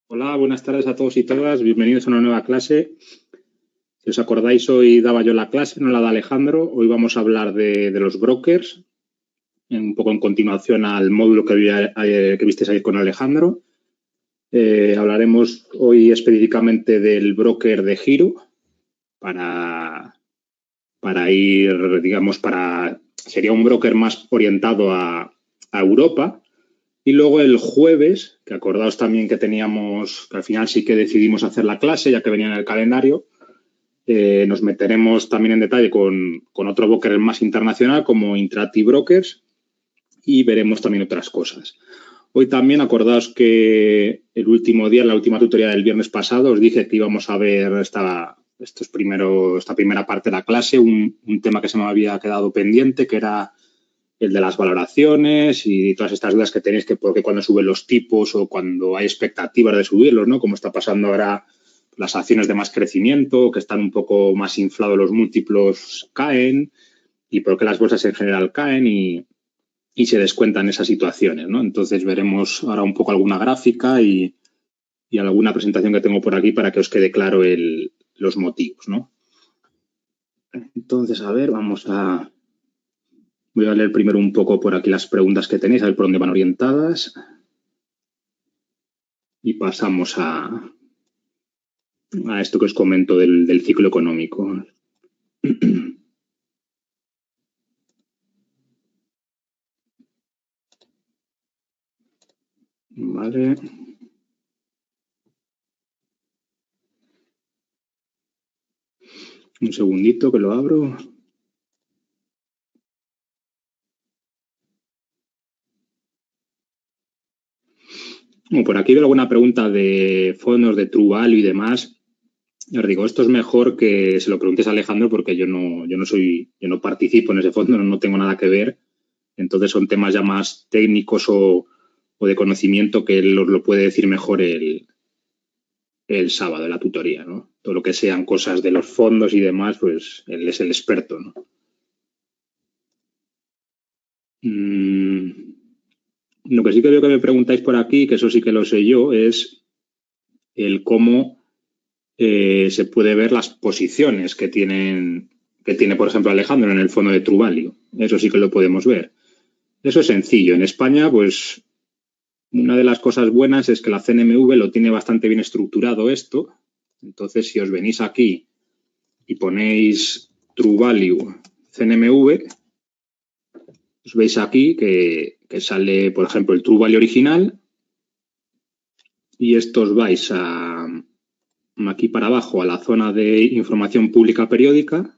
Hola, buenas tardes a todos y todas. Bienvenidos a una nueva clase. Si os acordáis, hoy daba yo la clase, no la da Alejandro. Hoy vamos a hablar de los brokers, un poco en continuación al módulo que visteis ayer con Alejandro. Hablaremos hoy específicamente del broker de giro para ir, digamos, sería un broker más orientado a Europa. Y luego el jueves, que acordaos también que teníamos, que al final sí que decidimos hacer la clase, ya que venía en el calendario, nos meteremos también en detalle con otro broker más internacional como Interactive Brokers y veremos también otras cosas. Hoy también acordaos que el último día, la última tutoría del viernes pasado, os dije que íbamos a ver esta primera parte de la clase, un tema que se me había quedado pendiente, que era el de las valoraciones y todas estas dudas que tenéis, que porque cuando suben los tipos o cuando hay expectativas de subirlos, ¿no? Como está pasando ahora las acciones de más crecimiento, que están un poco más inflados los múltiplos, caen, y por qué las bolsas en general caen y se descuentan esas situaciones, ¿no? Entonces veremos ahora un poco alguna gráfica y alguna presentación que tengo por aquí para que os quede claro los motivos, ¿no? Entonces, a ver, voy a leer primero un poco por aquí las preguntas que tenéis, a ver por dónde van orientadas. Y pasamos a esto que os comento del ciclo económico. Vale. Un segundito que lo abro. Bueno, por aquí veo alguna pregunta de fondos de True Value y demás. Os digo, esto es mejor que se lo preguntes a Alejandro porque yo no participo en ese fondo, no tengo nada que ver. Entonces son temas ya más técnicos o de conocimiento que él os lo puede decir mejor el sábado en la tutoría, ¿no? Todo lo que sean cosas de los fondos y demás, pues él es el experto, ¿no? Lo que sí que veo que me preguntáis por aquí, que eso sí que lo sé yo, es el cómo se puede ver las posiciones que tiene, por ejemplo, Alejandro en el fondo de True Value. Eso sí que lo podemos ver. Eso es sencillo. En España, pues, una de las cosas buenas es que la CNMV lo tiene bastante bien estructurado esto. Entonces, si os venís aquí y ponéis True Value CNMV, os veis aquí que sale, por ejemplo, el True Value original y estos vais aquí para abajo a la zona de información pública periódica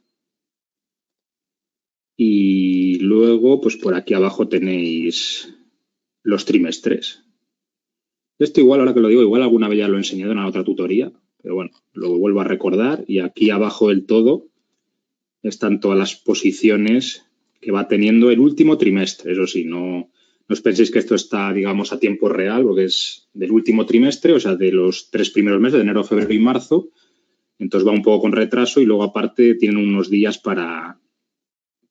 y luego pues por aquí abajo tenéis los trimestres. Esto igual, ahora que lo digo, igual alguna vez ya lo he enseñado en la otra tutoría, pero bueno, lo vuelvo a recordar y aquí abajo del todo están todas las posiciones que va teniendo el último trimestre. Eso sí, no os penséis que esto está, digamos, a tiempo real, porque es del último trimestre, o sea, de los 3 primeros meses, de enero, febrero y marzo. Entonces va un poco con retraso y luego aparte tienen unos días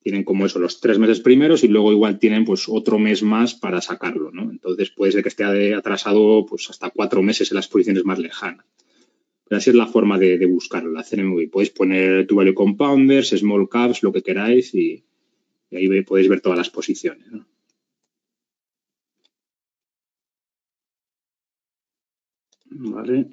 tienen como eso, los 3 meses primeros y luego igual tienen pues otro mes más para sacarlo, ¿no? Entonces puede ser que esté atrasado pues hasta 4 meses en las posiciones más lejanas. Pero así es la forma de buscarlo, la CNMV. Podéis poner True Value Compounders, Small Caps, lo que queráis y ahí podéis ver todas las posiciones, ¿no? Vale.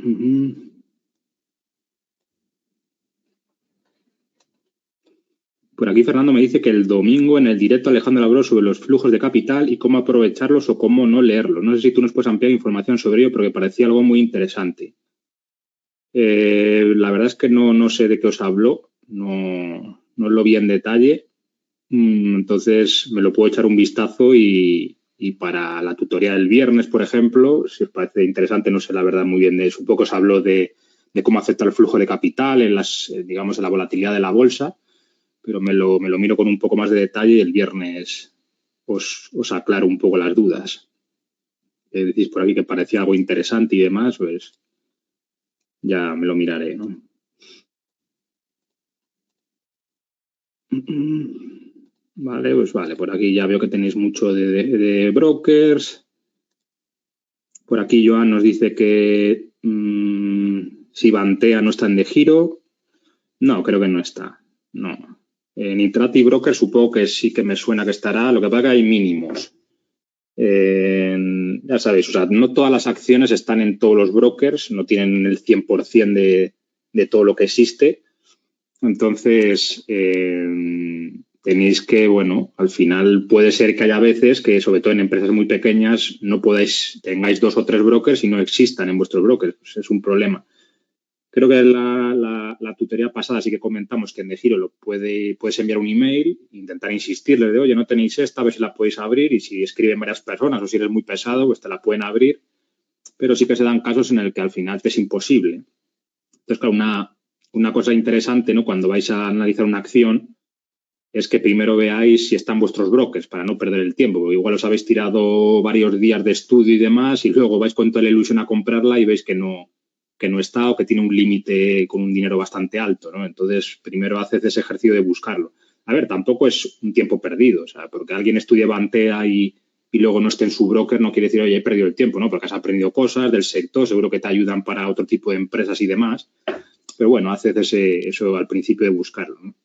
Por aquí Fernando me dice que el domingo en el directo Alejandro habló sobre los flujos de capital y cómo aprovecharlos o cómo no leerlos. No sé si tú nos puedes ampliar información sobre ello porque parecía algo muy interesante. La verdad es que no sé de qué os habló, no lo vi en detalle, entonces me lo puedo echar un vistazo y para la tutoría del viernes, por ejemplo, si os parece interesante, no sé la verdad muy bien de eso. Un poco os habló de cómo afecta el flujo de capital digamos, en la volatilidad de la bolsa, pero me lo miro con un poco más de detalle y el viernes os aclaro un poco las dudas. Decís por aquí que parecía algo interesante y demás, pues ya me lo miraré, ¿no? Vale, pues vale, por aquí ya veo que tenéis mucho de brokers. Por aquí Joan nos dice que Si Bantea no está en De Giro, no, creo que no está. No. En Intrati Broker supongo que sí que me suena que estará. Lo que pasa es que hay mínimos. Ya sabéis, o sea, no todas las acciones están en todos los brokers, no tienen el 100% de todo lo que existe. Entonces, tenéis que, bueno, al final puede ser que haya veces que, sobre todo en empresas muy pequeñas, no tengáis 2 o 3 brokers y no existan en vuestros brokers. Pues es un problema. Creo que la tutoría pasada sí que comentamos que en De Giro puedes enviar un email, intentar insistirles de, oye, no tenéis esta, a ver si la podéis abrir, y si escriben varias personas o si eres muy pesado, pues te la pueden abrir, pero sí que se dan casos en el que al final te es imposible. Entonces, claro, una cosa interesante, ¿no?, cuando vais a analizar una acción es que primero veáis si están vuestros brokers para no perder el tiempo, porque igual os habéis tirado varios días de estudio y demás y luego vais con toda la ilusión a comprarla y veis que no está o que tiene un límite con un dinero bastante alto, ¿no? Entonces, primero haced ese ejercicio de buscarlo. A ver, tampoco es un tiempo perdido, o sea, porque alguien estudie Bantea y luego no esté en su broker no quiere decir, oye, he perdido el tiempo, ¿no? Porque has aprendido cosas del sector, seguro que te ayudan para otro tipo de empresas y demás, pero bueno, haced eso al principio de buscarlo, ¿no?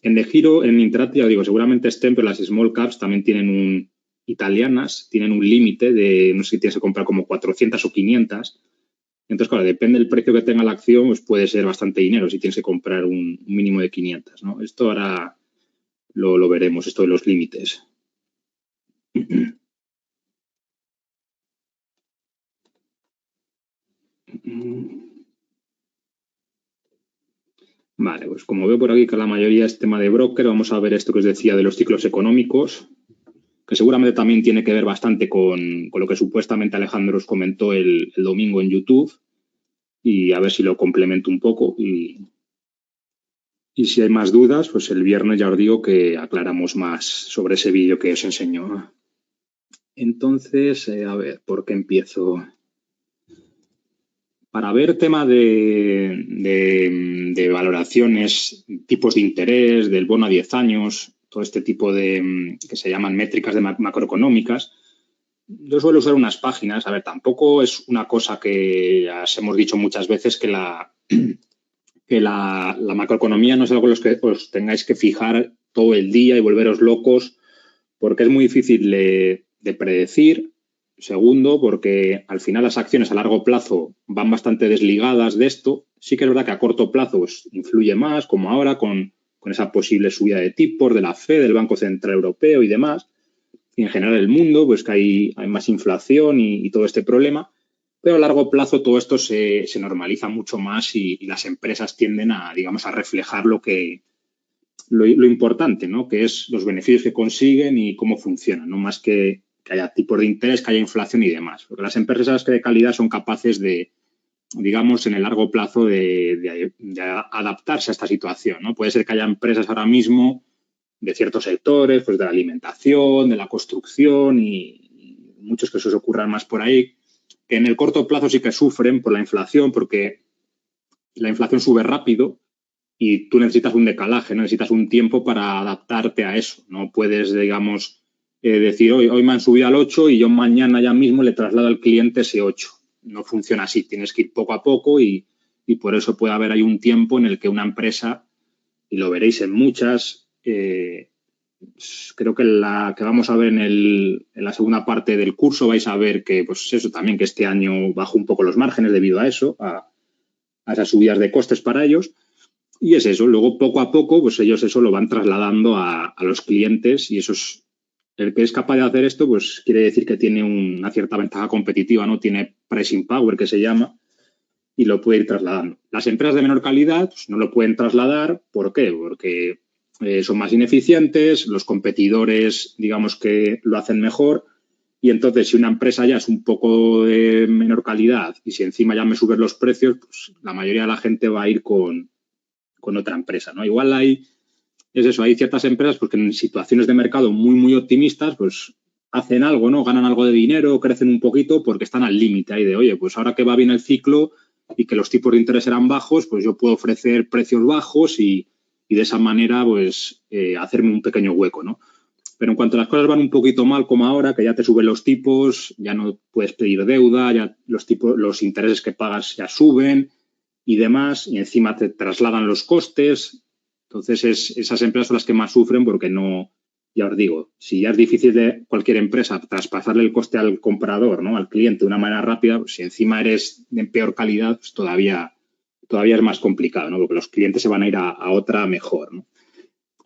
En De Giro, en Intrati, ya digo, seguramente estén, pero las small caps también italianas, tienen un límite de, no sé si tienes que comprar como 400 o 500. Entonces, claro, depende del precio que tenga la acción, pues puede ser bastante dinero si tienes que comprar un mínimo de 500, ¿no? Esto ahora lo veremos, esto de los límites. Vale, pues como veo por aquí que la mayoría es tema de broker, vamos a ver esto que os decía de los ciclos económicos, que seguramente también tiene que ver bastante con lo que supuestamente Alejandro os comentó el domingo en YouTube, y a ver si lo complemento un poco. Y si hay más dudas, pues el viernes ya os digo que aclaramos más sobre ese vídeo que os enseñó. Entonces, a ver, ¿por qué empiezo? Para ver tema de valoraciones, tipos de interés, del bono a 10 años, todo este tipo de que se llaman métricas macroeconómicas, yo suelo usar unas páginas. A ver, tampoco es una cosa que ya os hemos dicho muchas veces que la macroeconomía no es algo en lo que os tengáis que fijar todo el día y volveros locos, porque es muy difícil de predecir. Segundo, porque al final las acciones a largo plazo van bastante desligadas de esto. Sí que es verdad que a corto plazo pues, influye más, como ahora con esa posible subida de tipos de la FED, del Banco Central Europeo y demás. Y en general el mundo, pues que hay más inflación y todo este problema. Pero a largo plazo todo esto se normaliza mucho más y las empresas tienden digamos, a reflejar lo importante, ¿no?, que es los beneficios que consiguen y cómo funcionan, no más que haya tipos de interés, que haya inflación y demás. Porque las empresas de calidad son capaces de, digamos, en el largo plazo de adaptarse a esta situación, ¿no? Puede ser que haya empresas ahora mismo de ciertos sectores, pues de la alimentación, de la construcción y muchos que se os ocurran más por ahí, que en el corto plazo sí que sufren por la inflación, porque la inflación sube rápido y tú necesitas un decalaje, ¿no? Necesitas un tiempo para adaptarte a eso. No puedes, digamos, decir, hoy me han subido al 8 y yo mañana ya mismo le traslado al cliente ese 8. No funciona así. Tienes que ir poco a poco y por eso puede haber ahí un tiempo en el que una empresa, y lo veréis en muchas, creo que la que vamos a ver en la segunda parte del curso vais a ver que, pues eso también, que este año bajó un poco los márgenes debido a eso, a esas subidas de costes para ellos. Y es eso, luego poco a poco, pues ellos eso lo van trasladando a los clientes, y eso es, el que es capaz de hacer esto, pues quiere decir que tiene una cierta ventaja competitiva, ¿no? Tiene pricing power, que se llama, y lo puede ir trasladando. Las empresas de menor calidad pues, no lo pueden trasladar. ¿Por qué? Porque son más ineficientes, los competidores, digamos que lo hacen mejor, y entonces si una empresa ya es un poco de menor calidad y si encima ya me suben los precios, pues la mayoría de la gente va a ir con otra empresa, ¿no? Igual hay ciertas empresas pues, que en situaciones de mercado muy, muy optimistas, pues hacen algo, ¿no? Ganan algo de dinero, crecen un poquito porque están al límite ahí de, oye, pues ahora que va bien el ciclo y que los tipos de interés eran bajos, pues yo puedo ofrecer precios bajos y de esa manera, pues, hacerme un pequeño hueco, ¿no? Pero en cuanto las cosas van un poquito mal, como ahora, que ya te suben los tipos, ya no puedes pedir deuda, ya los intereses que pagas ya suben y demás, y encima te trasladan los costes. Entonces, esas empresas son las que más sufren porque no, ya os digo, si ya es difícil de cualquier empresa traspasarle el coste al comprador, ¿no? Al cliente de una manera rápida, pues si encima eres de peor calidad, pues todavía es más complicado, ¿no? Porque los clientes se van a ir a otra mejor, ¿no?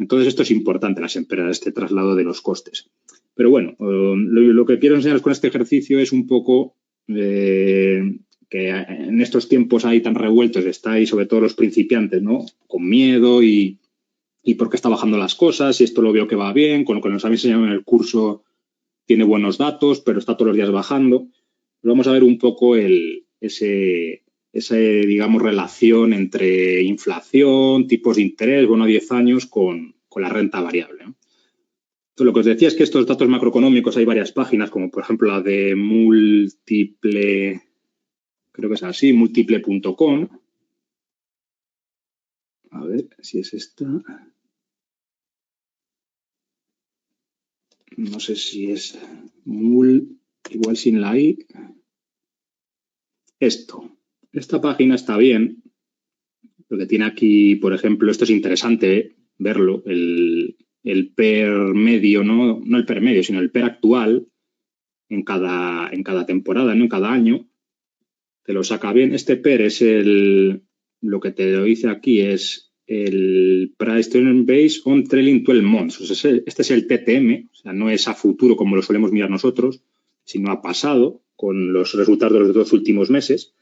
Entonces, esto es importante en las empresas, este traslado de los costes. Pero bueno, lo que quiero enseñaros con este ejercicio es un poco que en estos tiempos ahí tan revueltos estáis, sobre todo los principiantes, ¿no? Con miedo y por qué está bajando las cosas, y esto lo veo que va bien, con lo que nos habéis enseñado en el curso tiene buenos datos, pero está todos los días bajando. Vamos a ver un poco esa, digamos, relación entre inflación, tipos de interés, bono a 10 años con la renta variable, ¿no? Entonces, lo que os decía es que estos datos macroeconómicos hay varias páginas, como por ejemplo la de Múltiple, creo que es así, múltiple.com. A ver si es esta. No sé si es igual sin la I. Esta página está bien. Lo que tiene aquí, por ejemplo, esto es interesante verlo, el PER medio, no el PER medio, sino el PER actual en cada temporada, ¿no? En cada año. Te lo saca bien. Este PER es lo que te lo dice aquí es el Price to Earnings Based on Trailing 12 Months. O sea, este es el TTM, o sea, no es a futuro como lo solemos mirar nosotros, sino a pasado, con los resultados de los 2 últimos meses,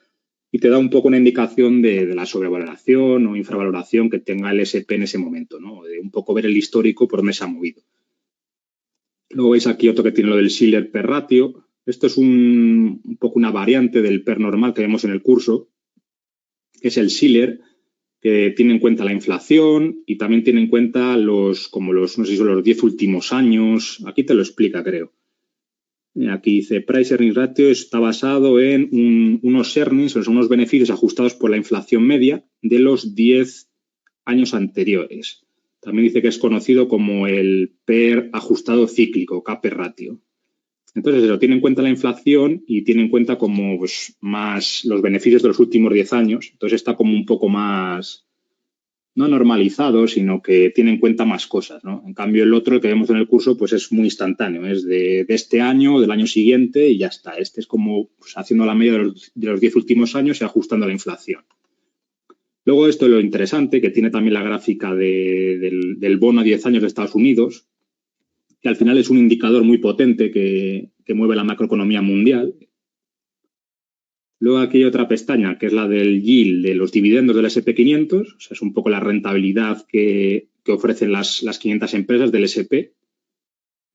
y te da un poco una indicación de la sobrevaloración o infravaloración que tenga el SP en ese momento, ¿no? De un poco ver el histórico por dónde se ha movido. Luego veis aquí otro que tiene lo del Shiller per ratio. Esto es un poco una variante del PER normal que vemos en el curso, que es el Shiller, que tiene en cuenta la inflación y también tiene en cuenta no sé si son los 10 últimos años. Aquí te lo explica, creo. Aquí dice, Price Earnings Ratio está basado en unos earnings, o sea, unos beneficios ajustados por la inflación media de los 10 años anteriores. También dice que es conocido como el PER ajustado cíclico, KP ratio. Entonces, eso tiene en cuenta la inflación y tiene en cuenta como pues, más los beneficios de los últimos 10 años. Entonces, está como un poco más, no normalizado, sino que tiene en cuenta más cosas, ¿no? En cambio, el otro que vemos en el curso pues es muy instantáneo, es de este año, del año siguiente y ya está. Este es como pues, haciendo la media de los 10 últimos años y ajustando la inflación. Luego esto es lo interesante, que tiene también la gráfica del bono a 10 años de Estados Unidos, que al final es un indicador muy potente que mueve la macroeconomía mundial. Luego aquí hay otra pestaña, que es la del yield de los dividendos del S&P 500. O sea, es un poco la rentabilidad que ofrecen las 500 empresas del S&P.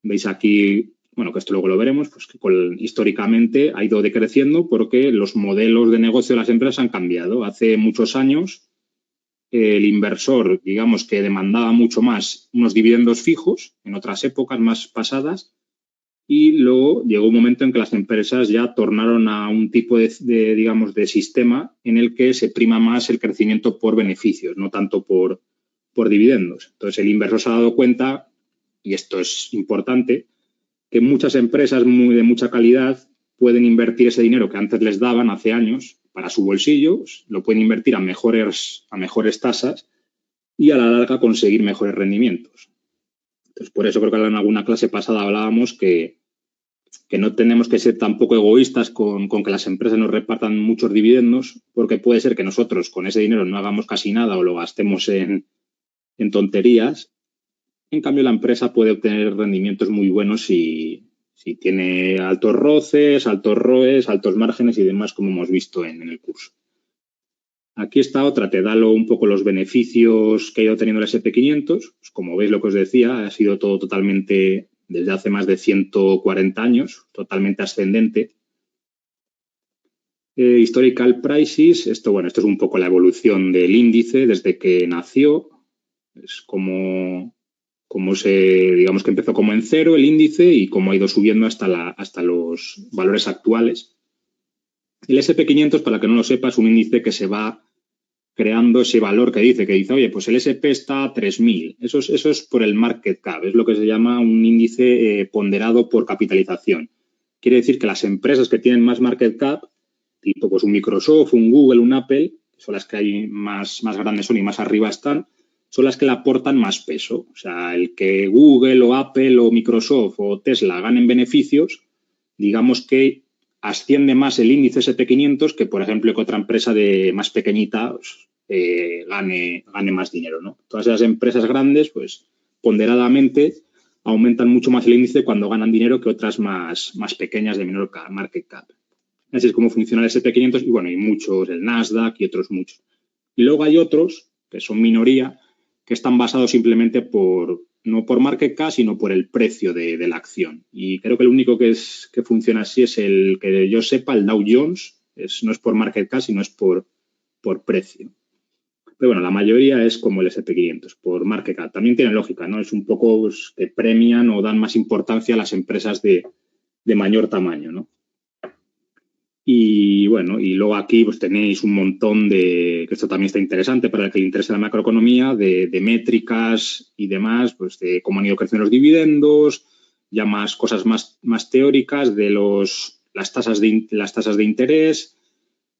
Veis aquí, bueno, que esto luego lo veremos, pues que históricamente ha ido decreciendo porque los modelos de negocio de las empresas han cambiado. Hace muchos años el inversor, digamos que demandaba mucho más unos dividendos fijos en otras épocas más pasadas y luego llegó un momento en que las empresas ya tornaron a un tipo digamos, de sistema en el que se prima más el crecimiento por beneficios, no tanto por dividendos. Entonces, el inversor se ha dado cuenta, y esto es importante, que muchas empresas de mucha calidad pueden invertir ese dinero que antes les daban hace años para su bolsillo, lo pueden invertir a mejores tasas y a la larga conseguir mejores rendimientos. Entonces, por eso creo que en alguna clase pasada hablábamos que no tenemos que ser tampoco egoístas con que las empresas nos repartan muchos dividendos, porque puede ser que nosotros con ese dinero no hagamos casi nada o lo gastemos en tonterías. En cambio, la empresa puede obtener rendimientos muy buenos si tiene altos roces, altos ROEs, altos márgenes y demás, como hemos visto en el curso. Aquí está otra, te da un poco los beneficios que ha ido teniendo el S&P 500. Pues como veis, lo que os decía, ha sido todo totalmente, desde hace más de 140 años, totalmente ascendente. Historical Prices, esto es un poco la evolución del índice desde que nació. Es digamos que empezó como en cero el índice y cómo ha ido subiendo hasta los valores actuales. El S&P 500, para que no lo sepa, es un índice que se va creando ese valor que dice, oye, pues el SP está a 3.000. Eso es por el market cap, es lo que se llama un índice ponderado por capitalización. Quiere decir que las empresas que tienen más market cap, tipo pues un Microsoft, un Google, un Apple, son las que hay más grandes son y más arriba están, son las que le aportan más peso. O sea, el que Google o Apple o Microsoft o Tesla ganen beneficios, digamos que asciende más el índice SP500 que, por ejemplo, que otra empresa de más pequeñita pues, gane más dinero, ¿no? Todas esas empresas grandes, pues, ponderadamente aumentan mucho más el índice cuando ganan dinero que otras más pequeñas de menor market cap. Así es como funciona el SP500 y, bueno, hay muchos, el Nasdaq y otros muchos. Y luego hay otros, que son minoría, que están basados simplemente no por market cap, sino por el precio de la acción. Y creo que el único que funciona así es el que yo sepa, el Dow Jones. No es por market cap, sino es por precio. Pero bueno, la mayoría es como el SP500, por market cap. También tiene lógica, ¿no? Es un poco pues, que premian o dan más importancia a las empresas de mayor tamaño, ¿no? Y bueno, y luego aquí pues tenéis un montón que esto también está interesante para el que le interese la macroeconomía, de métricas y demás, pues de cómo han ido creciendo los dividendos, ya más cosas más teóricas de las tasas de interés.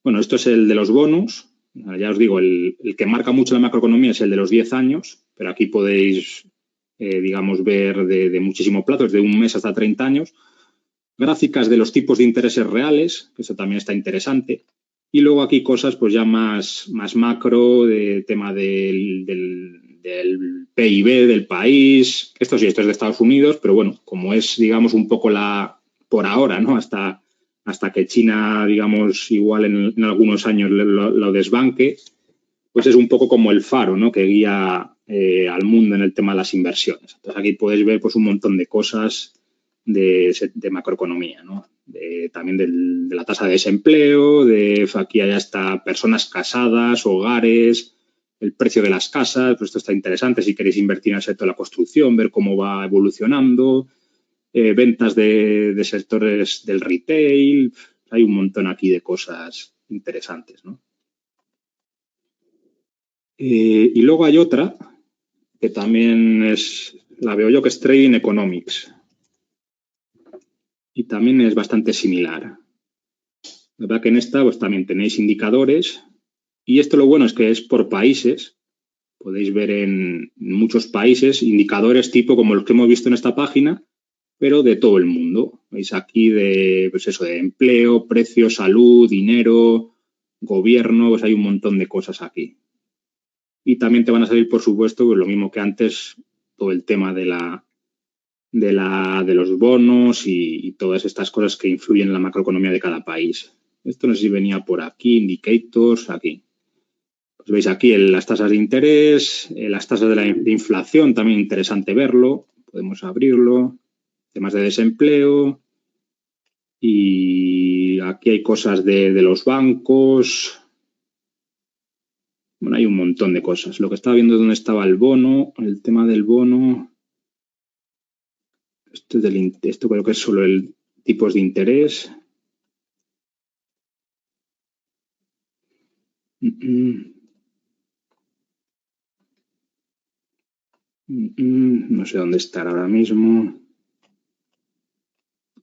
Bueno, esto es el de los bonos. Ya os digo, el que marca mucho la macroeconomía es el de los 10 años, pero aquí podéis, digamos, ver de muchísimo plazo, desde un mes hasta 30 años. Gráficas de los tipos de intereses reales, que eso también está interesante. Y luego aquí cosas pues ya más macro, de tema del PIB del país. Esto sí, esto es de Estados Unidos, pero bueno, como es, digamos, un poco por ahora, ¿no? Hasta que China, digamos, igual en algunos años lo desbanque, pues es un poco como el faro, ¿no? Que guía al mundo en el tema de las inversiones. Entonces aquí podéis ver pues un montón de cosas de macroeconomía, ¿no? También de la tasa de desempleo, aquí hay hasta personas casadas, hogares, el precio de las casas, pues esto está interesante si queréis invertir en el sector de la construcción, ver cómo va evolucionando, ventas de sectores del retail, hay un montón aquí de cosas interesantes, ¿no? Y luego hay otra que también la veo yo, que es Trading Economics. Y también es bastante similar. La verdad que en esta pues también tenéis indicadores y esto lo bueno es que es por países. Podéis ver en muchos países indicadores tipo como los que hemos visto en esta página, pero de todo el mundo. Veis aquí pues eso, de empleo, precio, salud, dinero, gobierno, pues hay un montón de cosas aquí. Y también te van a salir, por supuesto, pues lo mismo que antes, todo el tema de los bonos y todas estas cosas que influyen en la macroeconomía de cada país. Esto no sé si venía por aquí, indicators, aquí. Pues veis aquí las tasas de interés, las tasas de inflación, también interesante verlo. Podemos abrirlo. Temas de desempleo. Y aquí hay cosas de los bancos. Bueno, hay un montón de cosas. Lo que estaba viendo es dónde estaba el bono, el tema del bono. Esto creo que es solo el tipos de interés. No sé dónde estar ahora mismo.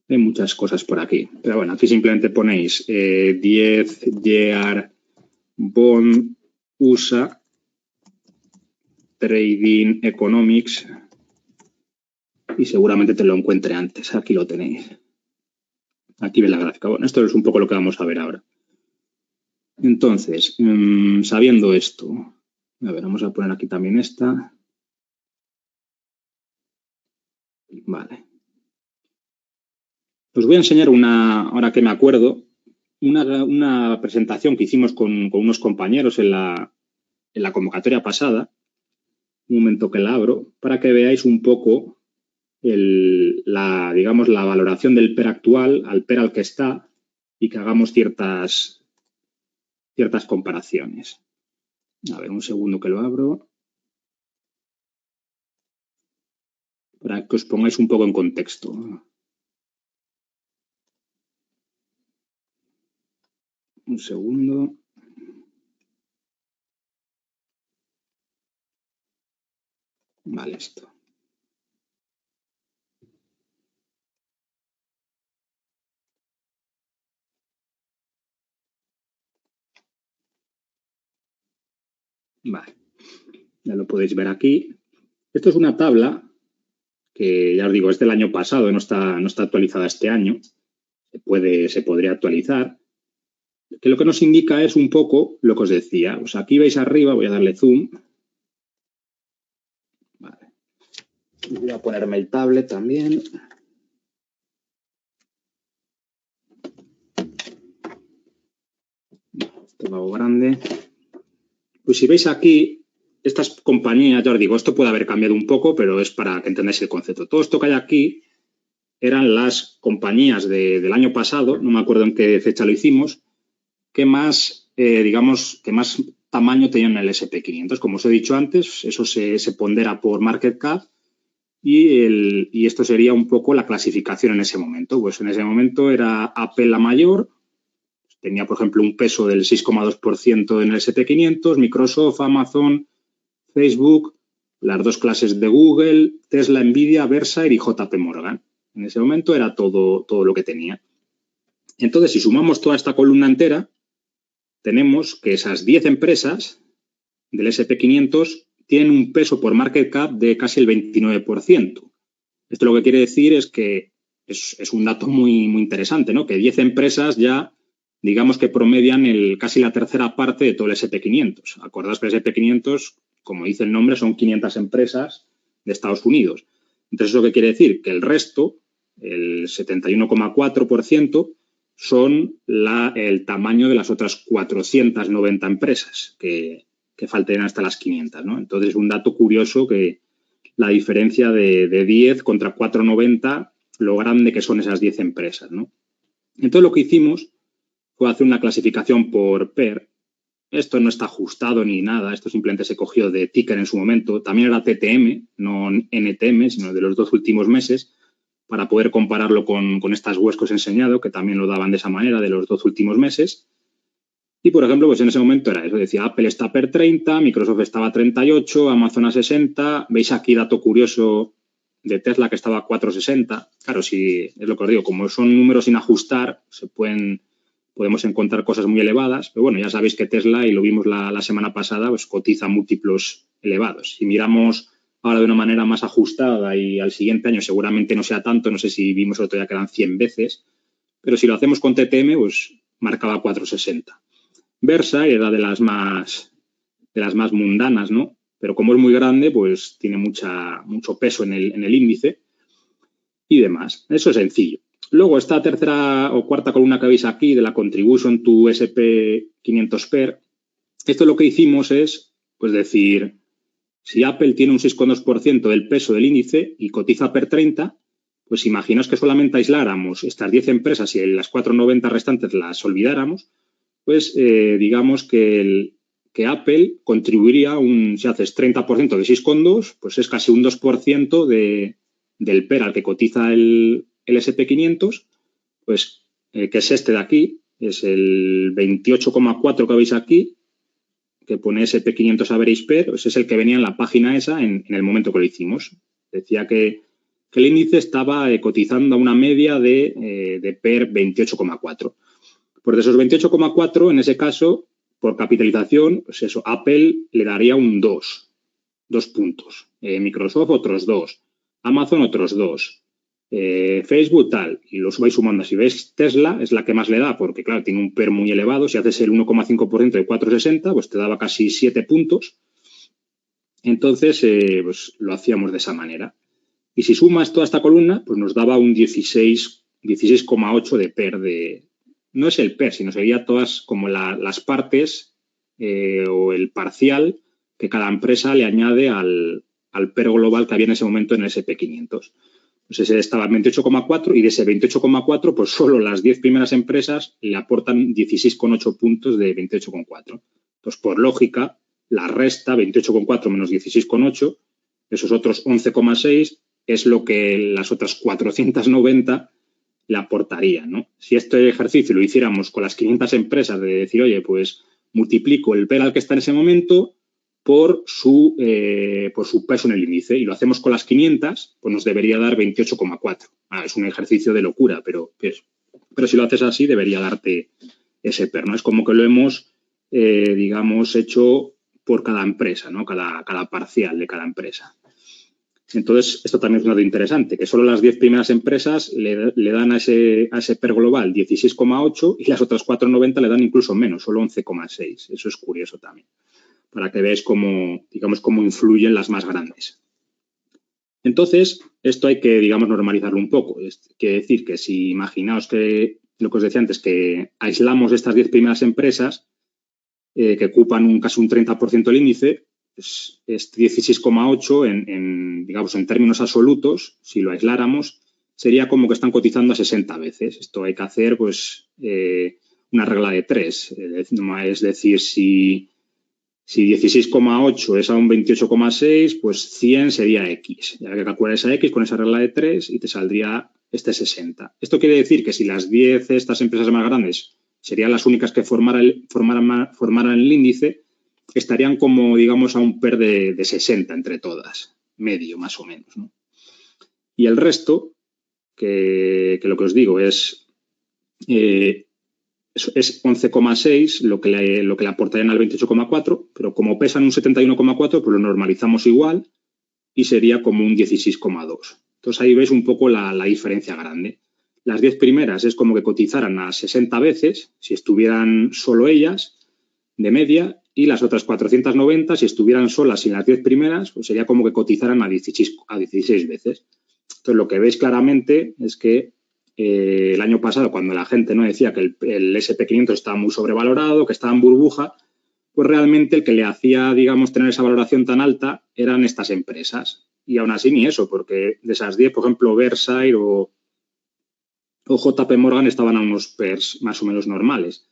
Hay muchas cosas por aquí. Pero bueno, aquí simplemente ponéis 10 year bond USA Trading Economics y seguramente te lo encuentre antes. Aquí lo tenéis. Aquí ves la gráfica. Bueno, esto es un poco lo que vamos a ver ahora. Entonces, sabiendo esto, a ver, vamos a poner aquí también esta. Vale. Os voy a enseñar ahora que me acuerdo, una presentación que hicimos con unos compañeros en la convocatoria pasada. Un momento que la abro, para que veáis un poco digamos, la valoración del PER actual al PER al que está y que hagamos ciertas comparaciones. A ver, un segundo que lo abro. Para que os pongáis un poco en contexto. Un segundo. Vale, esto. Vale, ya lo podéis ver aquí. Esto es una tabla que, ya os digo, es del año pasado, no está actualizada este año. Se podría actualizar. Que lo que nos indica es un poco lo que os decía. O sea, aquí veis arriba, voy a darle zoom. Vale. Voy a ponerme el tablet también. Esto lo hago grande. Pues si veis aquí, estas compañías, ya os digo, esto puede haber cambiado un poco, pero es para que entendáis el concepto. Todo esto que hay aquí eran las compañías del año pasado, no me acuerdo en qué fecha lo hicimos, que más, digamos, que más tamaño tenían en el SP500. Como os he dicho antes, eso se pondera por market cap y esto sería un poco la clasificación en ese momento. Pues en ese momento era Apple la mayor, tenía, por ejemplo, un peso del 6,2% en el SP500, Microsoft, Amazon, Facebook, las dos clases de Google, Tesla, Nvidia, Versailles y JP Morgan. En ese momento era todo lo que tenía. Entonces, si sumamos toda esta columna entera, tenemos que esas 10 empresas del SP500 tienen un peso por market cap de casi el 29%. Esto lo que quiere decir es que es un dato muy, muy interesante, ¿no? Que 10 empresas ya, digamos que promedian casi la tercera parte de todo el SP500. Acordaos que el SP500, como dice el nombre, son 500 empresas de Estados Unidos. Entonces, ¿eso qué quiere decir? Que el resto, el 71,4%, son el tamaño de las otras 490 empresas que falten hasta las 500, ¿no? Entonces, un dato curioso que la diferencia de 10 contra 490, lo grande que son esas 10 empresas, ¿no? Entonces, lo que hicimos fue hacer una clasificación por PER. Esto no está ajustado ni nada, esto simplemente se cogió de ticker en su momento. También era TTM, no NTM, sino de los 2 últimos meses, para poder compararlo con estas webs que os he enseñado, que también lo daban de esa manera, de los 2 últimos meses. Y, por ejemplo, pues en ese momento era eso. Decía, Apple está PER 30, Microsoft estaba a 38, Amazon a 60. Veis aquí dato curioso de Tesla que estaba a 4,60. Claro, si es lo que os digo, como son números sin ajustar, podemos encontrar cosas muy elevadas. Pero bueno, ya sabéis que Tesla, y lo vimos la semana pasada, pues cotiza múltiplos elevados. Si miramos ahora de una manera más ajustada y al siguiente año seguramente no sea tanto, no sé si vimos el otro día que eran 100 veces, pero si lo hacemos con TTM, pues marcaba 4,60. Versailles era de las más mundanas, ¿no? Pero como es muy grande, pues tiene mucho peso en el índice y demás. Eso es sencillo. Luego, esta tercera o cuarta columna que veis aquí de la Contribution to SP500 PER, esto lo que hicimos es, pues decir, si Apple tiene un 6,2% del peso del índice y cotiza PER 30, pues imaginaos que solamente aisláramos estas 10 empresas y las 490 restantes las olvidáramos, pues digamos que Apple contribuiría, si haces 30% de 6,2, pues es casi un 2% del PER al que cotiza el SP500, pues que es este de aquí, es el 28,4 que veis aquí, que pone SP500 Average PER, pues es el que venía en la página esa en el momento que lo hicimos. Decía que el índice estaba cotizando a una media de PER 28,4. Pues de esos 28,4, en ese caso, por capitalización, pues eso, Apple le daría un 2 puntos. Microsoft otros 2. Amazon otros 2. Facebook tal. Y los vais sumando. Si ves, Tesla es la que más le da, porque claro, tiene un PER muy elevado. Si haces el 1,5% de 4,60, pues te daba casi 7 puntos. Entonces, pues lo hacíamos de esa manera. Y si sumas toda esta columna, pues nos daba un 16,8 de PER no es el PER, sino sería todas como las partes o el parcial que cada empresa le añade al PER global que había en ese momento en el SP500. Pues ese estaba en 28,4 y de ese 28,4 pues solo las 10 primeras empresas le aportan 16,8 puntos de 28,4. Pues por lógica, la resta 28,4 menos 16,8, esos otros 11,6 es lo que las otras 490 le aportaría, ¿no? Si este ejercicio lo hiciéramos con las 500 empresas de decir, oye, pues multiplico el PER al que está en ese momento por su peso en el índice. Y lo hacemos con las 500, pues nos debería dar 28,4. Es un ejercicio de locura, pero si lo haces así, debería darte ese PER, ¿no? Es como que lo hemos, digamos, hecho por cada empresa, ¿no? Cada parcial de cada empresa. Entonces, esto también es un dato interesante, que solo las 10 primeras empresas le dan a ese PER global 16,8 y las otras 4,90 le dan incluso menos, solo 11,6. Eso es curioso también, para que veáis cómo, digamos, cómo influyen las más grandes. Entonces, esto hay que, digamos, normalizarlo un poco. Quiere decir que si imaginaos que, lo que os decía antes, que aislamos estas 10 primeras empresas que ocupan casi un 30% del índice, pues es 16,8 digamos, en términos absolutos, si lo aisláramos, sería como que están cotizando a 60 veces. Esto hay que hacer, pues, una regla de 3. Es decir, si 16,8 es a un 28,6, pues 100 sería X. Ya que calcular esa X con esa regla de 3 y te saldría este 60. Esto quiere decir que si las 10 de estas empresas más grandes serían las únicas que formaran el índice, estarían como, digamos, a un PER de 60 entre todas, medio más o menos, ¿no? Y el resto, que lo que os digo es 11,6 lo que le aportarían al 28,4, pero como pesan un 71,4, pues lo normalizamos igual y sería como un 16,2. Entonces ahí veis un poco la diferencia grande. Las 10 primeras es como que cotizaran a 60 veces si estuvieran solo ellas, de media, y las otras 490, si estuvieran solas sin las 10 primeras, pues sería como que cotizaran a 16 veces. Entonces lo que veis claramente es que el año pasado, cuando la gente no decía que el SP500 estaba muy sobrevalorado, que estaba en burbuja, pues realmente el que le hacía, digamos, tener esa valoración tan alta eran estas empresas. Y aún así ni eso, porque de esas 10, por ejemplo, Versailles o JP Morgan estaban a unos PERs más o menos normales.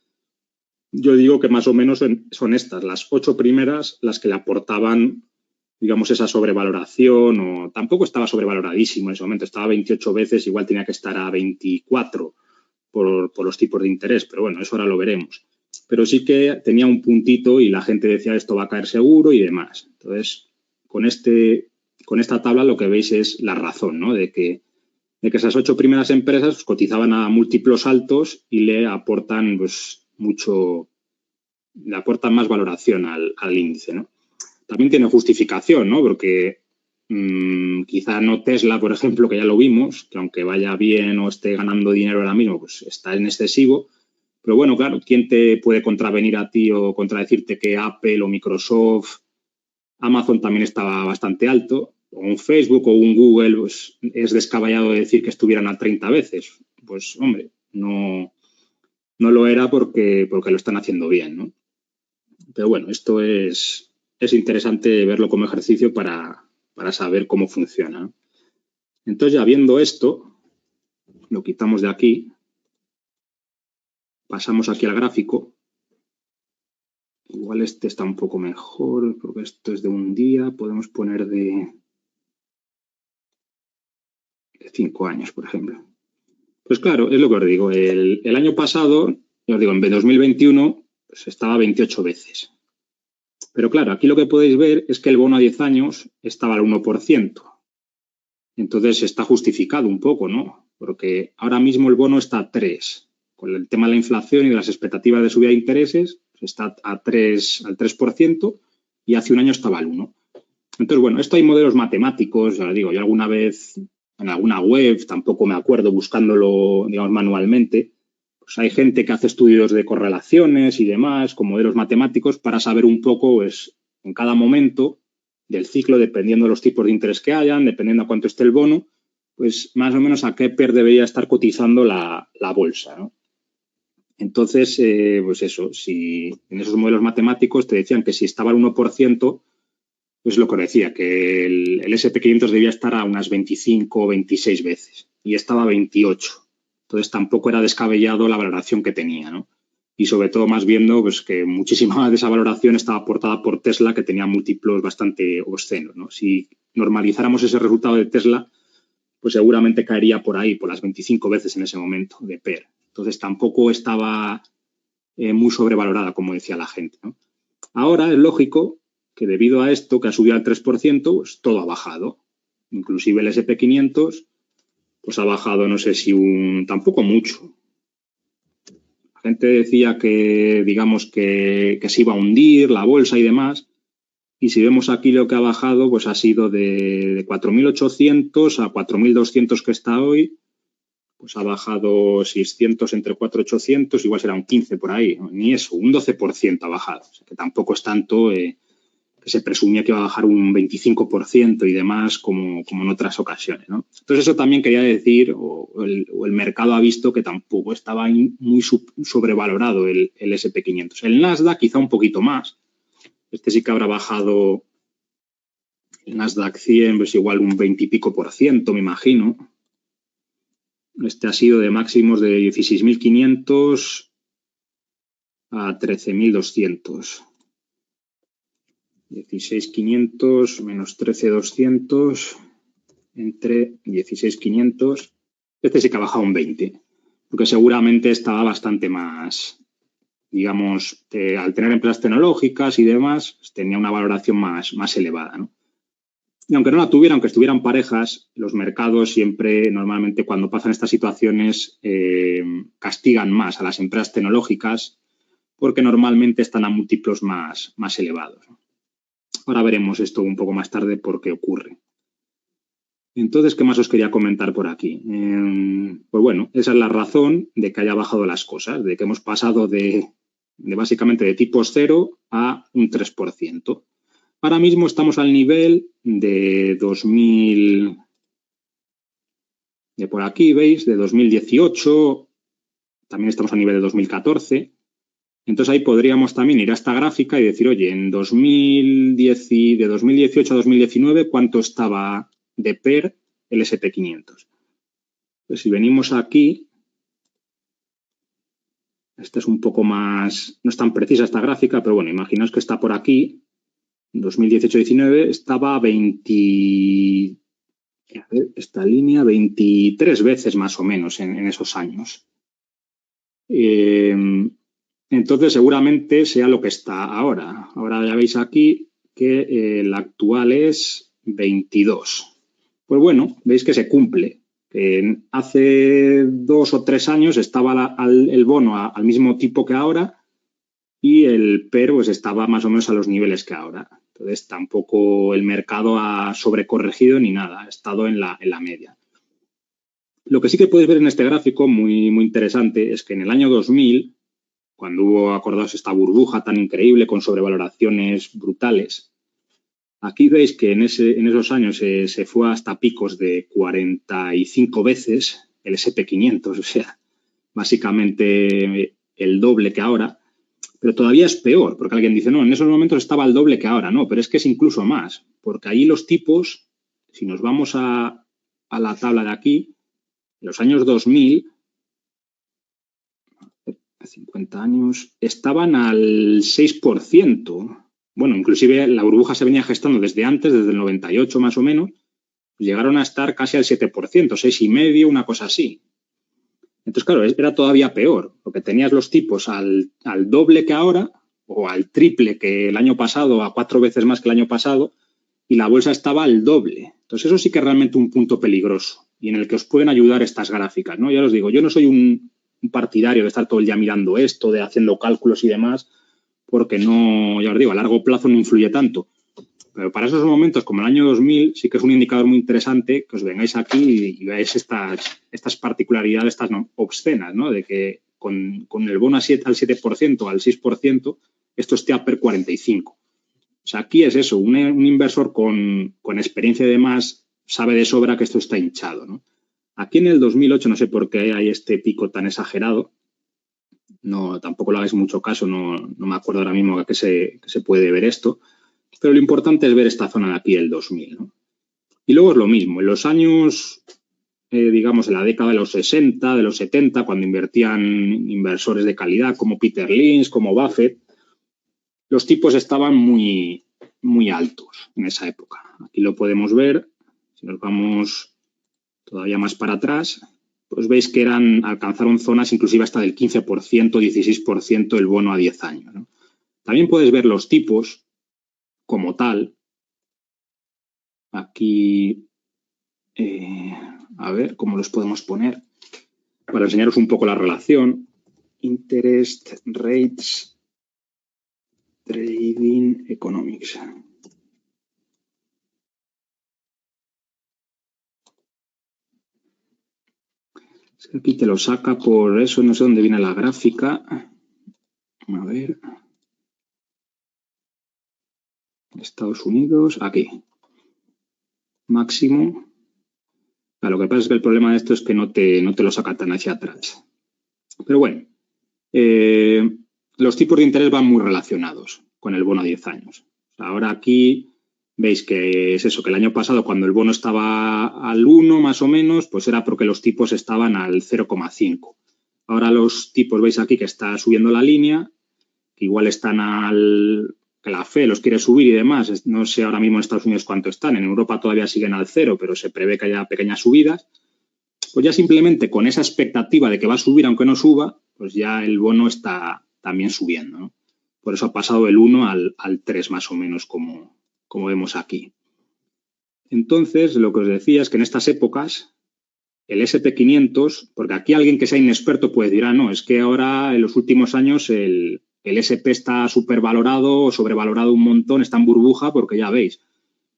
Yo digo que más o menos son estas, las 8 primeras, las que le aportaban, digamos, esa sobrevaloración, o tampoco estaba sobrevaloradísimo en ese momento, estaba 28 veces, igual tenía que estar a 24 por los tipos de interés, pero bueno, eso ahora lo veremos. Pero sí que tenía un puntito y la gente decía esto va a caer seguro y demás. Entonces, con esta tabla lo que veis es la razón, ¿no? De que esas 8 primeras empresas pues, cotizaban a múltiplos altos y le aportan pues le aportan más valoración al índice, ¿no? También tiene justificación, ¿no? Porque quizá no Tesla, por ejemplo, que ya lo vimos, que aunque vaya bien o esté ganando dinero ahora mismo, pues está en excesivo. Pero bueno, claro, ¿quién te puede contravenir a ti o contradecirte que Apple o Microsoft, Amazon también estaba bastante alto, o un Facebook o un Google, pues es descabellado decir que estuvieran a 30 veces? Pues, hombre, no lo era porque lo están haciendo bien, ¿no? Pero bueno, esto es interesante verlo como ejercicio para saber cómo funciona. Entonces, ya viendo esto, lo quitamos de aquí, pasamos aquí al gráfico. Igual este está un poco mejor, porque esto es de un día, podemos poner de 5 años, por ejemplo. Pues claro, es lo que os digo, el año pasado, ya os digo, en 2021, pues estaba 28 veces. Pero claro, aquí lo que podéis ver es que el bono a 10 años estaba al 1%. Entonces está justificado un poco, ¿no? Porque ahora mismo el bono está a 3. Con el tema de la inflación y de las expectativas de subida de intereses, está al 3% y hace un año estaba al 1. Entonces, bueno, esto hay modelos matemáticos, ya lo digo, yo alguna vez en alguna web, tampoco me acuerdo, buscándolo, digamos, manualmente, pues hay gente que hace estudios de correlaciones y demás con modelos matemáticos para saber un poco, pues, en cada momento del ciclo, dependiendo de los tipos de interés que hayan, dependiendo a cuánto esté el bono, pues más o menos a qué PER debería estar cotizando la bolsa, ¿no? Entonces, pues eso, si en esos modelos matemáticos te decían que si estaba al 1%, pues lo que decía, que el SP500 debía estar a unas 25 o 26 veces y estaba a 28. Entonces tampoco era descabellado la valoración que tenía, ¿no? Y sobre todo más viendo pues, que muchísima de esa valoración estaba aportada por Tesla, que tenía múltiplos bastante obscenos, ¿no? Si normalizáramos ese resultado de Tesla, pues seguramente caería por ahí, por las 25 veces en ese momento de PER. Entonces tampoco estaba muy sobrevalorada, como decía la gente, ¿no? Ahora es lógico que debido a esto, que ha subido al 3%, pues todo ha bajado. Inclusive el SP500, pues ha bajado, no sé si tampoco mucho. La gente decía que, digamos, que se iba a hundir la bolsa y demás. Y si vemos aquí lo que ha bajado, pues ha sido de 4.800 a 4.200 que está hoy. Pues ha bajado 600 entre 4.800, igual será un 15 por ahí. Ni eso, un 12% ha bajado. O sea, que tampoco es tanto que se presumía que iba a bajar un 25% y demás como en otras ocasiones, ¿no? Entonces eso también quería decir, o el mercado ha visto que tampoco estaba muy sobrevalorado el SP500. El Nasdaq quizá un poquito más. Este sí que habrá bajado el Nasdaq 100, pues igual un 20 y pico %, me imagino. Este ha sido de máximos de 16.500 a 13.200. 16.500 menos 13.200 entre 16.500. Este sí que ha bajado un 20, porque seguramente estaba bastante más, digamos, al tener empresas tecnológicas y demás, pues tenía una valoración más elevada, ¿no? Y aunque no la tuviera, aunque estuvieran parejas, los mercados siempre, normalmente, cuando pasan estas situaciones, castigan más a las empresas tecnológicas porque normalmente están a múltiplos más elevados, ¿no? Ahora veremos esto un poco más tarde por qué ocurre. Entonces, ¿qué más os quería comentar por aquí? Pues bueno, esa es la razón de que haya bajado las cosas, de que hemos pasado de básicamente de tipos cero a un 3%. Ahora mismo estamos al nivel de 2000, de por aquí, ¿veis? De 2018, también estamos a nivel de 2014. Entonces ahí podríamos también ir a esta gráfica y decir, oye, de 2018 a 2019, ¿cuánto estaba de PER el SP500? Pues si venimos aquí, esta es un poco más, no es tan precisa esta gráfica, pero bueno, imaginaos que está por aquí, 2018-19 estaba a 20, a ver, esta línea, 23 veces más o menos en esos años. Entonces, seguramente sea lo que está ahora. Ahora ya veis aquí que el actual es 22. Pues bueno, veis que se cumple. Hace 2 o 3 años estaba el bono al mismo tipo que ahora y el PER pues estaba más o menos a los niveles que ahora. Entonces, tampoco el mercado ha sobrecorregido ni nada, ha estado en la media. Lo que sí que podéis ver en este gráfico, muy, muy interesante, es que en el año 2000, cuando hubo, acordaos, esta burbuja tan increíble con sobrevaloraciones brutales, aquí veis que en esos años se fue hasta picos de 45 veces el SP500, o sea, básicamente el doble que ahora, pero todavía es peor, porque alguien dice, no, en esos momentos estaba el doble que ahora, no, pero es que es incluso más, porque ahí los tipos, si nos vamos a la tabla de aquí, en los años 2000, 50 años, estaban al 6%. Bueno, inclusive la burbuja se venía gestando desde antes, desde el 98 más o menos, llegaron a estar casi al 7%, 6,5%, una cosa así. Entonces, claro, era todavía peor, porque tenías los tipos al doble que ahora, o al triple que el año pasado, a 4 veces más que el año pasado, y la bolsa estaba al doble. Entonces, eso sí que es realmente un punto peligroso y en el que os pueden ayudar estas gráficas, ¿no? Ya os digo, yo no soy un partidario de estar todo el día mirando esto, de haciendo cálculos y demás, porque no, ya os digo, a largo plazo no influye tanto. Pero para esos momentos, como el año 2000, sí que es un indicador muy interesante que os vengáis aquí y veáis estas particularidades, estas obscenas, ¿no? De que con el bono al 7%, al 6%, esto esté a PER 45. O sea, aquí es eso, un inversor con experiencia y demás sabe de sobra que esto está hinchado, ¿no? Aquí en el 2008, no sé por qué hay este pico tan exagerado, no, tampoco le hagáis mucho caso, no me acuerdo ahora mismo a qué se puede ver esto, pero lo importante es ver esta zona de aquí, el 2000, ¿no? Y luego es lo mismo, en los años, digamos, en la década de los 60, de los 70, cuando invertían inversores de calidad como Peter Lynch, como Buffett, los tipos estaban muy, muy altos en esa época. Aquí lo podemos ver, si nos vamos todavía más para atrás, pues veis que alcanzaron zonas inclusive hasta del 15%, 16% el bono a 10 años, ¿no? También puedes ver los tipos como tal. Aquí, a ver cómo los podemos poner para enseñaros un poco la relación. Interest Rates Trading Economics. Es que aquí te lo saca por eso, no sé dónde viene la gráfica. A ver. Estados Unidos, aquí. Máximo. Lo que pasa es que el problema de esto es que no te lo saca tan hacia atrás. Pero bueno, los tipos de interés van muy relacionados con el bono a 10 años. Ahora aquí veis que es eso, que el año pasado cuando el bono estaba al 1 más o menos, pues era porque los tipos estaban al 0,5. Ahora los tipos, veis aquí que está subiendo la línea, que igual están que la FED los quiere subir y demás. No sé ahora mismo en Estados Unidos cuánto están. En Europa todavía siguen al 0, pero se prevé que haya pequeñas subidas. Pues ya simplemente con esa expectativa de que va a subir aunque no suba, pues ya el bono está también subiendo, ¿no? Por eso ha pasado del 1 al 3 más o menos, como vemos aquí. Entonces, lo que os decía es que en estas épocas el S&P 500, porque aquí alguien que sea inexperto puede decir, no, es que ahora en los últimos años el S&P está supervalorado o sobrevalorado un montón, está en burbuja, porque ya veis,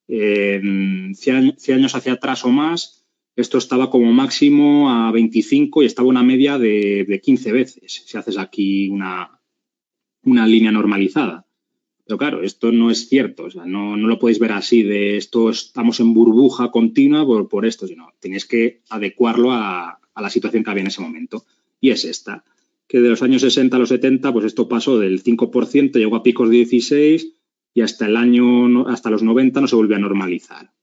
100 años hacia atrás o más, esto estaba como máximo a 25 y estaba una media de 15 veces, si haces aquí una línea normalizada. Pero claro, esto no es cierto, o sea, no lo podéis ver así de esto, estamos en burbuja continua por esto, sino tenéis que adecuarlo a la situación que había en ese momento. Y es esta, que de los años 60 a los 70, pues esto pasó del 5%, llegó a picos de 16 y hasta los 90 no se volvió a normalizar.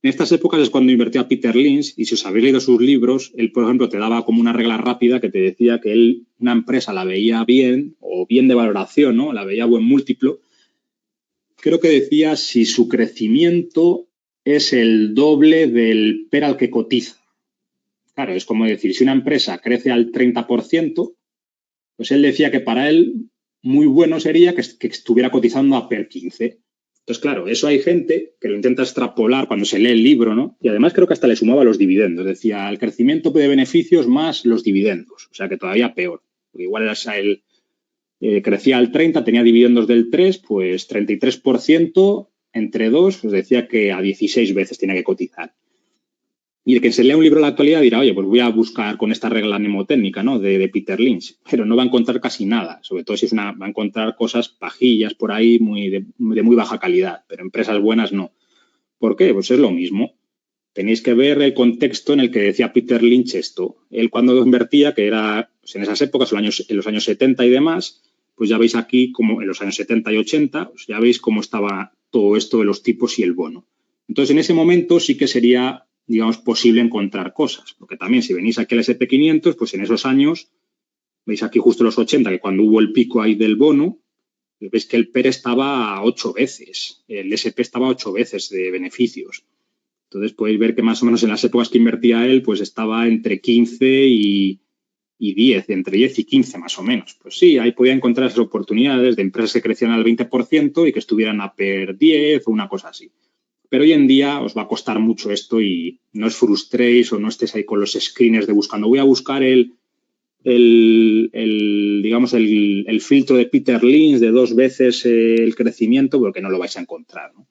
En estas épocas es cuando invirtió a Peter Lynch y si os habéis leído sus libros, él, por ejemplo, te daba como una regla rápida que te decía que él, una empresa la veía bien o bien de valoración, ¿no? La veía buen múltiplo. Creo que decía si su crecimiento es el doble del PER al que cotiza. Claro, es como decir, si una empresa crece al 30%, pues él decía que para él muy bueno sería que estuviera cotizando a PER 15. Entonces, claro, eso hay gente que lo intenta extrapolar cuando se lee el libro, ¿no? Y además creo que hasta le sumaba los dividendos. Decía, el crecimiento de beneficios más los dividendos. O sea, que todavía peor. Porque igual era el crecía al 30, tenía dividendos del 3, pues 33% entre 2, pues decía que a 16 veces tenía que cotizar. Y el que se lea un libro en la actualidad dirá, oye, pues voy a buscar con esta regla mnemotécnica, ¿no? De Peter Lynch, pero no va a encontrar casi nada, sobre todo si va a encontrar cosas pajillas por ahí de muy baja calidad, pero empresas buenas no. ¿Por qué? Pues es lo mismo. Tenéis que ver el contexto en el que decía Peter Lynch esto. Él cuando invertía, que era pues en esas épocas, en los años 70 y demás, pues ya veis aquí como en los años 70 y 80, pues ya veis cómo estaba todo esto de los tipos y el bono. Entonces, en ese momento sí que sería, digamos, posible encontrar cosas, porque también si venís aquí al S&P 500, pues en esos años, veis aquí justo los 80, que cuando hubo el pico ahí del bono, veis que el PER estaba a 8 veces, el S&P estaba a 8 veces de beneficios. Entonces podéis ver que más o menos en las épocas que invertía él, pues estaba entre 15 y 10, entre 10 y 15 más o menos. Pues sí, ahí podía encontrar esas oportunidades de empresas que crecían al 20% y que estuvieran a PER 10 o una cosa así. Pero hoy en día os va a costar mucho esto y no os frustréis o no estéis ahí con los screeners de buscando. Voy a buscar digamos, el filtro de Peter Lynch de 2 veces el crecimiento, porque no lo vais a encontrar, ¿no?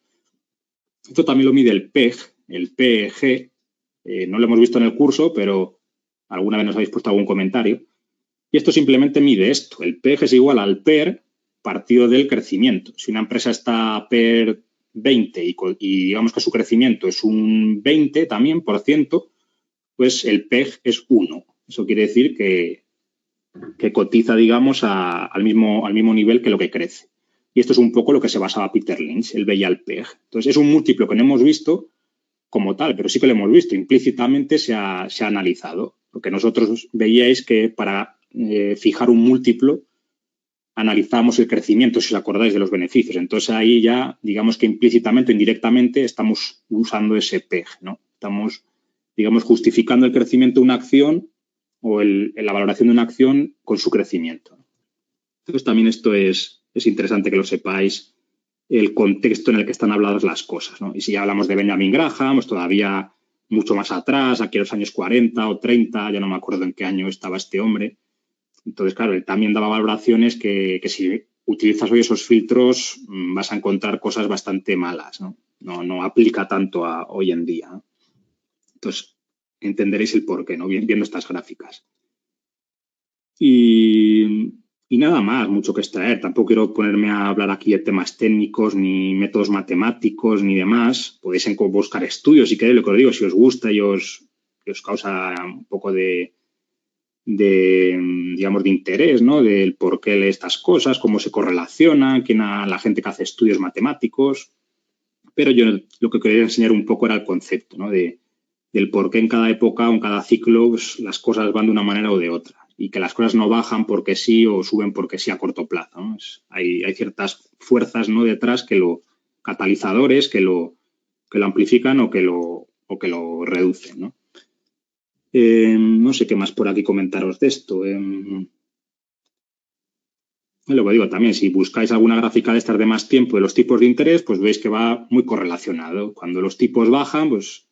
Esto también lo mide el PEG, el PEG. No lo hemos visto en el curso, pero alguna vez nos habéis puesto algún comentario. Y esto simplemente mide esto. El PEG es igual al PER partido del crecimiento. Si una empresa está a PER 20 y digamos que su crecimiento es un 20 también por ciento, pues el PEG es 1. Eso quiere decir que cotiza, digamos, al mismo nivel que lo que crece. Y esto es un poco lo que se basaba Peter Lynch, él veía el PEG. Entonces, es un múltiplo que no hemos visto como tal, pero sí que lo hemos visto. Implícitamente se ha analizado, porque nosotros veíais que para fijar un múltiplo analizamos el crecimiento, si os acordáis, de los beneficios. Entonces, ahí ya, digamos que implícitamente o indirectamente estamos usando ese PEG, ¿no? Estamos, digamos, justificando el crecimiento de una acción o la valoración de una acción con su crecimiento. Entonces, también esto es interesante que lo sepáis el contexto en el que están habladas las cosas, ¿no? Y si ya hablamos de Benjamin Graham, pues todavía mucho más atrás, aquí en los años 40 o 30, ya no me acuerdo en qué año estaba este hombre. Entonces, claro, él también daba valoraciones que si utilizas hoy esos filtros vas a encontrar cosas bastante malas, ¿no? No aplica tanto a hoy en día, ¿no? Entonces, entenderéis el porqué, ¿no? Viendo estas gráficas. Y nada más, mucho que extraer. Tampoco quiero ponerme a hablar aquí de temas técnicos, ni métodos matemáticos, ni demás. Podéis buscar estudios, si queréis, lo que os digo, si os gusta y os causa un poco digamos, de interés, ¿no? Del por qué lee estas cosas, cómo se correlacionan, la gente que hace estudios matemáticos. Pero yo lo que quería enseñar un poco era el concepto, ¿no? Del por qué en cada época o en cada ciclo pues, las cosas van de una manera o de otra y que las cosas no bajan porque sí o suben porque sí a corto plazo, ¿no? Hay ciertas fuerzas, ¿no? Detrás catalizadores que lo amplifican o que lo reducen, ¿no? No sé qué más por aquí comentaros de esto. Lo que digo también, si buscáis alguna gráfica de estas de más tiempo de los tipos de interés, pues veis que va muy correlacionado. Cuando los tipos bajan, pues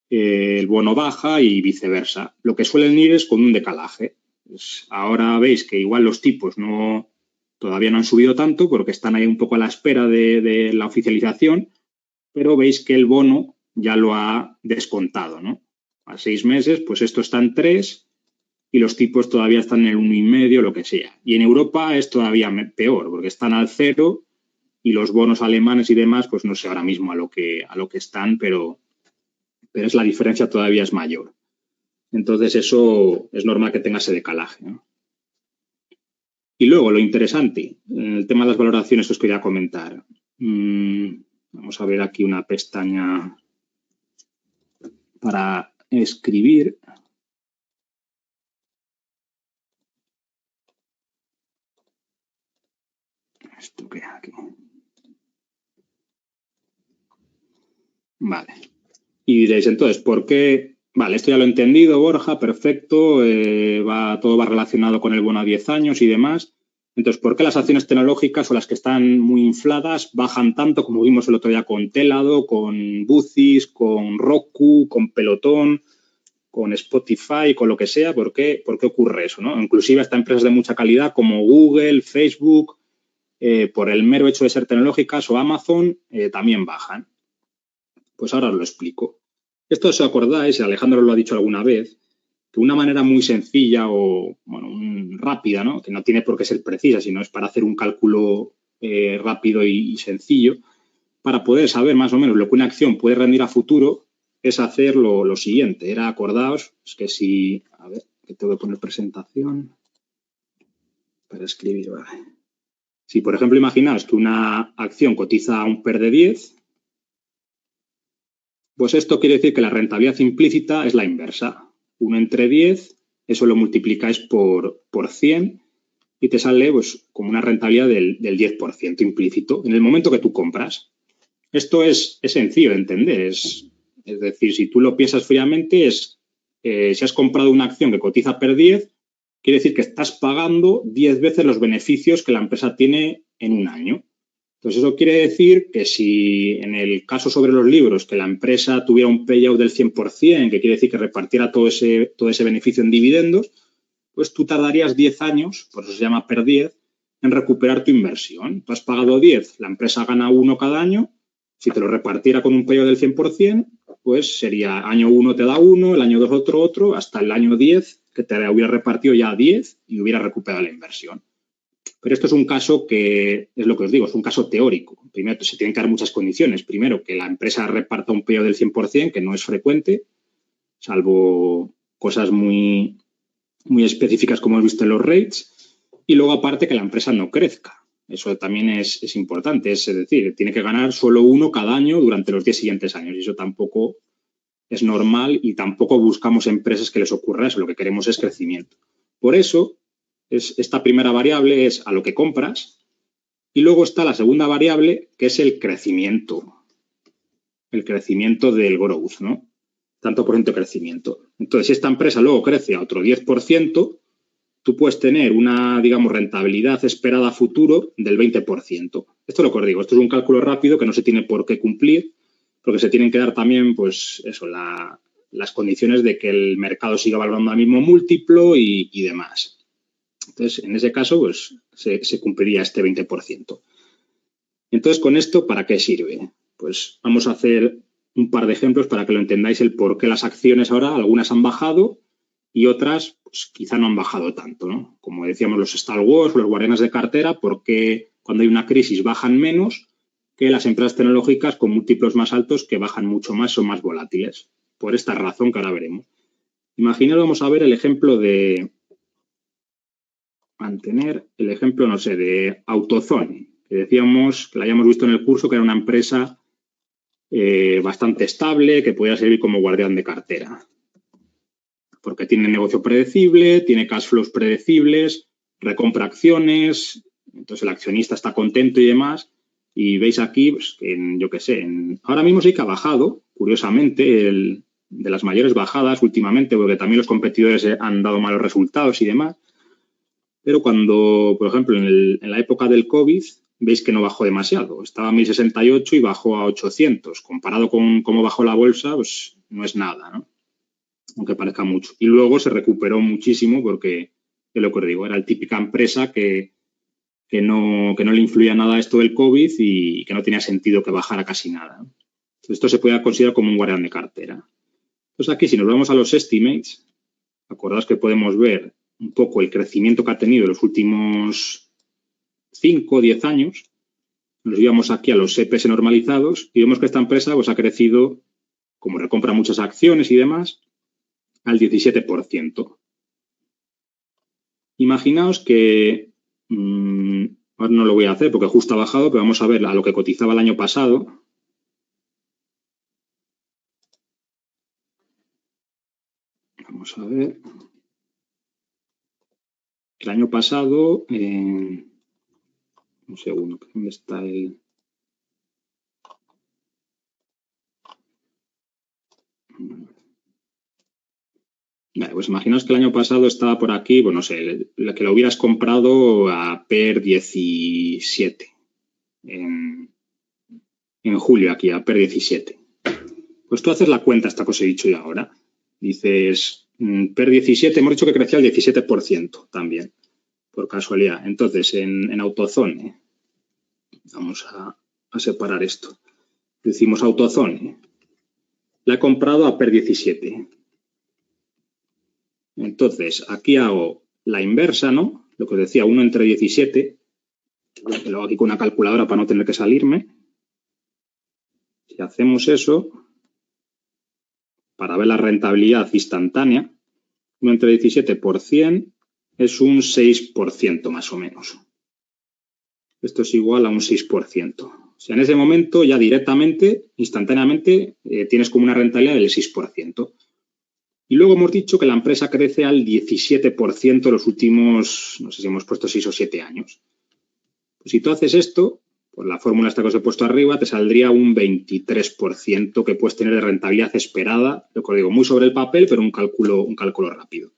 el bono baja y viceversa. Lo que suelen ir es con un decalaje. Pues ahora veis que igual los tipos todavía no han subido tanto porque están ahí un poco a la espera de la oficialización, pero veis que el bono ya lo ha descontado, ¿no? A 6 meses, pues esto está en 3 y los tipos todavía están en el 1,5, lo que sea. Y en Europa es todavía peor porque están al 0 y los bonos alemanes y demás, pues no sé ahora mismo a lo que están, pero es la diferencia todavía es mayor. Entonces eso es normal que tenga ese decalaje, ¿no? Y luego lo interesante, el tema de las valoraciones que os quería comentar. Vamos a ver aquí una pestaña para escribir. Esto queda aquí. Vale. Y diréis, entonces, ¿por qué? Vale, esto ya lo he entendido, Borja, perfecto. Todo va relacionado con el bono a 10 años y demás. Entonces, ¿por qué las acciones tecnológicas o las que están muy infladas bajan tanto como vimos el otro día con Telado, con Bucis, con Roku, con Pelotón, con Spotify, con lo que sea? ¿Por qué ocurre eso, ¿no? Inclusive hasta empresas de mucha calidad como Google, Facebook, por el mero hecho de ser tecnológicas o Amazon, también bajan. Pues ahora os lo explico. Esto, os acordáis, Alejandro lo ha dicho alguna vez, que una manera muy sencilla o rápida, ¿no? Que no tiene por qué ser precisa, sino es para hacer un cálculo rápido y sencillo, para poder saber más o menos lo que una acción puede rendir a futuro, es hacer lo siguiente. Acordaos, es que si, a ver, que tengo que poner presentación para escribir, vale. Si, por ejemplo, imaginaos que una acción cotiza a un PER de 10, pues esto quiere decir que la rentabilidad implícita es la inversa. 1 entre 10, eso lo multiplicáis por 100 y te sale pues, como una rentabilidad del 10% implícito en el momento que tú compras. Esto es sencillo de entender. Es decir, si tú lo piensas fríamente, si has comprado una acción que cotiza PER 10, quiere decir que estás pagando 10 veces los beneficios que la empresa tiene en un año. Entonces, eso quiere decir que si en el caso sobre los libros, que la empresa tuviera un payout del 100%, que quiere decir que repartiera todo ese beneficio en dividendos, pues tú tardarías 10 años, por eso se llama PER 10, en recuperar tu inversión. Tú has pagado 10, la empresa gana 1 cada año. Si te lo repartiera con un payout del 100%, pues sería año 1 te da 1, el año 2 otro, hasta el año 10, que te hubiera repartido ya 10 y hubiera recuperado la inversión. Pero esto es un caso que, es lo que os digo, es un caso teórico. Primero, se tienen que dar muchas condiciones. Primero, que la empresa reparta un payout del 100%, que no es frecuente, salvo cosas muy, muy específicas como hemos visto en los rates. Y luego, aparte, que la empresa no crezca. Eso también es importante. Es decir, tiene que ganar solo 1 cada año durante los 10 siguientes años. Y eso tampoco es normal y tampoco buscamos empresas que les ocurra eso. Lo que queremos es crecimiento. Por eso, esta primera variable es a lo que compras y luego está la segunda variable que es el crecimiento del growth, ¿no? Tanto por ciento de crecimiento. Entonces, si esta empresa luego crece a otro 10%, tú puedes tener una, digamos, rentabilidad esperada a futuro del 20%. Esto es lo que os digo, esto es un cálculo rápido que no se tiene por qué cumplir, porque se tienen que dar también, pues, eso, las condiciones de que el mercado siga valorando al mismo múltiplo y demás. Entonces, en ese caso, pues, se cumpliría este 20%. Entonces, con esto, ¿para qué sirve? Pues vamos a hacer un par de ejemplos para que lo entendáis el por qué las acciones ahora, algunas han bajado y otras, pues, quizá no han bajado tanto, ¿no? Como decíamos, los Star Wars o los guardianes de cartera, ¿por qué cuando hay una crisis bajan menos que las empresas tecnológicas con múltiplos más altos que bajan mucho más, son más volátiles? Por esta razón que ahora veremos. Imaginaos, vamos a ver el ejemplo de mantener, el ejemplo, no sé, de AutoZone, que decíamos, que la hayamos visto en el curso, que era una empresa bastante estable, que podía servir como guardián de cartera. Porque tiene negocio predecible, tiene cash flows predecibles, recompra acciones, entonces el accionista está contento y demás. Y veis aquí, pues, yo qué sé, ahora mismo sí que ha bajado, curiosamente, de las mayores bajadas últimamente, porque también los competidores han dado malos resultados y demás. Pero cuando, por ejemplo, en la época del COVID, veis que no bajó demasiado. Estaba a 1068 y bajó a 800. Comparado con cómo bajó la bolsa, pues no es nada, ¿no? Aunque parezca mucho. Y luego se recuperó muchísimo porque, es lo que os digo, era la típica empresa que no le influía nada esto del COVID y que no tenía sentido que bajara casi nada. Entonces, esto se puede considerar como un guardián de cartera. Entonces, aquí, si nos vamos a los estimates, acordaos que podemos ver un poco el crecimiento que ha tenido en los últimos 5 o 10 años. Nos íbamos aquí a los EPS normalizados y vemos que esta empresa pues, ha crecido, como recompra muchas acciones y demás, al 17%. Imaginaos que, ahora no lo voy a hacer porque justo ha bajado, pero vamos a ver a lo que cotizaba el año pasado. Vamos a ver. El año pasado, un segundo, ¿dónde está el...? Vale, pues imaginaos que el año pasado estaba por aquí, pues no sé, que lo hubieras comprado a PER 17 en julio aquí, a PER 17. Pues tú haces la cuenta, esta que os he dicho yo ahora. Dices, PER 17, hemos dicho que crecía al 17% también, por casualidad. Entonces, en AutoZone, vamos a separar esto. Decimos AutoZone, la he comprado a PER 17. Entonces, aquí hago la inversa, ¿no? Lo que os decía, 1 entre 17. Lo hago aquí con una calculadora para no tener que salirme. Si hacemos eso, para ver la rentabilidad instantánea, 1 entre 17 por 100 es un 6% más o menos. Esto es igual a un 6%. O sea, en ese momento ya directamente, instantáneamente, tienes como una rentabilidad del 6%. Y luego hemos dicho que la empresa crece al 17% los últimos, no sé si hemos puesto 6 o 7 años. Pues si tú haces esto, pues la fórmula esta que os he puesto arriba, te saldría un 23% que puedes tener de rentabilidad esperada, lo que os digo, muy sobre el papel, pero un cálculo rápido.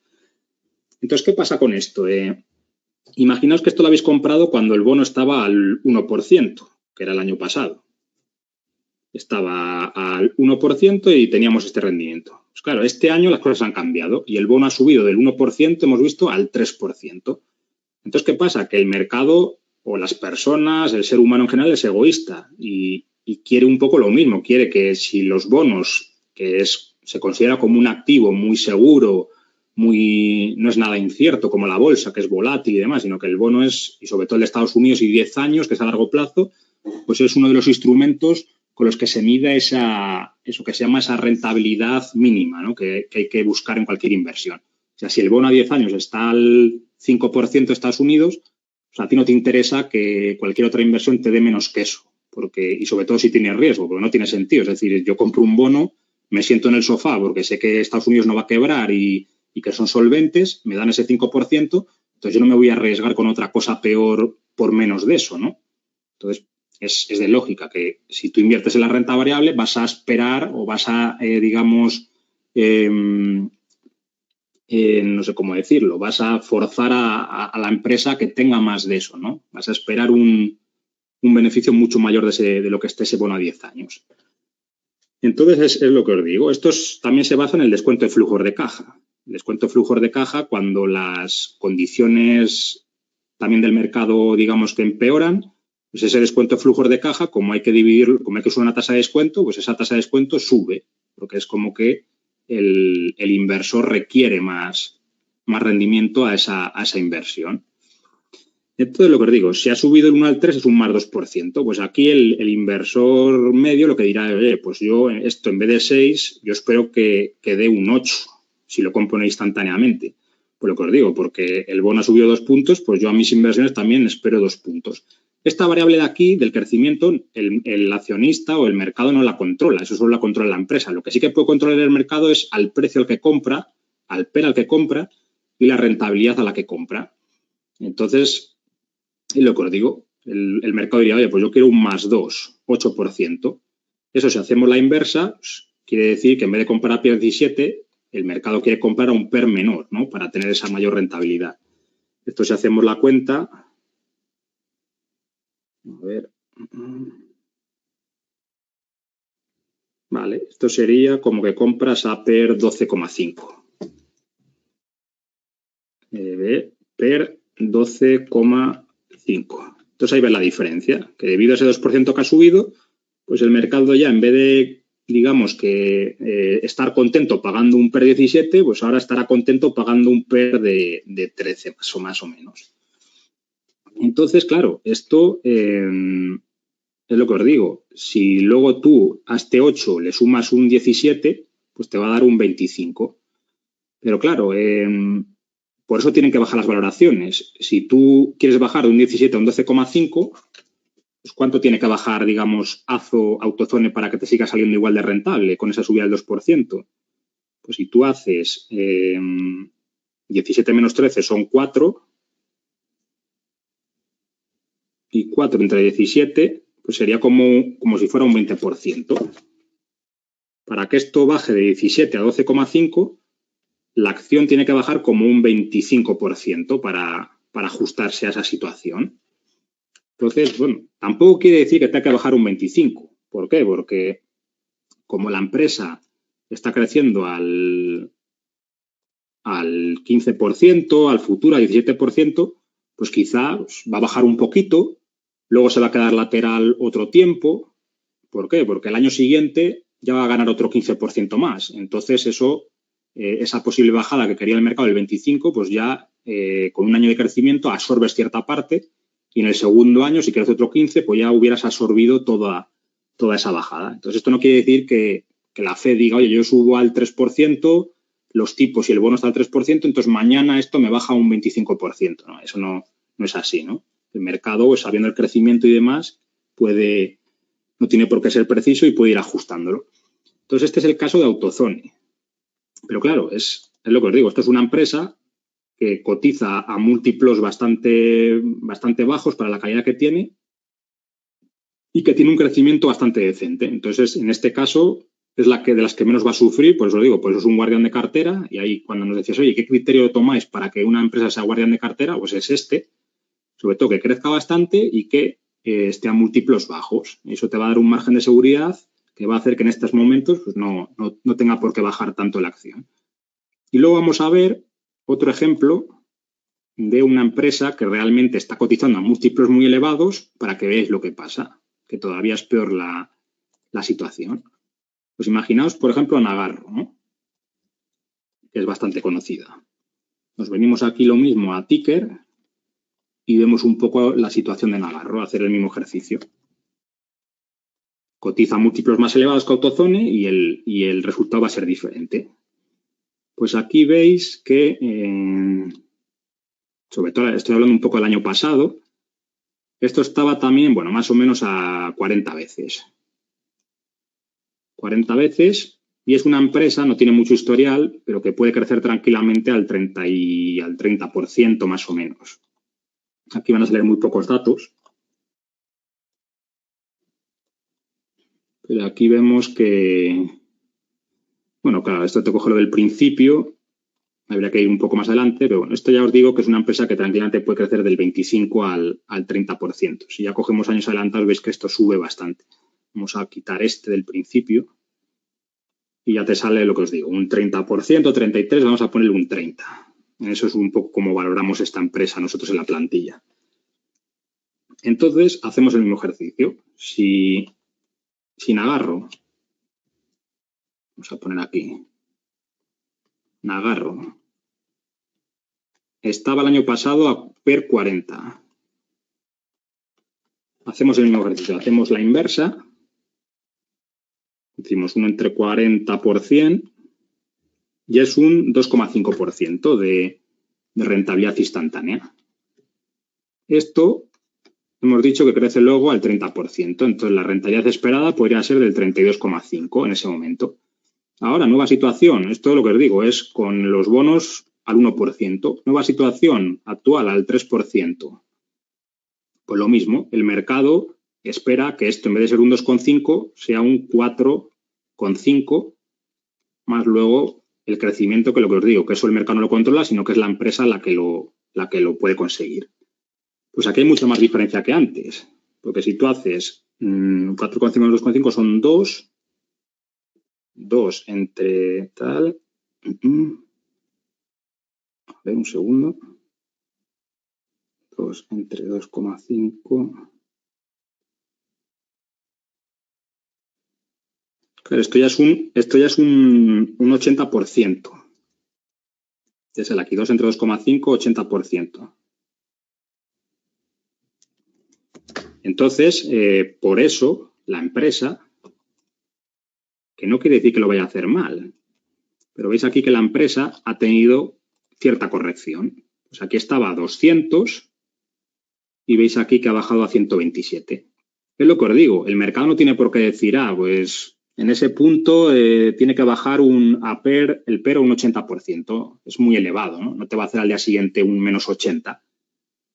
Entonces, ¿qué pasa con esto? Imaginaos que esto lo habéis comprado cuando el bono estaba al 1%, que era el año pasado. Estaba al 1% y teníamos este rendimiento. Pues claro, este año las cosas han cambiado y el bono ha subido del 1%, hemos visto, al 3%. Entonces, ¿qué pasa? Que el mercado o las personas, el ser humano en general es egoísta y quiere un poco lo mismo. Quiere que si los bonos, se considera como un activo muy seguro, no es nada incierto como la bolsa, que es volátil y demás, sino que el bono es, y sobre todo el de Estados Unidos y 10 años, que es a largo plazo, pues es uno de los instrumentos con los que se mide eso que se llama esa rentabilidad mínima, ¿no? que hay que buscar en cualquier inversión. O sea, si el bono a 10 años está al 5% de Estados Unidos, pues a ti no te interesa que cualquier otra inversión te dé menos que eso, y sobre todo si tiene riesgo, porque no tiene sentido. Es decir, yo compro un bono, me siento en el sofá porque sé que Estados Unidos no va a quebrar y que son solventes, me dan ese 5%, entonces yo no me voy a arriesgar con otra cosa peor por menos de eso, ¿no? Entonces, es de lógica que si tú inviertes en la renta variable vas a esperar o vas a, no sé cómo decirlo, vas a forzar a la empresa que tenga más de eso, ¿no? Vas a esperar un beneficio mucho mayor de lo que esté ese bono a 10 años. Entonces, es lo que os digo. También se basa en el descuento de flujos de caja. El descuento de flujos de caja, cuando las condiciones también del mercado, digamos, que empeoran, pues ese descuento de flujos de caja, como hay que usar una tasa de descuento, pues esa tasa de descuento sube, porque es como que el inversor requiere más rendimiento a esa inversión. Entonces, lo que os digo, si ha subido el 1 al 3 es un más 2%. Pues aquí el inversor medio lo que dirá, oye, pues yo esto en vez de 6, yo espero que dé un 8 si lo compone instantáneamente. Pues lo que os digo, porque el bono ha subido 2 puntos, pues yo a mis inversiones también espero 2 puntos. Esta variable de aquí, del crecimiento, el accionista o el mercado no la controla, eso solo la controla la empresa. Lo que sí que puede controlar el mercado es al precio al que compra, al PER al que compra y la rentabilidad a la que compra. Entonces, y lo que os digo, el mercado diría, oye, pues yo quiero un más 2, 8%. Eso, si hacemos la inversa, pues, quiere decir que en vez de comprar a PER 17, el mercado quiere comprar a un PER menor, ¿no? Para tener esa mayor rentabilidad. Esto, si hacemos la cuenta, a ver. Vale, esto sería como que compras a PER 12,5. PER 12,5. Entonces ahí ves la diferencia, que debido a ese 2% que ha subido, pues el mercado ya en vez de, digamos, que estar contento pagando un PER 17, pues ahora estará contento pagando un PER de 13 más o menos. Entonces, claro, esto es lo que os digo. Si luego tú a este 8 le sumas un 17, pues te va a dar un 25. Pero claro, por eso tienen que bajar las valoraciones. Si tú quieres bajar de un 17 a un 12,5, pues ¿cuánto tiene que bajar, digamos, Autozone para que te siga saliendo igual de rentable con esa subida del 2%? Pues si tú haces 17 menos 13 son 4 y 4 entre 17, pues sería como si fuera un 20%. Para que esto baje de 17 a 12,5, la acción tiene que bajar como un 25% para ajustarse a esa situación. Entonces, bueno, tampoco quiere decir que tenga que bajar un 25%. ¿Por qué? Porque como la empresa está creciendo al 15%, al futuro al 17%, pues quizá va a bajar un poquito, luego se va a quedar lateral otro tiempo. ¿Por qué? Porque el año siguiente ya va a ganar otro 15% más. Entonces, esa posible bajada que quería el mercado del 25%, pues ya con un año de crecimiento absorbes cierta parte y en el segundo año, si crece otro 15%, pues ya hubieras absorbido toda esa bajada. Entonces, esto no quiere decir que la Fed diga, oye, yo subo al 3%, los tipos y el bono está al 3%, entonces mañana esto me baja un 25%. ¿No? Eso no es así, ¿no? El mercado, pues, sabiendo el crecimiento y demás, no tiene por qué ser preciso y puede ir ajustándolo. Entonces, este es el caso de Autozone. Pero claro, es lo que os digo, esto es una empresa que cotiza a múltiplos bastante bajos para la calidad que tiene y que tiene un crecimiento bastante decente. Entonces, en este caso, es de las que menos va a sufrir, por eso lo digo, pues es un guardián de cartera y ahí cuando nos decías, oye, ¿qué criterio tomáis para que una empresa sea guardián de cartera? Pues es sobre todo que crezca bastante y que esté a múltiplos bajos. Eso te va a dar un margen de seguridad que va a hacer que en estos momentos pues no tenga por qué bajar tanto la acción. Y luego vamos a ver otro ejemplo de una empresa que realmente está cotizando a múltiplos muy elevados para que veáis lo que pasa, que todavía es peor la situación. Pues imaginaos, por ejemplo, a Nagarro, ¿no? Que es bastante conocida. Nos venimos aquí lo mismo a Ticker y vemos un poco la situación de Nagarro, hacer el mismo ejercicio. Cotiza múltiplos más elevados que Autozone y el resultado va a ser diferente. Pues aquí veis que, sobre todo estoy hablando un poco del año pasado, esto estaba también, bueno, más o menos a 40 veces. 40 veces y es una empresa, no tiene mucho historial, pero que puede crecer tranquilamente al 30% más o menos. Aquí van a salir muy pocos datos. Pero aquí vemos que, bueno, claro, esto te coge lo del principio. Habría que ir un poco más adelante, pero bueno, esto ya os digo que es una empresa que tranquilamente puede crecer del 25 al 30%. Si ya cogemos años adelantados, veis que esto sube bastante. Vamos a quitar este del principio y ya te sale lo que os digo, un 30%, 33%, vamos a ponerle un 30%. Eso es un poco como valoramos esta empresa nosotros en la plantilla. Entonces, hacemos el mismo ejercicio. Si Nagarro, vamos a poner aquí, Nagarro, estaba el año pasado a PER 40. Hacemos el mismo ejercicio, hacemos la inversa, decimos uno entre 40% y es un 2,5% de rentabilidad instantánea. Esto hemos dicho que crece luego al 30%, entonces la rentabilidad esperada podría ser del 32,5% en ese momento. Ahora, nueva situación, esto es lo que os digo, es con los bonos al 1%, nueva situación actual al 3%. Pues lo mismo, el mercado espera que esto en vez de ser un 2,5 sea un 4,5 más luego el crecimiento, que lo que os digo, que eso el mercado no lo controla, sino que es la empresa la que lo puede conseguir. Pues aquí hay mucha más diferencia que antes, porque si tú haces 4,5 más 2,5 son 2 entre tal, a ver un segundo, 2 entre 2,5. Claro, esto ya es un 80%. Es el aquí, 2 entre 2,5, 80%. Entonces, por eso, la empresa, que no quiere decir que lo vaya a hacer mal, pero veis aquí que la empresa ha tenido cierta corrección. Pues aquí estaba a 200 y veis aquí que ha bajado a 127. Es lo que os digo, el mercado no tiene por qué decir, pues en ese punto tiene que bajar el PER un 80%. Es muy elevado, ¿no? No te va a hacer al día siguiente un menos 80,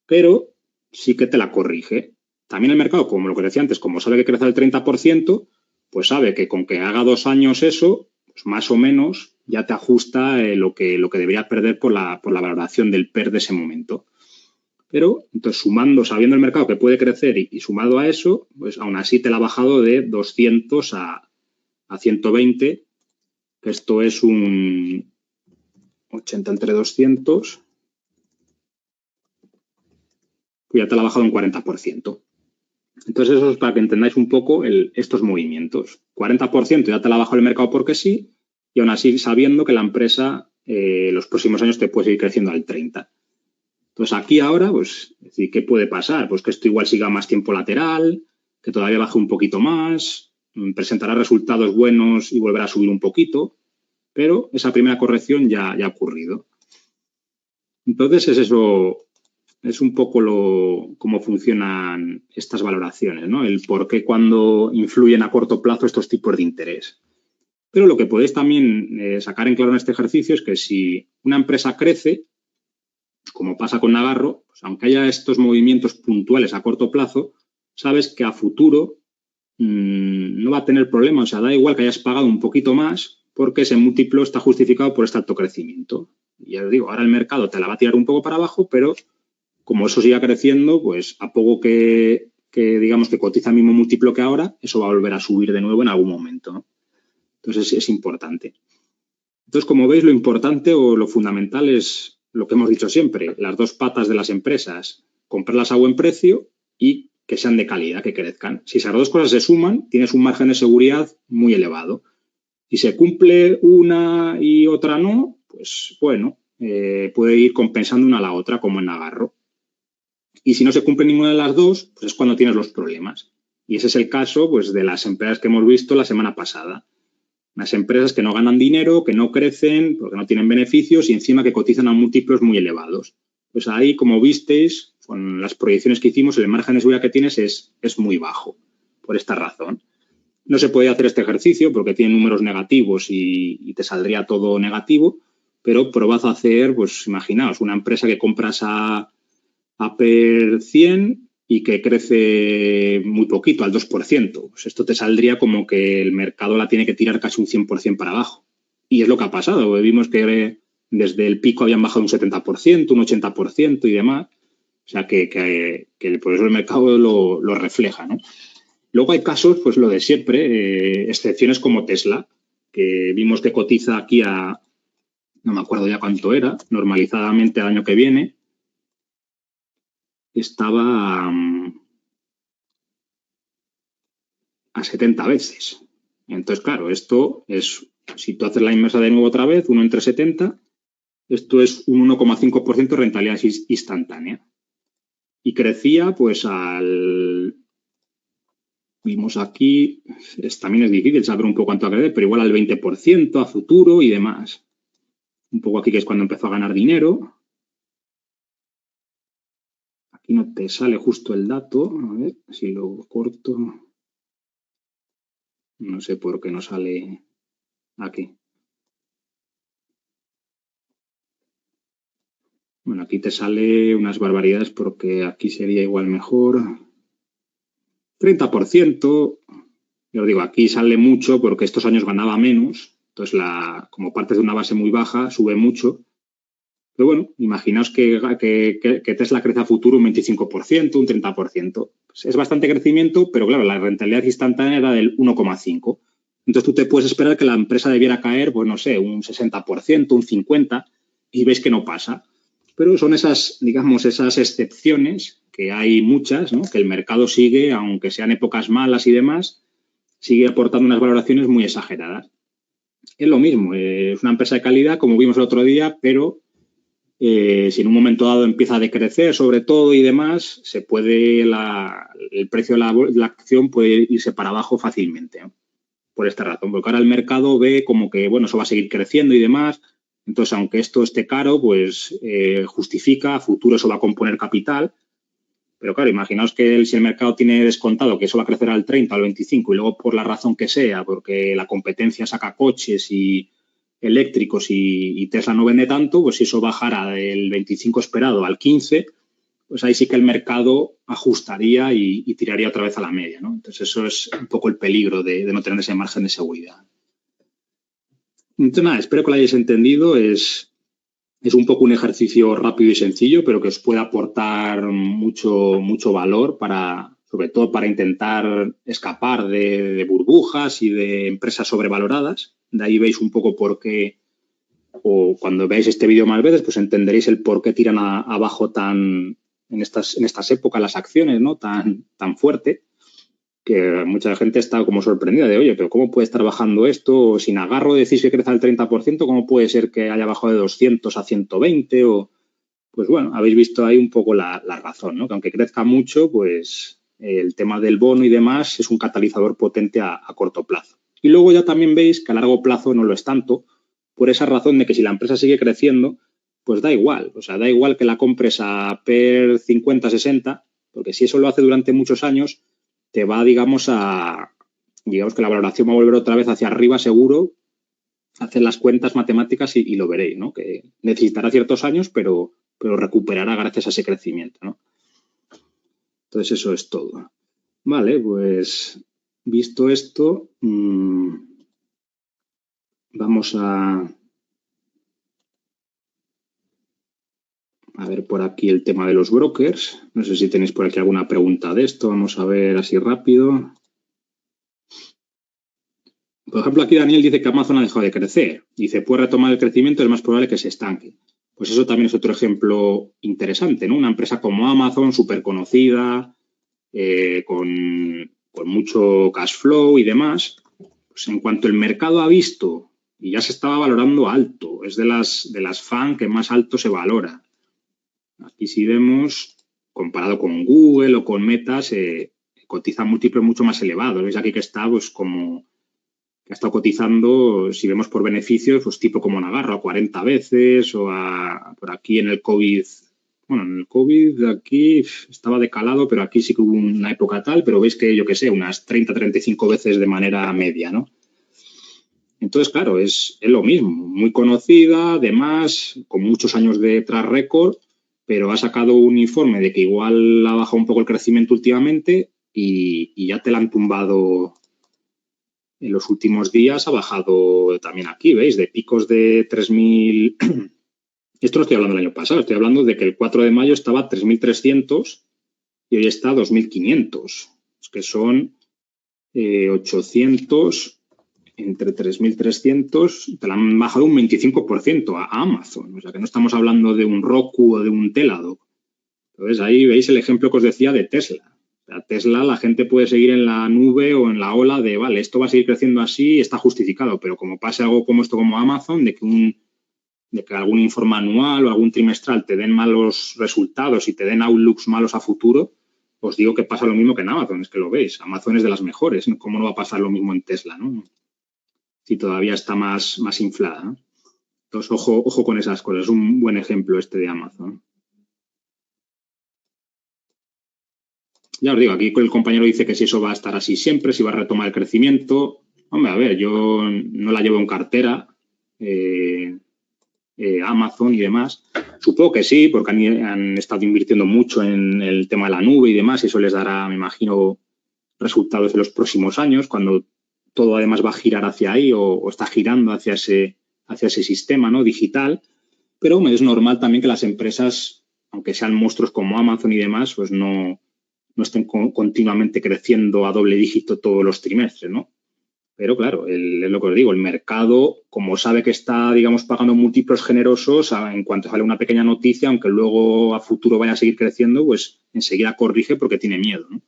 pero sí que te la corrige. También el mercado, como lo que decía antes, como sabe que crece al 30%, pues sabe que con que haga 2 años eso, pues más o menos ya te ajusta lo que debería perder por la valoración del PER de ese momento. Pero, entonces, sabiendo el mercado que puede crecer y sumado a eso, pues aún así te la ha bajado de 200 a 120, que esto es un 80 entre 200, pues ya te la ha bajado un 40%. Entonces, eso es para que entendáis un poco estos movimientos. 40% ya te la ha bajado el mercado porque sí, y aún así sabiendo que la empresa los próximos años te puede seguir creciendo al 30%. Entonces, aquí ahora, pues, ¿qué puede pasar? Pues que esto igual siga más tiempo lateral, que todavía baje un poquito más, presentará resultados buenos y volverá a subir un poquito, pero esa primera corrección ya ha ocurrido. Entonces, es eso, es un poco cómo funcionan estas valoraciones, ¿no? El por qué cuando influyen a corto plazo estos tipos de interés. Pero lo que podéis también sacar en claro en este ejercicio es que si una empresa crece, como pasa con Nagarro, pues aunque haya estos movimientos puntuales a corto plazo, sabes que a futuro no va a tener problema. O sea, da igual que hayas pagado un poquito más porque ese múltiplo está justificado por este alto crecimiento. Y ya os digo, ahora el mercado te la va a tirar un poco para abajo, pero como eso siga creciendo, pues a poco que digamos que cotiza el mismo múltiplo que ahora, eso va a volver a subir de nuevo en algún momento, ¿no? Entonces es importante. Entonces, como veis, lo importante o lo fundamental es lo que hemos dicho siempre, las dos patas de las empresas, comprarlas a buen precio y que sean de calidad, que crezcan. Si esas dos cosas se suman, tienes un margen de seguridad muy elevado. Si se cumple una y otra no, pues bueno, puede ir compensando una a la otra, como en Nagarro. Y si no se cumple ninguna de las dos, pues es cuando tienes los problemas. Y ese es el caso, pues, de las empresas que hemos visto la semana pasada. Unas empresas que no ganan dinero, que no crecen, porque no tienen beneficios y encima que cotizan a múltiplos muy elevados. Pues ahí, como visteis, con las proyecciones que hicimos, el margen de seguridad que tienes es muy bajo, por esta razón. No se puede hacer este ejercicio porque tiene números negativos y te saldría todo negativo, pero probad a hacer, pues imaginaos, una empresa que compras a PER 100 y que crece muy poquito, al 2%. Pues esto te saldría como que el mercado la tiene que tirar casi un 100% para abajo. Y es lo que ha pasado. Vimos que desde el pico habían bajado un 70%, un 80% y demás. O sea, que por eso el mercado lo refleja, ¿no? Luego hay casos, pues lo de siempre, excepciones como Tesla, que vimos que cotiza aquí no me acuerdo ya cuánto era, normalizadamente el año que viene, estaba a 70 veces. Entonces, claro, esto es, si tú haces la inversa de nuevo otra vez, 1 entre 70, esto es un 1,5% de rentabilidad instantánea. Y crecía, pues vimos aquí, también es difícil saber un poco cuánto va a crecer, pero igual al 20% a futuro y demás. Un poco aquí que es cuando empezó a ganar dinero. Aquí no te sale justo el dato. A ver si lo corto. No sé por qué no sale aquí. Bueno, aquí te sale unas barbaridades porque aquí sería igual mejor. 30%. Yo digo, aquí sale mucho porque estos años ganaba menos. Entonces, como parte de una base muy baja, sube mucho. Pero bueno, imaginaos que Tesla crece a futuro un 25%, un 30%. Pues es bastante crecimiento, pero claro, la rentabilidad instantánea era del 1,5%. Entonces tú te puedes esperar que la empresa debiera caer, pues no sé, un 60%, un 50%, y ves que no pasa. Pero son esas, digamos, esas excepciones, que hay muchas, ¿no? Que el mercado sigue, aunque sean épocas malas y demás, sigue aportando unas valoraciones muy exageradas. Es lo mismo, es una empresa de calidad, como vimos el otro día, pero si en un momento dado empieza a decrecer sobre todo y demás, el precio de la acción puede irse para abajo fácilmente, ¿no? Por esta razón, porque ahora el mercado ve como que, bueno, eso va a seguir creciendo y demás. Entonces, aunque esto esté caro, pues justifica, a futuro eso va a componer capital. Pero claro, imaginaos que si el mercado tiene descontado que eso va a crecer al 30, al 25 y luego por la razón que sea, porque la competencia saca coches y eléctricos y Tesla no vende tanto, pues si eso bajara del 25 esperado al 15, pues ahí sí que el mercado ajustaría y tiraría otra vez a la media, ¿no? Entonces eso es un poco el peligro de no tener ese margen de seguridad. Entonces nada, espero que lo hayáis entendido. Es un poco un ejercicio rápido y sencillo, pero que os puede aportar mucho valor sobre todo para intentar escapar de burbujas y de empresas sobrevaloradas. De ahí veis un poco por qué, o cuando veáis este vídeo más veces, pues entenderéis el por qué tiran abajo en estas épocas las acciones, ¿no? Tan fuerte, que mucha gente está como sorprendida de, oye, pero ¿cómo puede estar bajando esto? Sin agarro decís que crece al 30%, ¿cómo puede ser que haya bajado de 200 a 120? Pues bueno, habéis visto ahí un poco la razón, ¿no? Que aunque crezca mucho, pues el tema del bono y demás es un catalizador potente a corto plazo. Y luego ya también veis que a largo plazo no lo es tanto, por esa razón de que si la empresa sigue creciendo, pues da igual. O sea, da igual que la compres a PER 50, 60, porque si eso lo hace durante muchos años, te va, digamos que la valoración va a volver otra vez hacia arriba seguro. Hacen las cuentas matemáticas y lo veréis, ¿no? Que necesitará ciertos años, pero recuperará gracias a ese crecimiento, ¿no? Entonces eso es todo. Vale, pues visto esto, vamos a ver por aquí el tema de los brokers. No sé si tenéis por aquí alguna pregunta de esto. Vamos a ver así rápido. Por ejemplo, aquí Daniel dice que Amazon ha dejado de crecer. Dice, puede retomar el crecimiento, es más probable que se estanque. Pues eso también es otro ejemplo interesante, ¿no? Una empresa como Amazon, súper conocida, con mucho cash flow y demás, pues en cuanto el mercado ha visto y ya se estaba valorando alto, es de las FAN que más alto se valora. Aquí si vemos, comparado con Google o con Meta, se cotiza múltiplos mucho más elevados. Veis aquí que está, pues como que ha estado cotizando, si vemos por beneficios, pues tipo como Nagarro, a 40 veces o por aquí en el COVID. Bueno, en el COVID de aquí estaba decalado, pero aquí sí que hubo una época tal, pero veis que, yo qué sé, unas 30, 35 veces de manera media, ¿no? Entonces, claro, es lo mismo, muy conocida, además, con muchos años de track record, pero ha sacado un informe de que igual ha bajado un poco el crecimiento últimamente y ya te la han tumbado en los últimos días. Ha bajado también aquí, ¿veis? De picos de 3.000 Esto no estoy hablando del año pasado, estoy hablando de que el 4 de mayo estaba a 3.300 y hoy está a 2.500. Es que son 800 entre 3.300, te la han bajado un 25% a Amazon. O sea, que no estamos hablando de un Roku o de un Teladoc. Entonces, ahí veis el ejemplo que os decía de Tesla. O sea, Tesla, la gente puede seguir en la nube o en la ola de, vale, esto va a seguir creciendo así, está justificado, pero como pase algo como esto, como Amazon, de que algún informe anual o algún trimestral te den malos resultados y te den outlooks malos a futuro, os digo que pasa lo mismo que en Amazon, es que lo veis. Amazon es de las mejores, ¿no? ¿Cómo no va a pasar lo mismo en Tesla, no? Si todavía está más inflada, ¿no? Entonces, ojo con esas cosas. Es un buen ejemplo este de Amazon. Ya os digo, aquí el compañero dice que si eso va a estar así siempre, si va a retomar el crecimiento. Hombre, a ver, yo no la llevo en cartera, Amazon y demás. Supongo que sí, porque han estado invirtiendo mucho en el tema de la nube y demás, y eso les dará, me imagino, resultados en los próximos años, cuando todo además va a girar hacia ahí o está girando hacia ese sistema, ¿no?, digital. Pero es normal también que las empresas, aunque sean monstruos como Amazon y demás, pues no estén continuamente creciendo a doble dígito todos los trimestres, ¿no? Pero claro, es lo que os digo, el mercado, como sabe que está, digamos, pagando múltiplos generosos, en cuanto sale una pequeña noticia, aunque luego a futuro vaya a seguir creciendo, pues enseguida corrige porque tiene miedo, ¿no?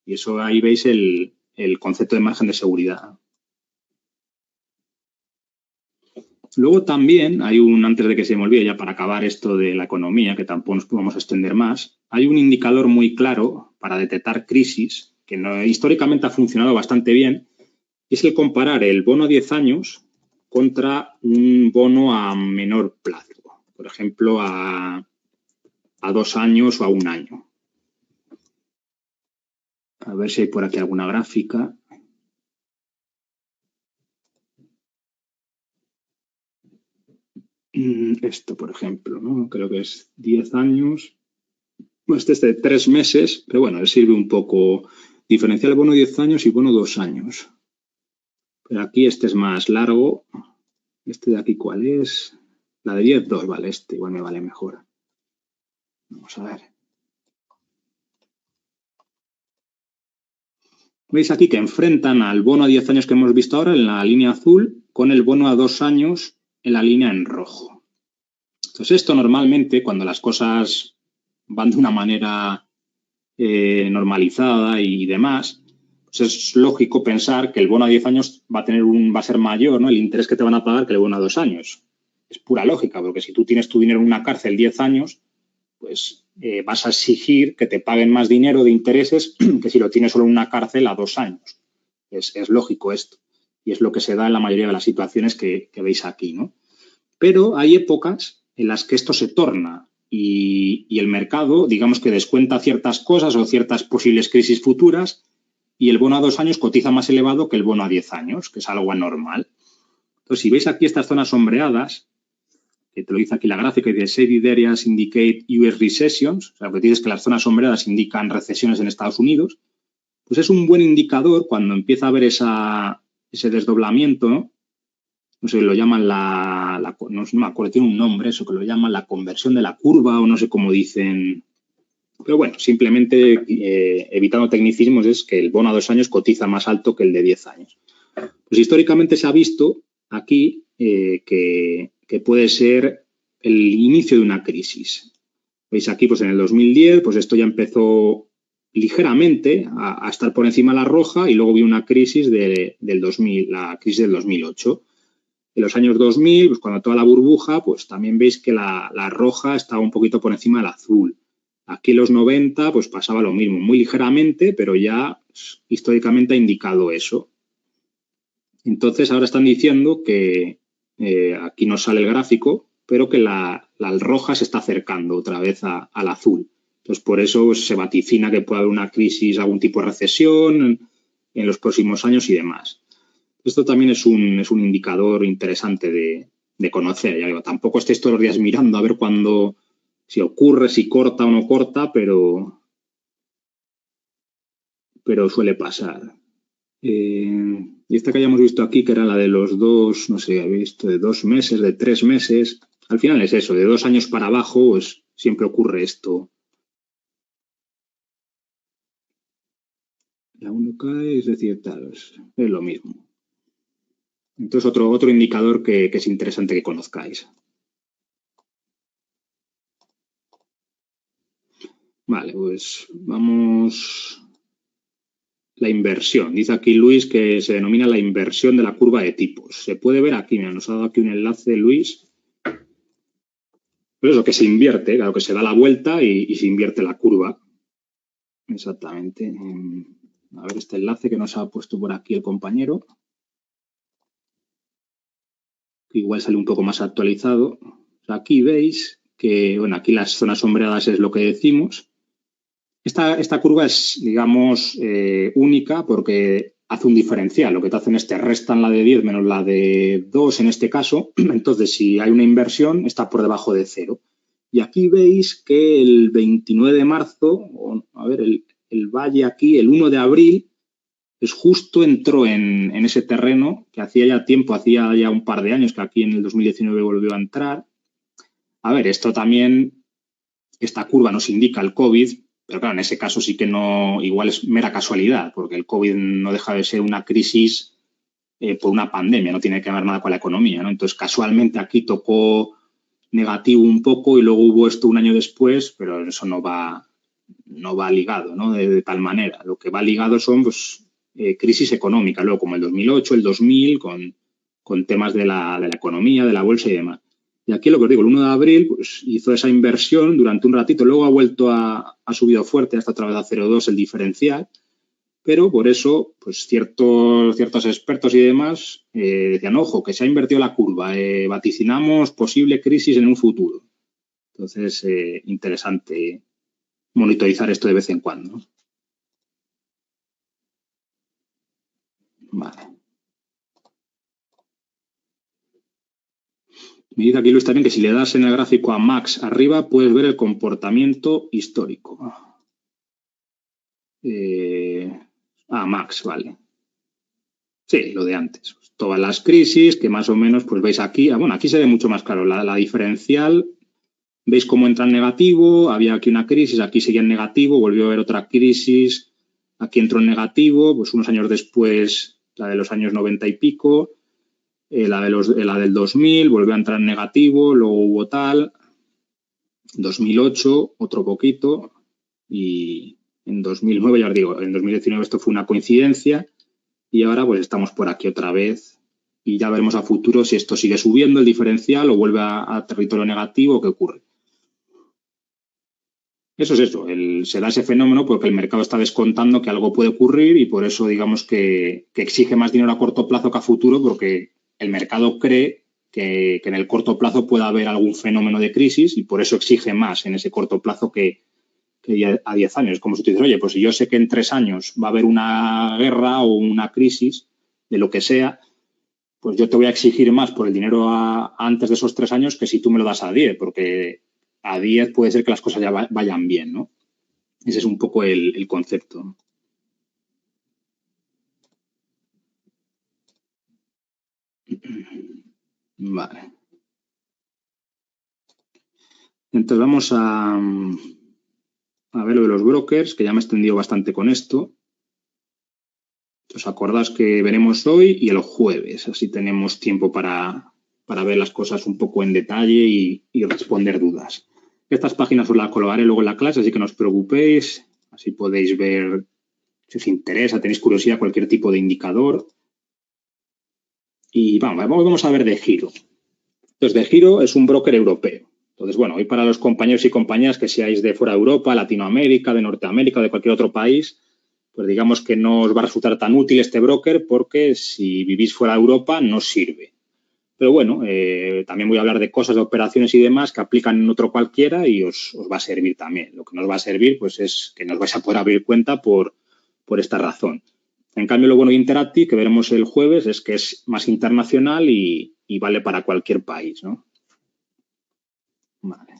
Y eso ahí veis el concepto de margen de seguridad. Luego también hay antes de que se me olvide ya para acabar esto de la economía, que tampoco nos podemos extender más, hay un indicador muy claro para detectar crisis, que históricamente ha funcionado bastante bien, y es el comparar el bono a 10 años contra un bono a menor plazo, por ejemplo, a 2 años o a 1 año. A ver si hay por aquí alguna gráfica. Esto, por ejemplo, ¿no? Creo que es 10 años. Este es de 3 meses, pero bueno, le sirve un poco diferenciar el bono 10 años y bono 2 años. Pero aquí este es más largo. Este de aquí, ¿cuál es? La de 10, 2, vale, este igual me vale mejor. Vamos a ver. Veis aquí que enfrentan al bono a 10 años que hemos visto ahora en la línea azul con el bono a 2 años en la línea en rojo. Entonces, esto normalmente, cuando las cosas van de una manera normalizada y demás, pues es lógico pensar que el bono a 10 años va a ser mayor, ¿no?, el interés que te van a pagar que el bono a 2 años. Es pura lógica, porque si tú tienes tu dinero en una cárcel 10 años, pues vas a exigir que te paguen más dinero de intereses que si lo tienes solo en una cárcel a 2 años. Es lógico esto. Y es lo que se da en la mayoría de las situaciones que veis aquí, ¿no? Pero hay épocas en las que esto se torna y el mercado, digamos que descuenta ciertas cosas o ciertas posibles crisis futuras y el bono a 2 años cotiza más elevado que el bono a 10 años, que es algo anormal. Entonces, si veis aquí estas zonas sombreadas, que te lo dice aquí la gráfica, y de shaded areas indicate US recessions, o sea, lo que dices que las zonas sombreadas indican recesiones en Estados Unidos, pues es un buen indicador cuando empieza a haber ese desdoblamiento, ¿no? No sé, lo llaman no me acuerdo, tiene un nombre eso, que lo llaman la conversión de la curva o no sé cómo dicen. Pero bueno, simplemente evitando tecnicismos es que el bono a 2 años cotiza más alto que el de 10 años. Pues históricamente se ha visto aquí que puede ser el inicio de una crisis. Veis aquí, pues en el 2010, pues esto ya empezó ligeramente a estar por encima de la roja y luego vino una crisis del 2000, la crisis del 2008. En los años 2000, pues cuando toda la burbuja, pues también veis que la roja estaba un poquito por encima del azul. Aquí en los 90, pues pasaba lo mismo, muy ligeramente, pero ya históricamente ha indicado eso. Entonces, ahora están diciendo que, aquí no sale el gráfico, pero que la roja se está acercando otra vez al azul. Entonces, por eso se vaticina que pueda haber una crisis, algún tipo de recesión en los próximos años y demás. Esto también es un indicador interesante de conocer. Ya digo, tampoco estéis todos los días mirando a ver si ocurre, si corta o no corta, pero suele pasar. Y esta que hayamos visto aquí, que era la de los 2, no sé, habéis visto de 2 meses, de 3 meses, Al final es eso, de 2 años para abajo, pues siempre ocurre esto. La 1 cae, es decir, tal, es lo mismo. Entonces, otro indicador que es interesante que conozcáis. Vale, pues vamos. La inversión. Dice aquí Luis que se denomina la inversión de la curva de tipos. Se puede ver aquí, mira, nos ha dado aquí un enlace Luis. Pero eso, que se invierte, claro, que se da la vuelta y se invierte la curva. Exactamente. A ver este enlace que nos ha puesto por aquí el compañero. Que igual sale un poco más actualizado. Aquí veis que, bueno, aquí las zonas sombreadas es lo que decimos. Esta curva es, digamos, única porque hace un diferencial. Lo que te hacen es te restan la de 10 menos la de 2 en este caso. Entonces, si hay una inversión, está por debajo de 0. Y aquí veis que el 29 de marzo, a ver, el valle aquí, el 1 de abril, pues justo entró en ese terreno que hacía ya tiempo, hacía ya un par de años que aquí en el 2019 volvió a entrar. A ver, esto también, esta curva nos indica el COVID, pero claro, en ese caso sí que no, igual es mera casualidad, porque el COVID no deja de ser una crisis por una pandemia, no tiene que ver nada con la economía, ¿no? Entonces, casualmente aquí tocó negativo un poco y luego hubo esto un año después, pero eso no va ligado, ¿no? De tal manera. Lo que va ligado son, pues, crisis económicas, luego como el 2008, el 2000, con temas de la economía, de la bolsa y demás. Y aquí lo que os digo, el 1 de abril pues, hizo esa inversión durante un ratito, luego ha vuelto ha subido fuerte hasta otra vez a 0,2 el diferencial, pero por eso pues ciertos expertos y demás decían, ojo, que se ha invertido la curva, vaticinamos posible crisis en un futuro. Entonces, interesante monitorizar esto de vez en cuando, ¿no? Vale. Me dice aquí Luis también que si le das en el gráfico a Max arriba puedes ver el comportamiento histórico. Max, vale. Sí, lo de antes. Todas las crisis que más o menos, pues veis aquí. Bueno, aquí se ve mucho más claro. La diferencial, veis cómo entra en negativo. Había aquí una crisis, aquí seguía en negativo, volvió a haber otra crisis. Aquí entró en negativo, pues unos años después, la de los años 90 y pico. La del 2000 volvió a entrar en negativo, luego hubo tal. 2008, otro poquito. Y en 2009, ya os digo, en 2019 esto fue una coincidencia. Y ahora pues estamos por aquí otra vez y ya veremos a futuro si esto sigue subiendo el diferencial o vuelve a territorio negativo o qué ocurre. Eso es eso, se da ese fenómeno porque el mercado está descontando que algo puede ocurrir y por eso digamos que exige más dinero a corto plazo que a futuro porque el mercado cree que en el corto plazo puede haber algún fenómeno de crisis y por eso exige más en ese corto plazo que a 10 años. Como si tú dices, oye, pues si yo sé que en 3 años va a haber una guerra o una crisis de lo que sea, pues yo te voy a exigir más por el dinero antes de esos 3 años que si tú me lo das a 10, porque a 10 puede ser que las cosas ya vayan bien, ¿no? Ese es un poco el concepto. Vale. Entonces vamos a ver lo de los brokers, que ya me he extendido bastante con esto. ¿Os acordáis que veremos hoy y el jueves? Así tenemos tiempo para ver las cosas un poco en detalle y responder dudas. Estas páginas os las colgaré luego en la clase, así que no os preocupéis. Así podéis ver si os interesa, tenéis curiosidad, cualquier tipo de indicador. Y vamos a ver de Giro. Entonces, de Giro es un broker europeo. Entonces, bueno, hoy para los compañeros y compañeras que seáis de fuera de Europa, Latinoamérica, de Norteamérica, de cualquier otro país, pues digamos que no os va a resultar tan útil este broker porque si vivís fuera de Europa no sirve. Pero bueno, también voy a hablar de cosas, de operaciones y demás que aplican en otro cualquiera y os va a servir también. Lo que nos va a servir pues es que nos vais a poder abrir cuenta por esta razón. En cambio, lo bueno de Interactive, que veremos el jueves, es que es más internacional y vale para cualquier país, ¿no? Vale.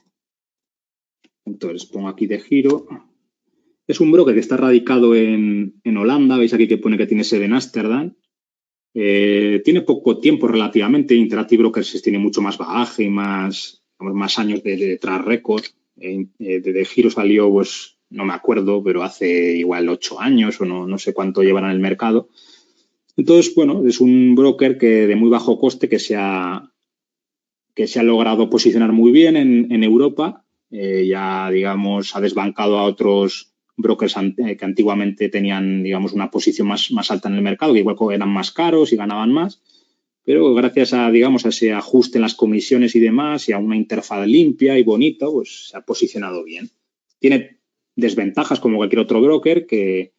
Entonces, pongo aquí de Giro. Es un broker que está radicado en Holanda. Veis aquí que pone que tiene sede en Ámsterdam. Tiene poco tiempo relativamente. Interactive Brokers tiene mucho más bagaje y más años de track record. De Giro salió, pues no me acuerdo, pero hace igual 8 años o no sé cuánto llevan en el mercado. Entonces, bueno, es un broker que de muy bajo coste que se ha logrado posicionar muy bien en Europa. Ya, digamos, ha desbancado a otros brokers que antiguamente tenían, digamos, una posición más alta en el mercado, que igual eran más caros y ganaban más. Pero gracias a, digamos, a ese ajuste en las comisiones y demás y a una interfaz limpia y bonita, pues se ha posicionado bien. Tiene desventajas como cualquier otro broker que,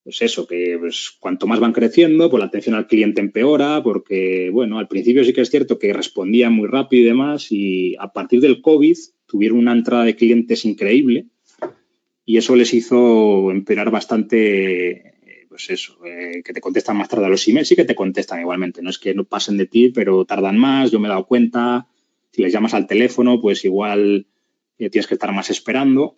pues eso, que pues, cuanto más van creciendo, pues la atención al cliente empeora, porque, bueno, al principio sí que es cierto que respondían muy rápido y demás, y a partir del COVID tuvieron una entrada de clientes increíble y eso les hizo empeorar bastante, pues eso, que te contestan más tarde a los emails, sí que te contestan igualmente, no es que no pasen de ti, pero tardan más, yo me he dado cuenta, si les llamas al teléfono, pues igual tienes que estar más esperando.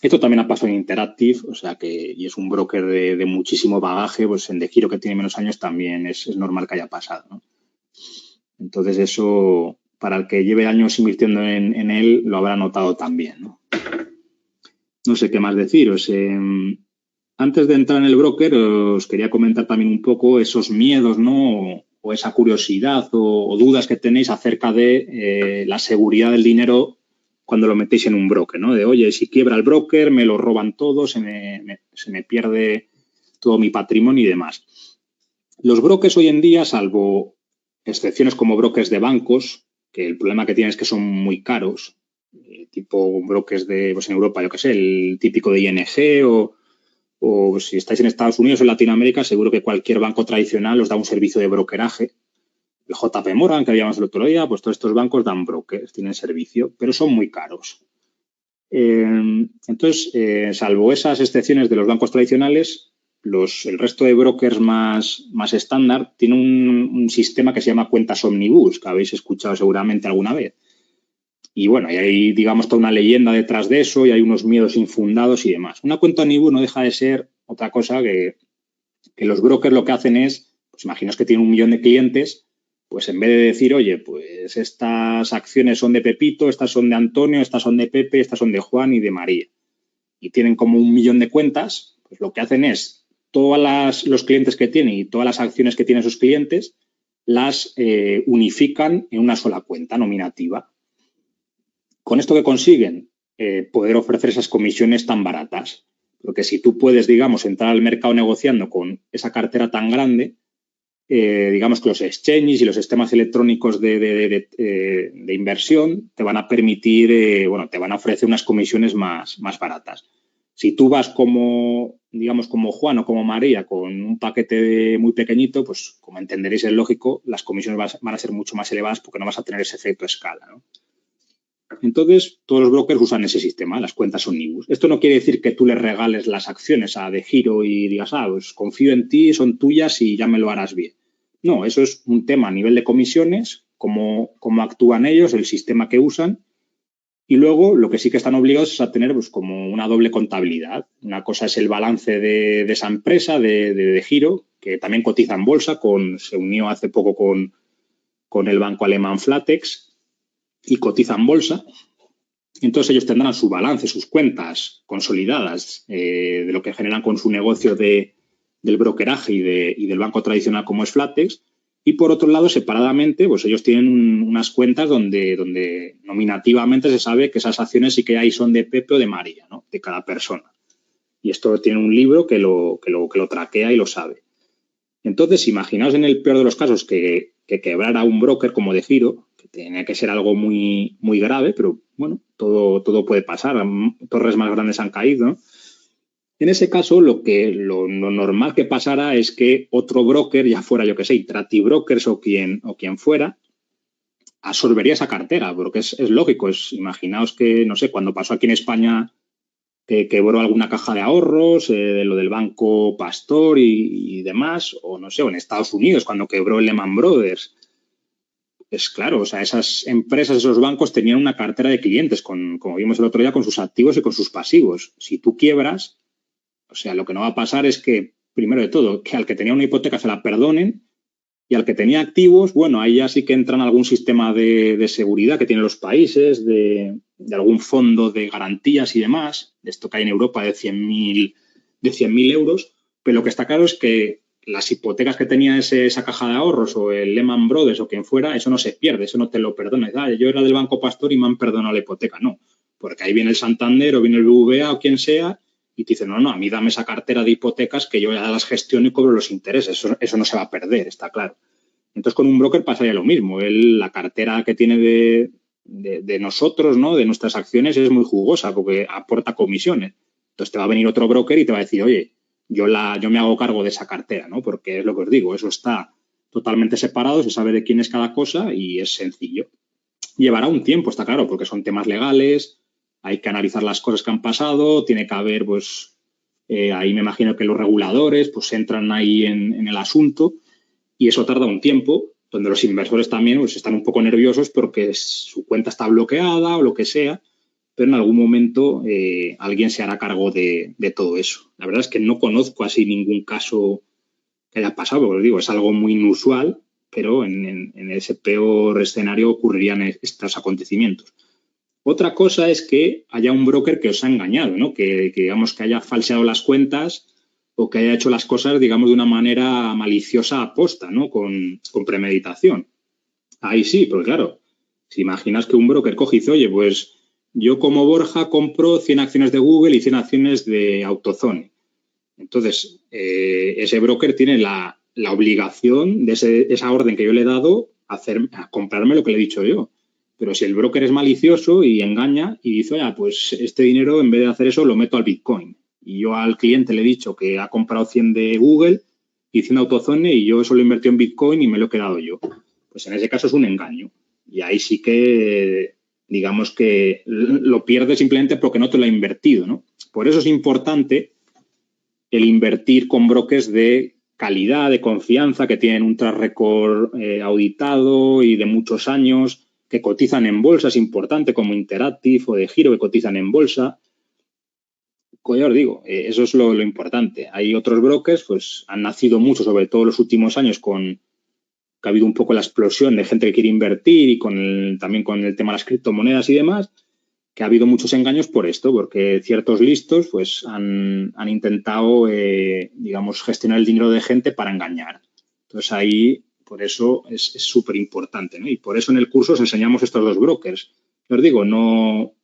Esto también ha pasado en Interactive, o sea que, y es un broker de muchísimo bagaje, pues en De Giro, que tiene menos años, también es normal que haya pasado, ¿no? Entonces eso, para el que lleve años invirtiendo en él, lo habrá notado también, ¿no? No sé qué más deciros. Antes de entrar en el broker, os quería comentar también un poco esos miedos, ¿no? O esa curiosidad o dudas que tenéis acerca de la seguridad del dinero cuando lo metéis en un broker, ¿no? De, oye, si quiebra el broker, me lo roban todo, se me pierde todo mi patrimonio y demás. Los brokers hoy en día, salvo excepciones como brokers de bancos, que el problema que tienen es que son muy caros, tipo brokers de, pues en Europa, yo qué sé, el típico de ING o si estáis en Estados Unidos o en Latinoamérica, seguro que cualquier banco tradicional os da un servicio de brokeraje. El JP Morgan, que habíamos el otro día, pues todos estos bancos dan brokers, tienen servicio, pero son muy caros. Entonces, salvo esas excepciones de los bancos tradicionales, el resto de brokers más estándar tienen un sistema que se llama cuentas omnibus, que habéis escuchado seguramente alguna vez. Y bueno, y hay, digamos, toda una leyenda detrás de eso y hay unos miedos infundados y demás. Una cuenta omnibus no deja de ser otra cosa que los brokers lo que hacen es, pues imaginaos que tienen 1 millón de clientes, pues en vez de decir, oye, pues estas acciones son de Pepito, estas son de Antonio, estas son de Pepe, estas son de Juan y de María, y tienen como 1 millón de cuentas, pues lo que hacen es todos los clientes que tienen y todas las acciones que tienen sus clientes las unifican en una sola cuenta nominativa. ¿Con esto qué consiguen? Poder ofrecer esas comisiones tan baratas. Porque si tú puedes, digamos, entrar al mercado negociando con esa cartera tan grande, digamos que los exchanges y los sistemas electrónicos de inversión te van a permitir, te van a ofrecer unas comisiones más baratas. Si tú vas como, digamos, como Juan o como María con un paquete muy pequeñito, pues como entenderéis es lógico, las comisiones van a ser mucho más elevadas porque no vas a tener ese efecto escala, ¿no? Entonces, todos los brokers usan ese sistema, las cuentas omnibus. Esto no quiere decir que tú le regales las acciones a De Giro y digas, pues confío en ti, son tuyas y ya me lo harás bien. No, eso es un tema a nivel de comisiones, cómo actúan ellos, el sistema que usan. Y luego lo que sí que están obligados es a tener pues, como una doble contabilidad. Una cosa es el balance de esa empresa, de Giro, que también cotiza en bolsa, se unió hace poco con el banco alemán Flatex, y cotiza en bolsa. Entonces ellos tendrán su balance, sus cuentas consolidadas de lo que generan con su negocio del brokeraje y del banco tradicional como es Flatex. Y por otro lado, separadamente, pues ellos tienen unas cuentas donde nominativamente se sabe que esas acciones sí que hay son de Pepe o de María, ¿no? De cada persona. Y esto tiene un libro que lo traquea y lo sabe. Entonces, imaginaos en el peor de los casos que quebrara un broker como De Giro, que tiene que ser algo muy, muy grave, pero bueno, todo puede pasar. Torres más grandes han caído, ¿no? En ese caso, lo normal que pasara es que otro broker, ya fuera, yo que sé, Interactive Brokers o quien fuera, absorbería esa cartera, porque es lógico. Imaginaos que, no sé, cuando pasó aquí en España que quebró alguna caja de ahorros, de lo del Banco Pastor y demás, o no sé, o en Estados Unidos cuando quebró el Lehman Brothers. Es claro, o sea, esas empresas, esos bancos tenían una cartera de clientes, como vimos el otro día, con sus activos y con sus pasivos. Si tú quiebras, o sea, lo que no va a pasar es que, primero de todo, que al que tenía una hipoteca se la perdonen Y al que tenía activos, bueno, ahí ya sí que entran algún sistema de seguridad que tienen los países, de algún fondo de garantías y demás, de esto que hay en Europa de 100.000 euros, pero lo que está claro es que las hipotecas que tenía esa caja de ahorros o el Lehman Brothers o quien fuera, eso no se pierde, eso no te lo perdona. Yo era del Banco Pastor y me han perdonado la hipoteca. No, porque ahí viene el Santander o viene el BBVA o quien sea y te dice, no, a mí dame esa cartera de hipotecas que yo ya las gestiono y cobro los intereses. Eso no se va a perder, está claro. Entonces, con un broker pasaría lo mismo. La cartera que tiene de nosotros, ¿no? De nuestras acciones es muy jugosa porque aporta comisiones. Entonces, te va a venir otro broker y te va a decir, oye, yo me hago cargo de esa cartera, ¿no? Porque es lo que os digo, eso está totalmente separado, se sabe de quién es cada cosa y es sencillo. Llevará un tiempo, está claro, porque son temas legales, hay que analizar las cosas que han pasado, tiene que haber, pues, ahí me imagino que los reguladores, pues, entran ahí en el asunto y eso tarda un tiempo, donde los inversores también pues, están un poco nerviosos porque su cuenta está bloqueada o lo que sea, pero en algún momento alguien se hará cargo de todo eso. La verdad es que no conozco así ningún caso que haya pasado, porque os digo, es algo muy inusual, pero en ese peor escenario ocurrirían estos acontecimientos. Otra cosa es que haya un broker que os ha engañado, ¿no? Que digamos que haya falseado las cuentas o que haya hecho las cosas, digamos, de una manera maliciosa aposta, ¿no? Con premeditación. Ahí sí, porque claro, si imaginas que un broker coge y dice, oye, pues yo como Borja compro 100 acciones de Google y 100 acciones de AutoZone. Entonces, ese broker tiene la obligación de esa orden que yo le he dado a comprarme lo que le he dicho yo. Pero si el broker es malicioso y engaña y dice, oye, pues este dinero en vez de hacer eso lo meto al Bitcoin. Y yo al cliente le he dicho que ha comprado 100 de Google y 100 de AutoZone y yo eso lo he invertido en Bitcoin y me lo he quedado yo. Pues en ese caso es un engaño. Y ahí sí que, digamos que lo pierde simplemente porque no te lo ha invertido, ¿no? Por eso es importante el invertir con brokers de calidad, de confianza, que tienen un track record auditado y de muchos años, que cotizan en bolsa, es importante, como Interactive o de Giro, que cotizan en bolsa. Ya os digo, eso es lo importante. Hay otros brokers, pues han nacido mucho, sobre todo en los últimos años, que ha habido un poco la explosión de gente que quiere invertir y también con el tema de las criptomonedas y demás, que ha habido muchos engaños por esto, porque ciertos listos pues han intentado, digamos, gestionar el dinero de gente para engañar. Entonces ahí, por eso es súper importante, ¿no? Y por eso en el curso os enseñamos estos dos brokers. Os digo, no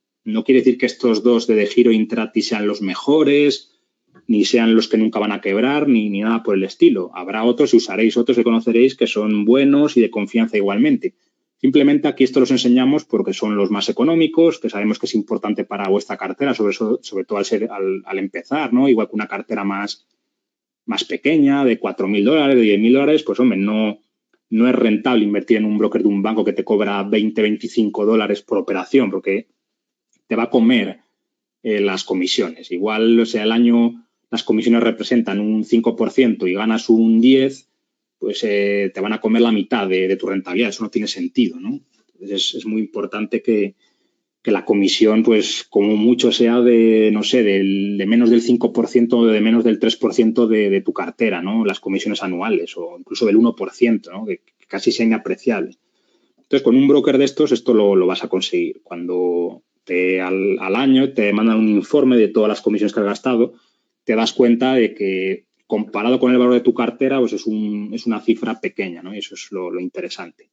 quiere decir que estos dos de Giro e Interactive sean los mejores, ni sean los que nunca van a quebrar, ni nada por el estilo. Habrá otros y usaréis otros que conoceréis que son buenos y de confianza igualmente. Simplemente aquí esto los enseñamos porque son los más económicos, que sabemos que es importante para vuestra cartera, sobre todo al empezar, ¿no? Igual que una cartera más pequeña, de $4.000, de $10.000, pues hombre, no es rentable invertir en un broker de un banco que te cobra $20-25 por operación, porque te va a comer las comisiones. Igual, o sea, al año las comisiones representan un 5% y ganas un 10%, pues te van a comer la mitad de tu rentabilidad. Eso no tiene sentido, ¿no? Entonces es muy importante que la comisión, pues como mucho sea de, no sé, de menos del 5% o de menos del 3% de tu cartera, ¿no? Las comisiones anuales o incluso del 1%, ¿no? Que casi sea inapreciable. Entonces, con un broker de estos, esto lo vas a conseguir. Cuando al año te mandan un informe de todas las comisiones que has gastado, te das cuenta de que comparado con el valor de tu cartera, pues es una cifra pequeña, ¿no? Y eso es lo interesante.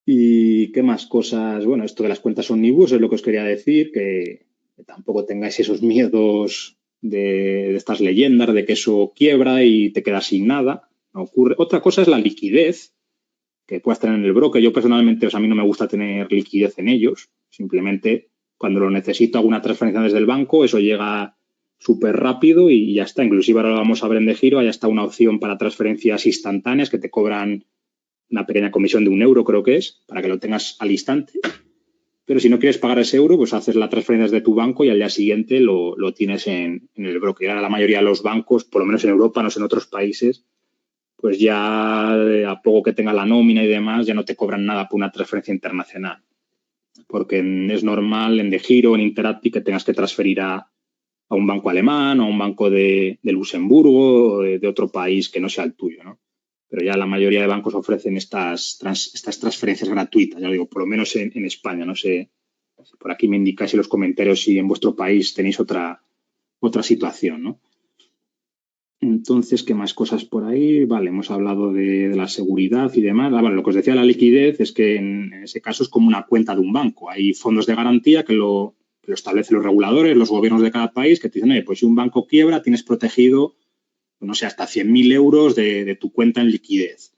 ¿Y qué más cosas? Bueno, esto de las cuentas omnibus es lo que os quería decir, que tampoco tengáis esos miedos de estas leyendas de que eso quiebra y te quedas sin nada. No ocurre. Otra cosa es la liquidez que puedas tener en el broker. Yo personalmente, a mí no me gusta tener liquidez en ellos. Simplemente cuando lo necesito hago una transferencia desde el banco, eso llega súper rápido y ya está. Inclusive ahora lo vamos a ver en De Giro, hay hasta una opción para transferencias instantáneas que te cobran una pequeña comisión de €1, creo que es, para que lo tengas al instante. Pero si no quieres pagar ese euro, pues haces la transferencia desde tu banco y al día siguiente lo tienes en el broker. Ahora la mayoría de los bancos, por lo menos en Europa, no sé, en otros países, pues ya a poco que tenga la nómina y demás, ya no te cobran nada por una transferencia internacional. Porque es normal en De Giro, en Interactive, que tengas que transferir a un banco alemán o a un banco de Luxemburgo o de otro país que no sea el tuyo, ¿no? pero ya la mayoría de bancos ofrecen estas transferencias gratuitas, ya lo digo, por lo menos en España. No sé, por aquí me indicáis en los comentarios si en vuestro país tenéis otra situación, ¿no? Entonces, ¿qué más cosas por ahí? Vale, hemos hablado de la seguridad y demás. Bueno, lo que os decía de la liquidez es que en ese caso es como una cuenta de un banco. Hay fondos de garantía que lo establecen los reguladores, los gobiernos de cada país, que te dicen, pues si un banco quiebra, tienes protegido, no sé, hasta 100.000 euros de tu cuenta en liquidez.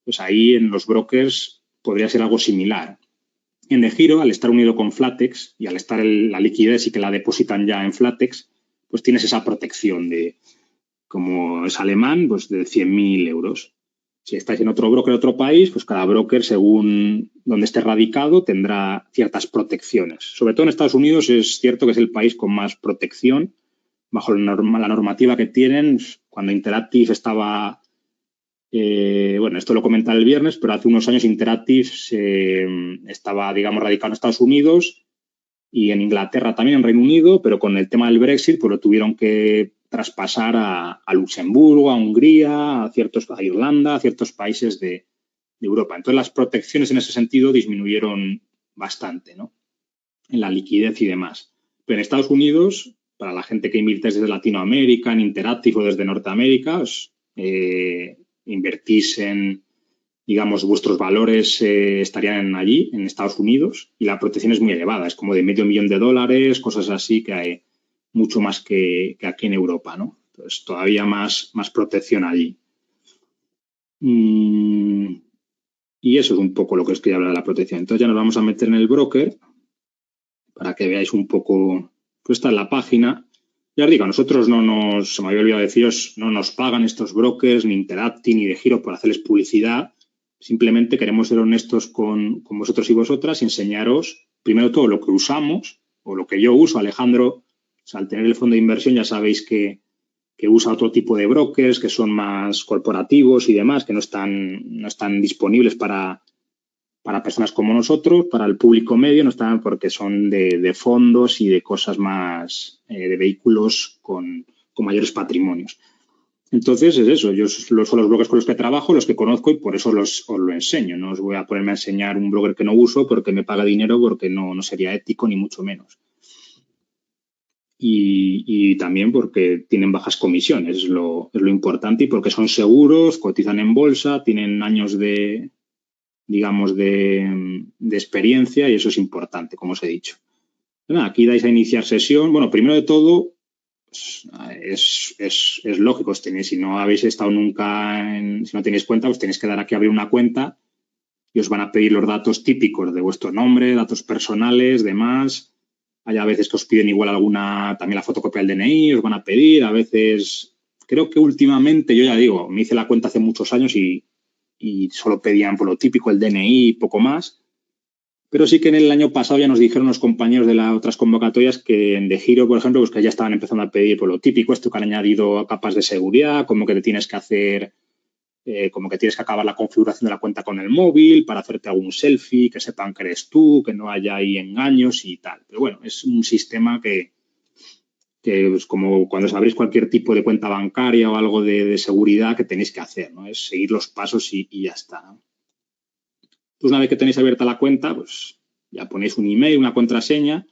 Pues ahí en los brokers podría ser algo similar. En DEGIRO, al estar unido con Flatex y al estar la liquidez y que la depositan ya en Flatex, pues tienes esa protección de, como es alemán, pues de 100.000 euros. Si estáis en otro broker de otro país, pues cada broker, según donde esté radicado, tendrá ciertas protecciones. Sobre todo en Estados Unidos es cierto que es el país con más protección. Bajo la normativa que tienen, cuando Interactive estaba... bueno, esto lo comentaba el viernes, pero hace unos años Interactive estaba, digamos, radicado en Estados Unidos y en Inglaterra también, en Reino Unido, pero con el tema del Brexit, pues lo tuvieron que traspasar a Luxemburgo, a Hungría, a Irlanda, a ciertos países de Europa. Entonces, las protecciones en ese sentido disminuyeron bastante, ¿no? En la liquidez y demás. Pero en Estados Unidos, para la gente que invierte desde Latinoamérica, en Interactive o desde Norteamérica, invertís en, digamos, vuestros valores estarían allí, en Estados Unidos, y la protección es muy elevada. Es como de $500,000, cosas así que hay mucho más que aquí en Europa, ¿no? Entonces, todavía más protección allí. Y eso es un poco lo que os quería hablar de la protección. Entonces, ya nos vamos a meter en el broker para que veáis un poco. Pues esta es la página. Ya os digo, a nosotros se me había olvidado deciros, no nos pagan estos brokers, ni Interactive, ni DEGIRO por hacerles publicidad. Simplemente queremos ser honestos con vosotros y vosotras y enseñaros, primero todo, lo que usamos o lo que yo uso. Alejandro, al tener el fondo de inversión, ya sabéis que usa otro tipo de brokers que son más corporativos y demás, que no están disponibles para personas como nosotros, para el público medio, no están porque son de fondos y de cosas más, de vehículos con mayores patrimonios. Entonces, es eso. Son los brokers con los que trabajo, los que conozco y por eso os lo enseño. No os voy a ponerme a enseñar un broker que no uso porque me paga dinero, porque no sería ético ni mucho menos. Y también porque tienen bajas comisiones, es lo importante, y porque son seguros, cotizan en bolsa, tienen años de, digamos, de experiencia y eso es importante, como os he dicho. Aquí dais a iniciar sesión. Bueno, primero de todo, es lógico, si no habéis estado nunca, si no tenéis cuenta, pues tenéis que dar aquí a abrir una cuenta y os van a pedir los datos típicos de vuestro nombre, datos personales, demás. Hay a veces que os piden igual también la fotocopia del DNI, os van a pedir, a veces, creo que últimamente, yo ya digo, me hice la cuenta hace muchos años y solo pedían por lo típico el DNI y poco más. Pero sí que en el año pasado ya nos dijeron los compañeros de las otras convocatorias que en DEGIRO, por ejemplo, pues que ya estaban empezando a pedir por lo típico, esto que han añadido capas de seguridad, como que te tienes que hacer, como que tienes que acabar la configuración de la cuenta con el móvil para hacerte algún selfie, que sepan que eres tú, que no haya ahí engaños y tal. Pero bueno, es un sistema que es como cuando os abrís cualquier tipo de cuenta bancaria o algo de seguridad que tenéis que hacer, ¿no? Es seguir los pasos y ya está, ¿no? Pues una vez que tenéis abierta la cuenta, pues ya ponéis un email, una contraseña,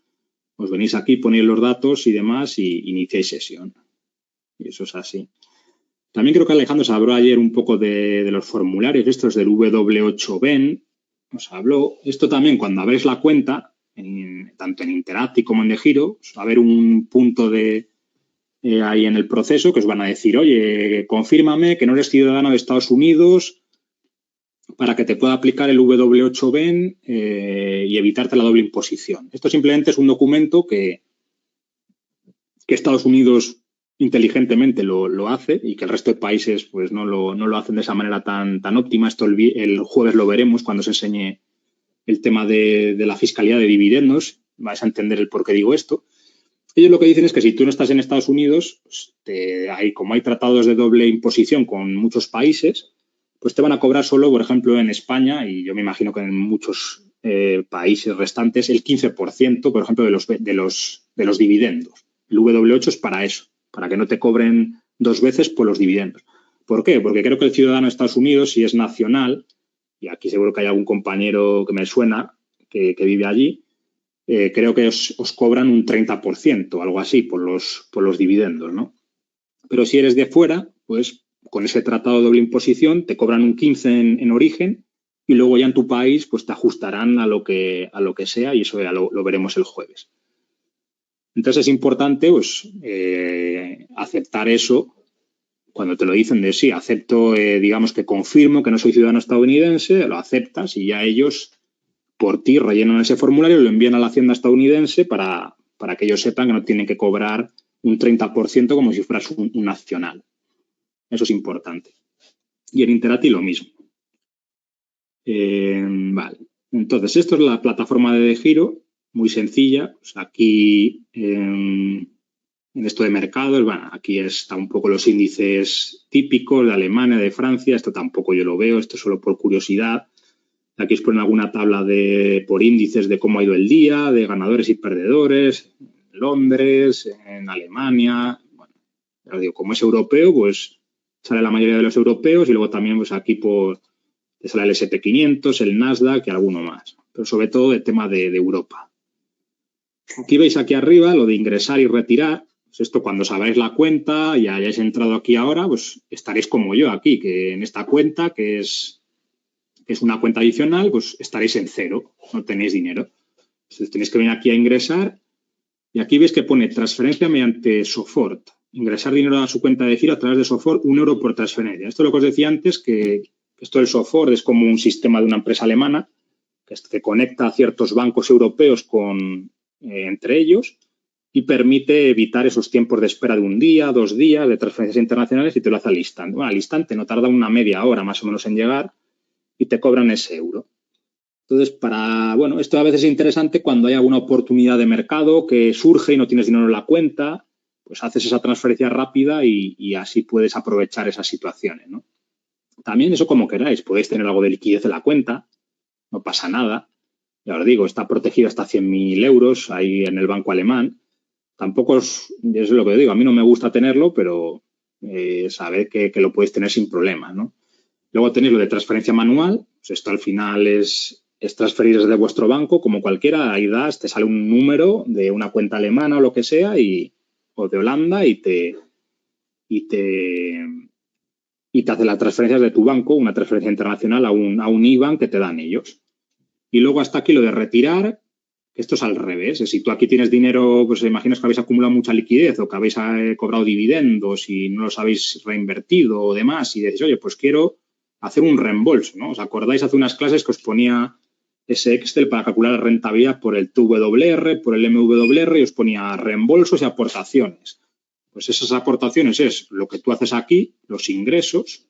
os venís aquí, ponéis los datos y demás y iniciáis sesión. Y eso es así. También creo que Alejandro os habló ayer un poco de los formularios estos del W8BEN. Os habló esto también cuando abréis la cuenta, tanto en Interactive como en DEGIRO, va a haber un punto ahí en el proceso que os van a decir, oye, confírmame que no eres ciudadano de Estados Unidos para que te pueda aplicar el W8BEN y evitarte la doble imposición. Esto simplemente es un documento que Estados Unidos inteligentemente lo hace y que el resto de países pues no lo hacen de esa manera tan óptima. Esto el jueves lo veremos cuando se enseñe el tema de la fiscalidad de dividendos. Vais a entender el por qué digo esto. Ellos lo que dicen es que si tú no estás en Estados Unidos, pues como hay tratados de doble imposición con muchos países, pues te van a cobrar solo, por ejemplo, en España, y yo me imagino que en muchos países restantes, el 15%, por ejemplo, de los dividendos. El W8 es para eso, para que no te cobren dos veces por los dividendos. ¿Por qué? Porque creo que el ciudadano de Estados Unidos, si es nacional, y aquí seguro que hay algún compañero que me suena que vive allí, creo que os cobran un 30%, algo así, por los dividendos, ¿no? Pero si eres de fuera, pues con ese tratado de doble imposición te cobran un 15% en origen y luego ya en tu país pues te ajustarán a lo que sea y eso ya lo veremos el jueves. Entonces es importante pues, aceptar eso cuando te lo dicen de sí, acepto, digamos que confirmo que no soy ciudadano estadounidense, lo aceptas y ya ellos por ti rellenan ese formulario y lo envían a la Hacienda estadounidense para que ellos sepan que no tienen que cobrar un 30% como si fueras un nacional. Eso es importante. Y en Interati lo mismo. Vale. Entonces, esto es la plataforma de Giro, muy sencilla. Pues aquí, en esto de mercados, bueno, aquí está un poco los índices típicos de Alemania, de Francia. Esto tampoco yo lo veo, esto solo por curiosidad. Aquí os ponen alguna tabla por índices de cómo ha ido el día, de ganadores y perdedores, en Londres, en Alemania. Bueno, ya os digo, como es europeo, pues sale la mayoría de los europeos y luego también pues aquí te sale el S&P 500, el Nasdaq y alguno más. Pero sobre todo el tema de Europa. Aquí veis aquí arriba lo de ingresar y retirar. Pues esto cuando sabáis la cuenta y hayáis entrado aquí ahora, pues estaréis como yo aquí, que en esta cuenta que es una cuenta adicional, pues estaréis en cero, no tenéis dinero. Entonces tenéis que venir aquí a ingresar y aquí veis que pone transferencia mediante Sofort. Ingresar dinero a su cuenta de giro a través de Sofort, 1 euro por transferencia. Esto es lo que os decía antes, que esto del Sofort es como un sistema de una empresa alemana que conecta a ciertos bancos europeos entre ellos y permite evitar esos tiempos de espera de un día, 2 días de transferencias internacionales y te lo hace al instante. Bueno, al instante no tarda una media hora más o menos en llegar y te cobran ese euro. Entonces, esto a veces es interesante cuando hay alguna oportunidad de mercado que surge y no tienes dinero en la cuenta, pues haces esa transferencia rápida y así puedes aprovechar esas situaciones, ¿no? También eso como queráis, podéis tener algo de liquidez en la cuenta, no pasa nada. Ya os digo, está protegido hasta 100.000 euros ahí en el banco alemán. Tampoco es lo que digo, a mí no me gusta tenerlo, pero sabed que lo podéis tener sin problemas, ¿no? Luego tenéis lo de transferencia manual, pues esto al final es transferir desde vuestro banco, como cualquiera, ahí te sale un número de una cuenta alemana o lo que sea, o de Holanda, y te hace las transferencias de tu banco, una transferencia internacional a un IBAN que te dan ellos. Y luego hasta aquí lo de retirar, que esto es al revés. Si tú aquí tienes dinero, pues imaginas que habéis acumulado mucha liquidez o que habéis cobrado dividendos y no los habéis reinvertido o demás y decís, oye, pues quiero hacer un reembolso, ¿no? ¿Os acordáis hace unas clases que os ponía ese Excel para calcular la rentabilidad por el TWR, por el MWR y os ponía reembolsos y aportaciones? Pues esas aportaciones es lo que tú haces aquí, los ingresos,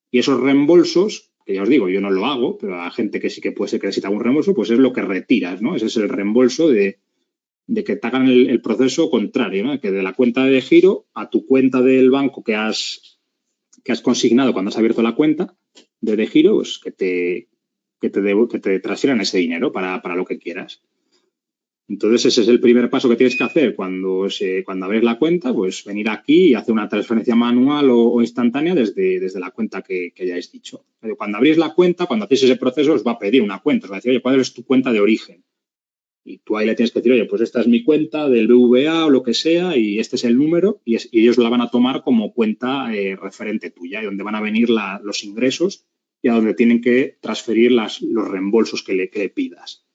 y esos reembolsos, que ya os digo, yo no lo hago, pero a gente que sí que puede ser que necesita un reembolso, pues es lo que retiras, ¿no? Ese es el reembolso de que te hagan el proceso contrario, ¿no? Que de la cuenta de giro a tu cuenta del banco que has consignado cuando has abierto la cuenta de giro, pues que te transfieran ese dinero para lo que quieras. Entonces, ese es el primer paso que tienes que hacer cuando abrís la cuenta, pues venir aquí y hacer una transferencia manual o instantánea desde la cuenta que hayáis dicho. Pero cuando abrís la cuenta, cuando hacéis ese proceso, os va a pedir una cuenta. Os va a decir, oye, ¿cuál es tu cuenta de origen? Y tú ahí le tienes que decir, oye, pues esta es mi cuenta del BVA o lo que sea y este es el número y ellos la van a tomar como cuenta referente tuya y donde van a venir los ingresos y a donde tienen que transferir los reembolsos que le pidas.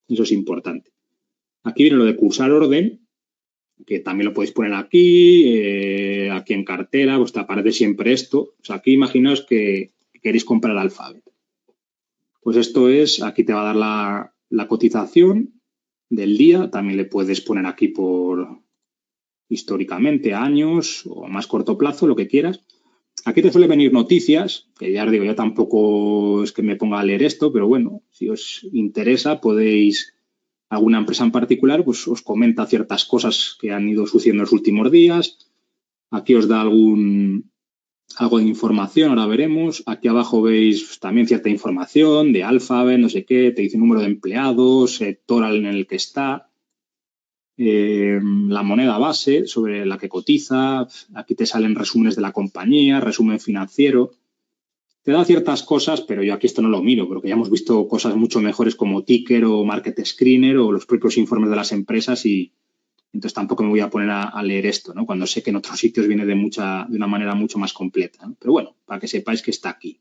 Eso es importante. Aquí viene lo de cursar orden, que también lo podéis poner aquí, aquí en cartera, pues te aparece siempre esto. O sea, aquí imaginaos que queréis comprar Alphabet. Pues esto es, aquí te va a dar la cotización del día, también le puedes poner aquí por históricamente, años o más corto plazo, lo que quieras. Aquí te suele venir noticias, que ya os digo, yo tampoco es que me ponga a leer esto, pero bueno, si os interesa podéis, alguna empresa en particular, pues os comenta ciertas cosas que han ido sucediendo en los últimos días. Aquí os da algo de información, ahora veremos. Aquí abajo veis también cierta información de Alphabet, no sé qué, te dice número de empleados, sector en el que está. la moneda base sobre la que cotiza, aquí te salen resúmenes de la compañía, resumen financiero. Te da ciertas cosas, pero yo aquí esto no lo miro, porque ya hemos visto cosas mucho mejores como Ticker o Market Screener o los propios informes de las empresas y entonces tampoco me voy a poner a leer esto, ¿no? Cuando sé que en otros sitios viene de una manera mucho más completa, ¿no? Pero bueno, para que sepáis que está aquí.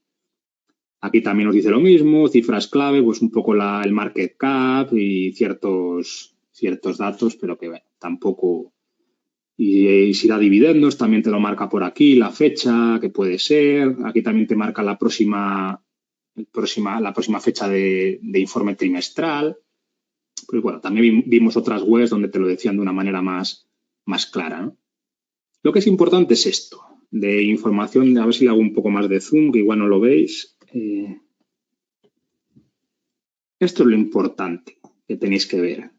Aquí también nos dice lo mismo, cifras clave, pues un poco el market cap y ciertos datos, pero que bueno, tampoco. Y si da dividendos, también te lo marca por aquí, la fecha, que puede ser. Aquí también te marca la próxima fecha de informe trimestral. Pues bueno, también vimos otras webs donde te lo decían de una manera más clara, ¿no? Lo que es importante es esto, de información, a ver si le hago un poco más de zoom, que igual no lo veis. Esto es lo importante que tenéis que ver.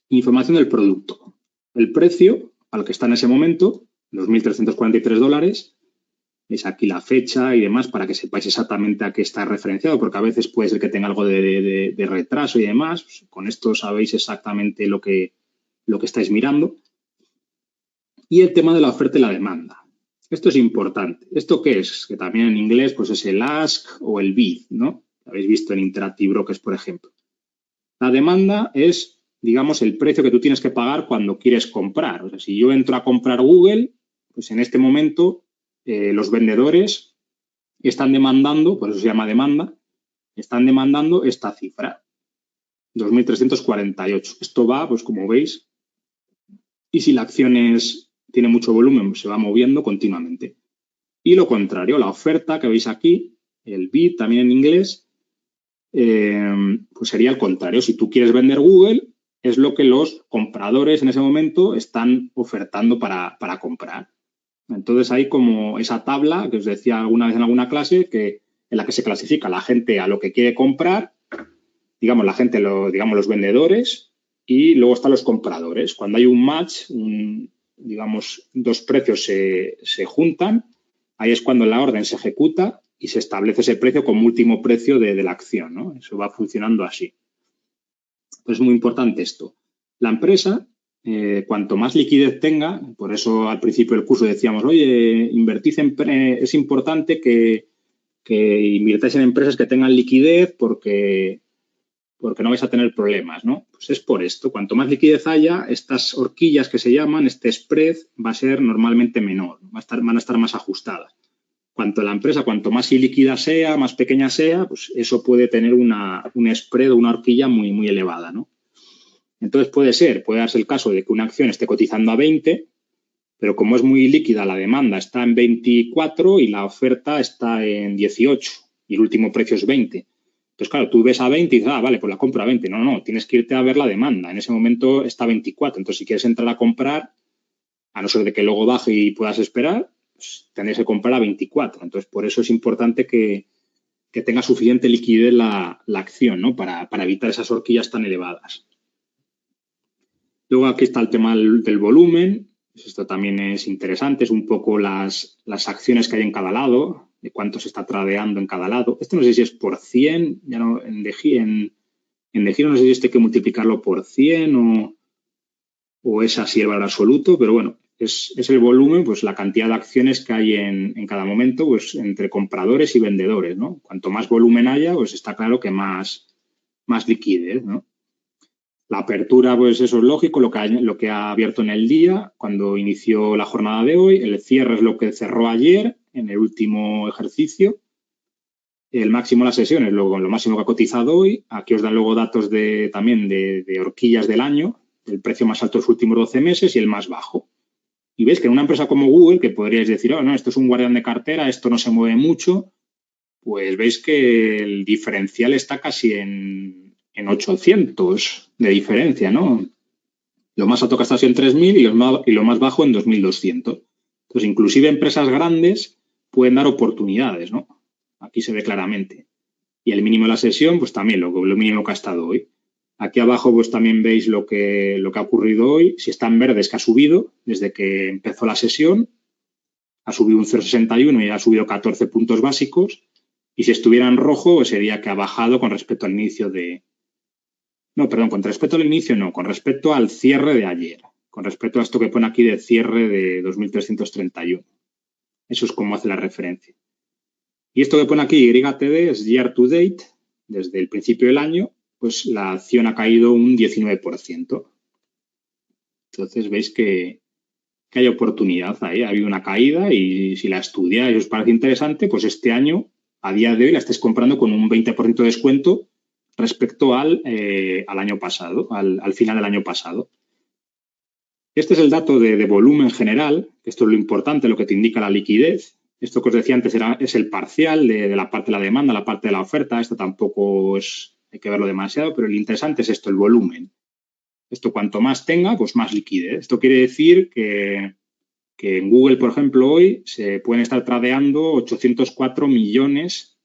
Información del producto. El precio al que está en ese momento, los $1.343. Veis aquí la fecha y demás para que sepáis exactamente a qué está referenciado, porque a veces puede ser que tenga algo de retraso y demás. Pues con esto sabéis exactamente lo que estáis mirando. Y el tema de la oferta y la demanda. Esto es importante. ¿Esto qué es? Que también en inglés pues es el ask o el bid, ¿no? Lo habéis visto en Interactive Brokers, por ejemplo. La demanda es, digamos, el precio que tú tienes que pagar cuando quieres comprar. O sea, si yo entro a comprar Google, pues en este momento los vendedores están demandando, por eso se llama demanda, están demandando esta cifra, 2.348. Esto va, pues como veis, y si la acción tiene mucho volumen, pues se va moviendo continuamente. Y lo contrario, la oferta que veis aquí, el bid también en inglés, pues sería el contrario. Si tú quieres vender Google, es lo que los compradores en ese momento están ofertando para comprar. Entonces hay como esa tabla que os decía alguna vez en alguna clase en la que se clasifica la gente a lo que quiere comprar, digamos la gente, digamos los vendedores y luego están los compradores. Cuando hay un match, digamos dos precios se juntan, ahí es cuando la orden se ejecuta y se establece ese precio como último precio de la acción, ¿no? Eso va funcionando así. Pues es muy importante esto. La empresa, cuanto más liquidez tenga, por eso al principio del curso decíamos, oye, es importante que invirtáis en empresas que tengan liquidez porque no vais a tener problemas, ¿no? Pues es por esto. Cuanto más liquidez haya, estas horquillas que se llaman, este spread, va a ser normalmente menor, van a estar más ajustadas. Cuanto la empresa, cuanto más ilíquida sea, más pequeña sea, pues eso puede tener un spread o una horquilla muy, muy elevada, ¿no? Entonces puede darse el caso de que una acción esté cotizando a 20, pero como es muy líquida, la demanda está en 24 y la oferta está en 18 y el último precio es 20. Entonces, claro, tú ves a 20 y dices, vale, pues la compro a 20. No, tienes que irte a ver la demanda. En ese momento está a 24. Entonces, si quieres entrar a comprar, a no ser de que luego baje y puedas esperar, pues tendrías que comprar a 24. Entonces, por eso es importante que tenga suficiente liquidez la acción, ¿no? Para evitar esas horquillas tan elevadas. Luego aquí está el tema del volumen. Esto también es interesante. Es un poco las acciones que hay en cada lado, de cuánto se está tradeando en cada lado. Esto no sé si es por 100, ya no, en De Giro no sé si esto hay que multiplicarlo por 100 o es así el valor absoluto, pero bueno, es el volumen, pues la cantidad de acciones que hay en cada momento, pues entre compradores y vendedores, ¿no? Cuanto más volumen haya, pues está claro que más liquidez, ¿no? La apertura, pues eso es lógico, lo que ha abierto en el día cuando inició la jornada de hoy. El cierre es lo que cerró ayer en el último ejercicio. El máximo de las sesiones, luego lo máximo que ha cotizado hoy. Aquí os dan luego datos también de horquillas del año, el precio más alto de los últimos 12 meses y el más bajo. Y veis que en una empresa como Google, que podríais decir, oh, no, esto es un guardián de cartera, esto no se mueve mucho, pues veis que el diferencial está casi en 800 de diferencia, ¿no? Lo más alto que está en 3.000 y lo más bajo en 2.200. Entonces, inclusive empresas grandes pueden dar oportunidades, ¿no? Aquí se ve claramente. Y el mínimo de la sesión, pues también lo mínimo que ha estado hoy. Aquí abajo, pues también veis lo que ha ocurrido hoy. Si está en verde es que ha subido desde que empezó la sesión. Ha subido un 0,61 y ha subido 14 puntos básicos. Y si estuviera en rojo, sería que ha bajado con respecto al inicio de No, perdón, con respecto al inicio no, con respecto al cierre de ayer, con respecto a esto que pone aquí de cierre de 2.331. Eso es como hace la referencia. Y esto que pone aquí YTD es year to date, desde el principio del año, pues la acción ha caído un 19%. Entonces veis que hay oportunidad ahí, ha habido una caída y si la estudiáis y os parece interesante, pues este año, a día de hoy, la estáis comprando con un 20% de descuento respecto al año pasado, al final del año pasado. Este es el dato de volumen general, esto es lo importante, lo que te indica la liquidez. Esto que os decía antes es el parcial de la parte de la demanda, la parte de la oferta. Esto tampoco hay que verlo demasiado, pero lo interesante es esto, el volumen. Esto cuanto más tenga, pues más liquidez. Esto quiere decir que en Google, por ejemplo, hoy se pueden estar tradeando 804 millones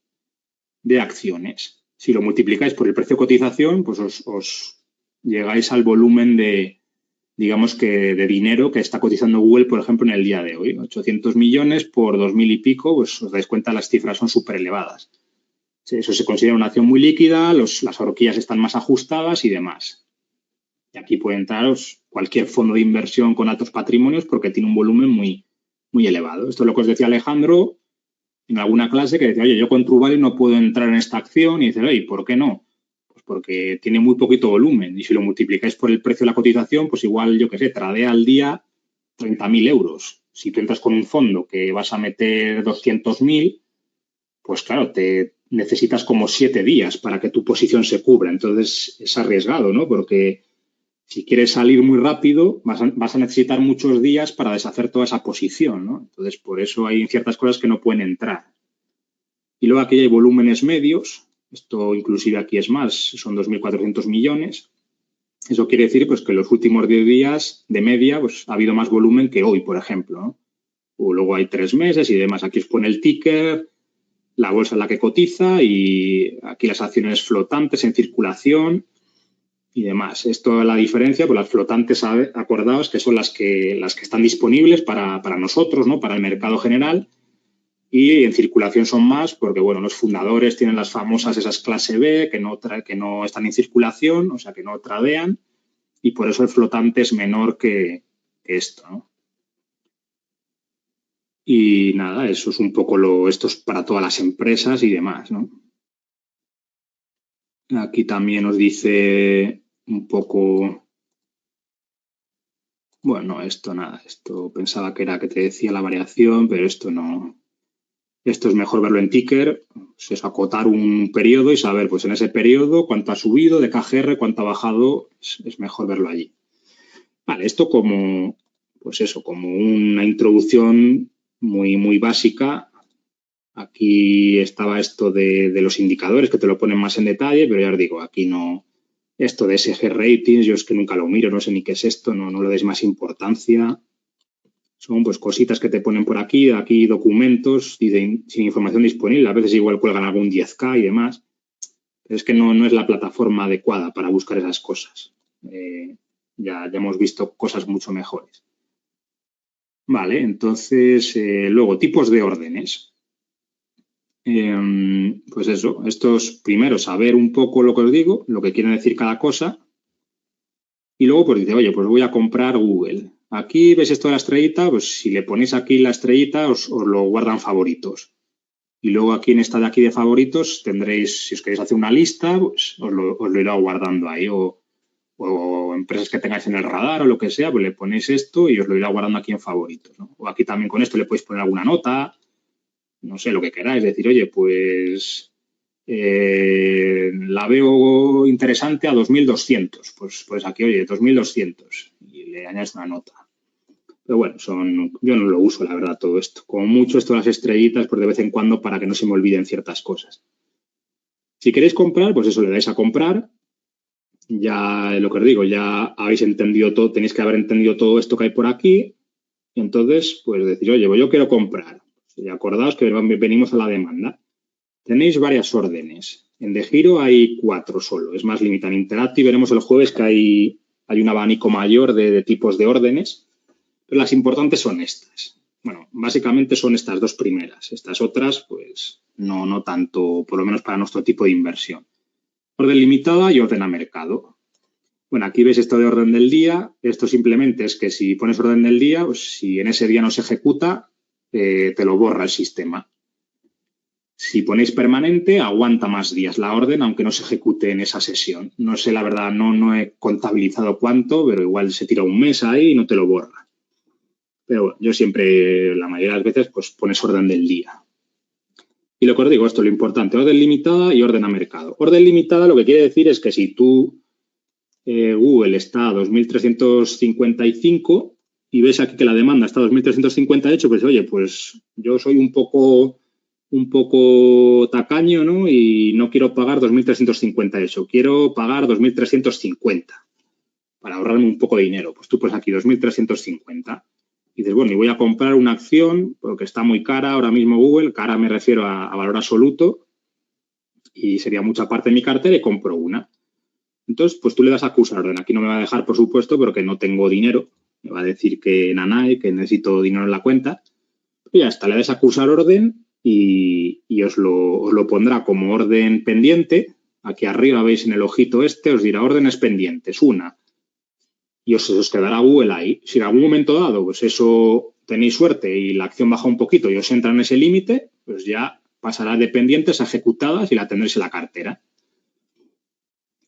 de acciones. Si lo multiplicáis por el precio de cotización, pues os llegáis al volumen digamos que de dinero que está cotizando Google, por ejemplo, en el día de hoy. 800 millones por 2.000 y pico, pues os dais cuenta, las cifras son súper elevadas. Eso se considera una acción muy líquida, las horquillas están más ajustadas y demás. Y aquí puede entraros cualquier fondo de inversión con altos patrimonios porque tiene un volumen muy, muy elevado. Esto es lo que os decía Alejandro en alguna clase, que decía, oye, yo con Truvalue no puedo entrar en esta acción. Y dice, oye, ¿por qué no? Pues porque tiene muy poquito volumen. Y si lo multiplicáis por el precio de la cotización, pues igual, yo qué sé, tradea al día 30.000 euros. Si tú entras con un fondo que vas a meter 200.000, pues claro, te necesitas como 7 días para que tu posición se cubra. Entonces es arriesgado, ¿no? Porque si quieres salir muy rápido, vas a necesitar muchos días para deshacer toda esa posición, ¿no? Entonces, por eso hay ciertas cosas que no pueden entrar. Y luego aquí hay volúmenes medios. Esto inclusive aquí es más, son 2.400 millones. Eso quiere decir pues, que en los últimos 10 días de media pues, ha habido más volumen que hoy, por ejemplo, ¿no? O luego hay 3 meses y demás. Aquí os pone el ticker, la bolsa en la que cotiza y aquí las acciones flotantes en circulación y demás. Esto es la diferencia, pues las flotantes, acordaos que son las que están disponibles para nosotros, ¿no? Para el mercado general, y en circulación son más porque, bueno, los fundadores tienen las famosas esas clase B que no están en circulación, o sea, que no tradean, y por eso el flotante es menor que esto, ¿no? Y nada, eso es un poco esto es para todas las empresas y demás, ¿no? Aquí también nos dice un poco. Bueno, esto nada, esto pensaba que era que te decía la variación, pero esto no. Esto es mejor verlo en ticker, pues es acotar un periodo y saber, pues en ese periodo, cuánto ha subido de KGR, cuánto ha bajado, es mejor verlo allí. Vale, esto pues eso, como una introducción muy, muy básica. Aquí estaba esto de los indicadores que te lo ponen más en detalle, pero ya os digo, aquí no. Esto de SG Ratings, yo es que nunca lo miro, no sé ni qué es esto, no le deis más importancia. Son pues cositas que te ponen por aquí documentos sin información disponible. A veces igual cuelgan algún 10K y demás. Pero es que no es la plataforma adecuada para buscar esas cosas. Ya hemos visto cosas mucho mejores. Vale, entonces, luego, tipos de órdenes. Pues eso, esto es primero saber un poco lo que os digo, lo que quiere decir cada cosa. Y luego pues dice, oye, pues voy a comprar Google. Aquí ves esto de la estrellita, pues si le ponéis aquí la estrellita os lo guardan favoritos. Y luego aquí en esta de aquí de favoritos tendréis, si os queréis hacer una lista, pues os lo irá guardando ahí. O empresas que tengáis en el radar o lo que sea, pues le ponéis esto y os lo irá guardando aquí en favoritos, ¿no? O aquí también con esto le podéis poner alguna nota, no sé, lo que queráis. Decir, oye, pues la veo interesante a 2.200. Pues aquí, oye, 2.200 y le añades una nota. Pero bueno, yo no lo uso, la verdad, todo esto. Como mucho esto de las estrellitas, pues de vez en cuando para que no se me olviden ciertas cosas. Si queréis comprar, pues eso, le dais a comprar. Ya lo que os digo, ya habéis entendido todo, tenéis que haber entendido todo esto que hay por aquí. Y entonces, pues decir, oye, pues yo quiero comprar. Y acordaos que venimos a la demanda. Tenéis varias órdenes. En De Giro hay 4 solo. Es más limitado. En Interactive veremos el jueves que hay un abanico mayor de tipos de órdenes. Pero las importantes son estas. Bueno, básicamente son estas 2 primeras. Estas otras, pues, no tanto, por lo menos para nuestro tipo de inversión. Orden limitada y orden a mercado. Bueno, aquí ves esto de orden del día. Esto simplemente es que si pones orden del día, pues si en ese día no se ejecuta, te lo borra el sistema. Si ponéis permanente, aguanta más días la orden, aunque no se ejecute en esa sesión. No sé, la verdad, no he contabilizado cuánto, pero igual se tira un mes ahí y no te lo borra. Pero bueno, yo siempre, la mayoría de las veces, pues pones orden del día. Y lo que os digo, esto es lo importante, orden limitada y orden a mercado. Orden limitada lo que quiere decir es que si tú, Google está a 2355 y ves aquí que la demanda está a 2358, pues oye, pues yo soy un poco tacaño, ¿no? Y no quiero pagar 2.358, quiero pagar 2.350 para ahorrarme un poco de dinero. Pues tú pones aquí 2.350 y dices, bueno, y voy a comprar una acción porque está muy cara ahora mismo Google, cara me refiero a valor absoluto y sería mucha parte de mi cartera y compro una. Entonces, pues tú le das a acusar orden. Aquí no me va a dejar, por supuesto, porque no tengo dinero. Me va a decir que nanay, que necesito dinero en la cuenta. Y ya está, le das a acusar orden y os lo pondrá como orden pendiente. Aquí arriba veis en el ojito este, os dirá órdenes pendientes, una. Y os quedará Google ahí. Si en algún momento dado, pues eso tenéis suerte y la acción baja un poquito y os entra en ese límite, pues ya pasará de pendientes a ejecutadas y la tendréis en la cartera.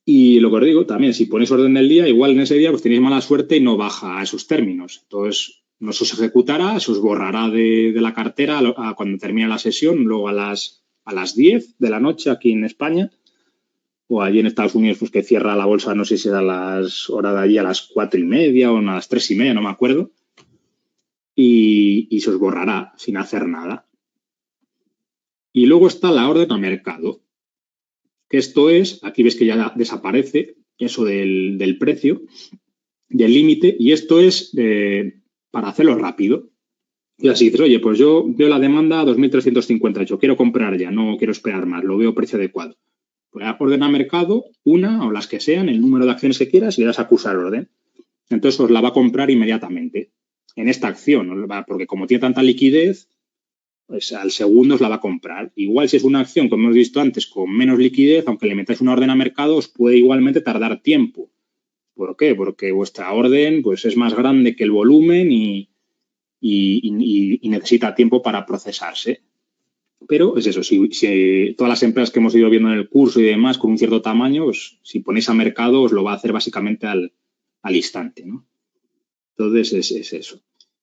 Y lo que os digo, también, si ponéis orden del día, igual en ese día pues tenéis mala suerte y no baja a esos términos. Entonces, no se os ejecutará, se os borrará de la cartera cuando termine la sesión, luego a las 10 de la noche aquí en España, o allí en Estados Unidos, pues que cierra la bolsa, no sé si era a las horas de allí a las 4:30 o a las 3:30, no me acuerdo, y se os borrará sin hacer nada. Y luego está la orden a mercado, que esto es, aquí ves que ya desaparece eso del precio, del límite, y esto es para hacerlo rápido. Y así dices, oye, pues yo veo la demanda a 2.358, quiero comprar ya, no quiero esperar más, lo veo precio adecuado. Pues orden a mercado, una o las que sean, el número de acciones que quieras y le das a acusar orden. Entonces os la va a comprar inmediatamente en esta acción, porque como tiene tanta liquidez, pues al segundo os la va a comprar. Igual si es una acción, como hemos visto antes, con menos liquidez, aunque le metáis una orden a mercado, os puede igualmente tardar tiempo. ¿Por qué? Porque vuestra orden pues, es más grande que el volumen y necesita tiempo para procesarse. Pero es eso, si todas las empresas que hemos ido viendo en el curso y demás con un cierto tamaño, pues, si ponéis a mercado os lo va a hacer básicamente al instante, ¿no? Entonces es eso.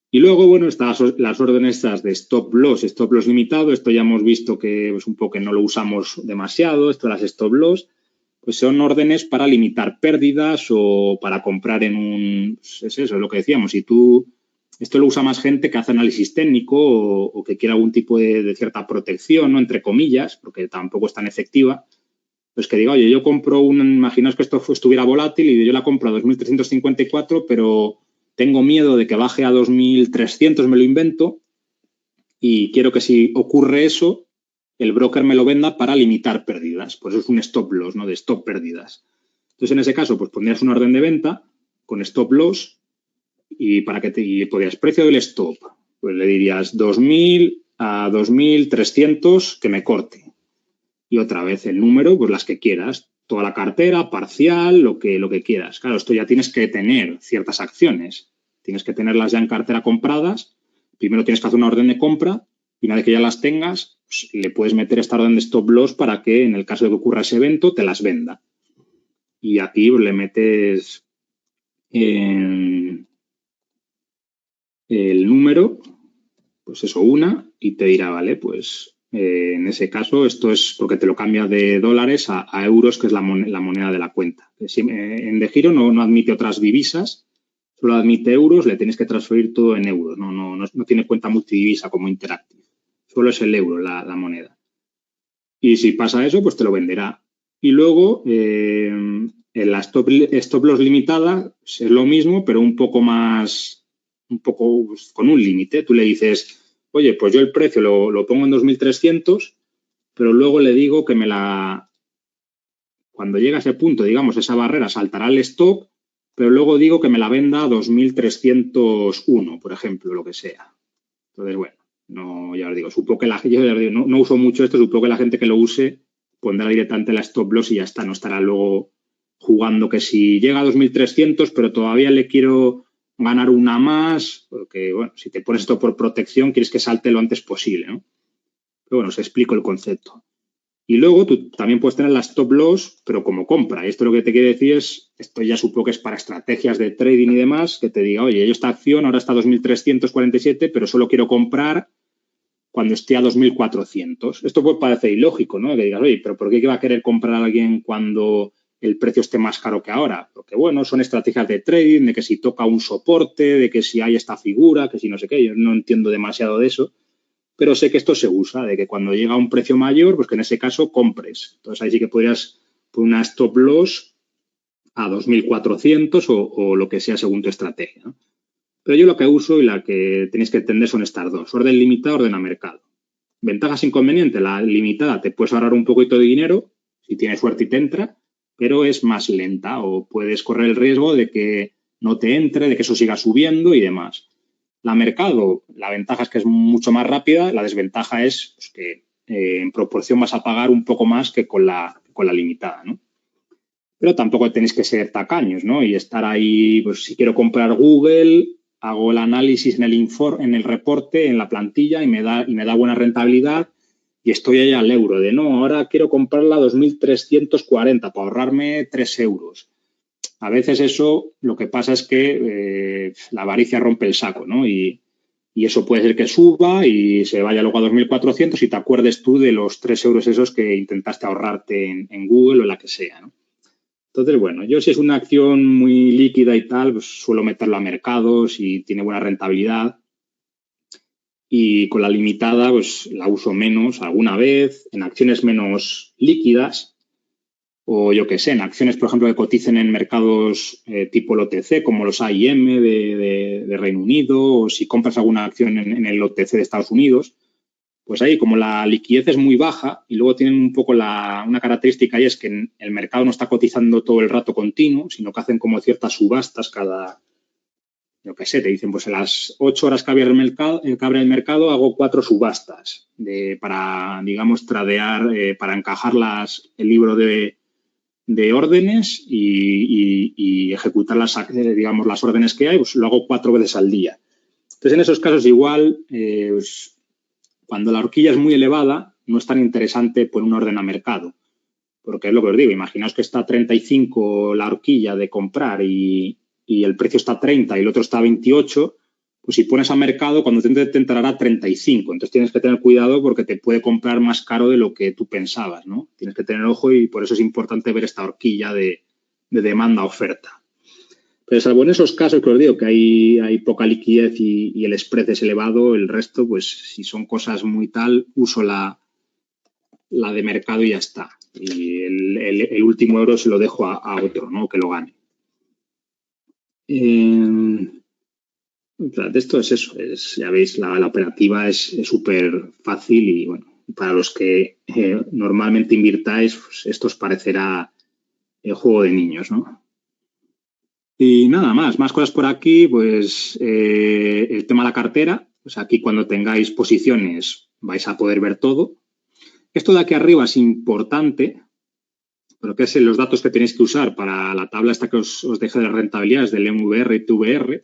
Y luego, bueno, están las órdenes estas de stop loss limitado. Esto ya hemos visto que pues, un poco que no lo usamos demasiado, esto de las stop loss, pues son órdenes para limitar pérdidas o para comprar en un... Pues es eso, es lo que decíamos. Si tú... Esto lo usa más gente que hace análisis técnico o que quiere algún tipo de cierta protección, ¿no? Entre comillas, porque tampoco es tan efectiva. Pues que diga, oye, yo compro imaginaos que esto estuviera volátil y yo la compro a 2.354, pero tengo miedo de que baje a 2.300, me lo invento, y quiero que si ocurre eso, el broker me lo venda para limitar pérdidas. Pues eso es un stop loss, ¿no? De stop pérdidas. Entonces, en ese caso, pues pondrías una orden de venta con stop loss y para que te podrías precio del stop, pues le dirías 2.000 a 2.300 que me corte. Y otra vez el número, pues las que quieras, toda la cartera, parcial, lo que quieras. Claro, esto ya tienes que tener ciertas acciones. Tienes que tenerlas ya en cartera compradas. Primero tienes que hacer una orden de compra y una vez que ya las tengas, pues, le puedes meter esta orden de stop loss para que en el caso de que ocurra ese evento te las venda. Y aquí pues, le metes el número, pues eso, una, y te dirá, vale, pues en ese caso esto es porque te lo cambia de dólares a euros, que es la moneda de la cuenta. En DEGIRO no admite otras divisas, solo admite euros, le tienes que transferir todo en euros, no tiene cuenta multidivisa como Interactive, solo es el euro la moneda. Y si pasa eso, pues te lo venderá. Y luego, en la stop loss limitada es lo mismo, pero un poco pues, con un límite. Tú le dices, oye, pues yo el precio lo pongo en 2.300, pero luego le digo que cuando llega a ese punto, digamos, esa barrera, saltará el stop, pero luego digo que me la venda a 2.301, por ejemplo, lo que sea. Entonces, bueno, ya os digo, supongo que no uso mucho esto, supongo que la gente que lo use pondrá directamente la stop loss y ya está, no estará luego jugando que si llega a 2.300, pero todavía le quiero ganar una más, porque, bueno, si te pones esto por protección, quieres que salte lo antes posible, ¿no? Pero bueno, os explico el concepto. Y luego tú también puedes tener la stop loss, pero como compra. Y esto lo que te quiere decir es, esto ya supongo que es para estrategias de trading y demás, que te diga, oye, yo esta acción ahora está a 2.347, pero solo quiero comprar cuando esté a 2.400. Esto puede parecer ilógico, ¿no? Que digas, oye, pero ¿por qué va a querer comprar a alguien cuando el precio esté más caro que ahora? Porque, bueno, son estrategias de trading, de que si toca un soporte, de que si hay esta figura, que si no sé qué. Yo no entiendo demasiado de eso, pero sé que esto se usa, de que cuando llega a un precio mayor, pues que en ese caso compres. Entonces ahí sí que podrías poner una stop loss a 2.400 o lo que sea según tu estrategia, ¿no? Pero yo lo que uso y la que tenéis que entender son estas dos, orden limitada, orden a mercado. Ventajas inconvenientes, la limitada te puedes ahorrar un poquito de dinero, si tienes suerte y te entra, pero es más lenta o puedes correr el riesgo de que no te entre, de que eso siga subiendo y demás. La mercado, la ventaja es que es mucho más rápida, la desventaja es pues, que en proporción vas a pagar un poco más que con la limitada, ¿no? Pero tampoco tenéis que ser tacaños, ¿no? Y estar ahí, pues si quiero comprar Google, hago el análisis en el reporte, en la plantilla y me da buena rentabilidad y estoy ahí al euro de no, ahora quiero comprarla a 2.340 para ahorrarme 3 euros. A veces eso lo que pasa es que la avaricia rompe el saco, ¿no? Y eso puede ser que suba y se vaya luego a 2.400 y te acuerdes tú de los 3 euros esos que intentaste ahorrarte en Google o en la que sea, ¿no? Entonces, bueno, yo si es una acción muy líquida y tal, pues suelo meterlo a mercados si tiene buena rentabilidad. Y con la limitada, pues la uso menos alguna vez, en acciones menos líquidas o yo qué sé, en acciones, por ejemplo, que coticen en mercados tipo el OTC, como los AIM de Reino Unido, o si compras alguna acción en el OTC de Estados Unidos, pues ahí como la liquidez es muy baja y luego tienen un poco una característica y es que el mercado no está cotizando todo el rato continuo, sino que hacen como ciertas subastas cada, yo qué sé, te dicen pues en las 8 horas que abre el mercado hago 4 subastas para, digamos, tradear, para encajar el libro de órdenes y ejecutar digamos, las órdenes que hay, pues lo hago 4 veces al día. Entonces, en esos casos igual, pues, cuando la horquilla es muy elevada, no es tan interesante poner un orden a mercado, porque es lo que os digo, imaginaos que está a 35 la horquilla de comprar y el precio está a 30 y el otro está a 28, pues si pones a mercado, cuando te entrará a 35. Entonces tienes que tener cuidado porque te puede comprar más caro de lo que tú pensabas, ¿no? Tienes que tener ojo y por eso es importante ver esta horquilla de demanda-oferta. Pero salvo en esos casos que os digo que hay poca liquidez y el spread es elevado, el resto, pues si son cosas muy tal, uso la de mercado y ya está. Y el último euro se lo dejo a otro, ¿no? Que lo gane. Esto es eso, ya veis, la operativa es súper fácil y bueno, para los que normalmente invirtáis, pues esto os parecerá el juego de niños, ¿no? Y nada más cosas por aquí, pues el tema de la cartera, pues aquí cuando tengáis posiciones vais a poder ver todo. Esto de aquí arriba es importante, pero que es los datos que tenéis que usar para la tabla esta que os dejé de rentabilidades del MVR y TVR.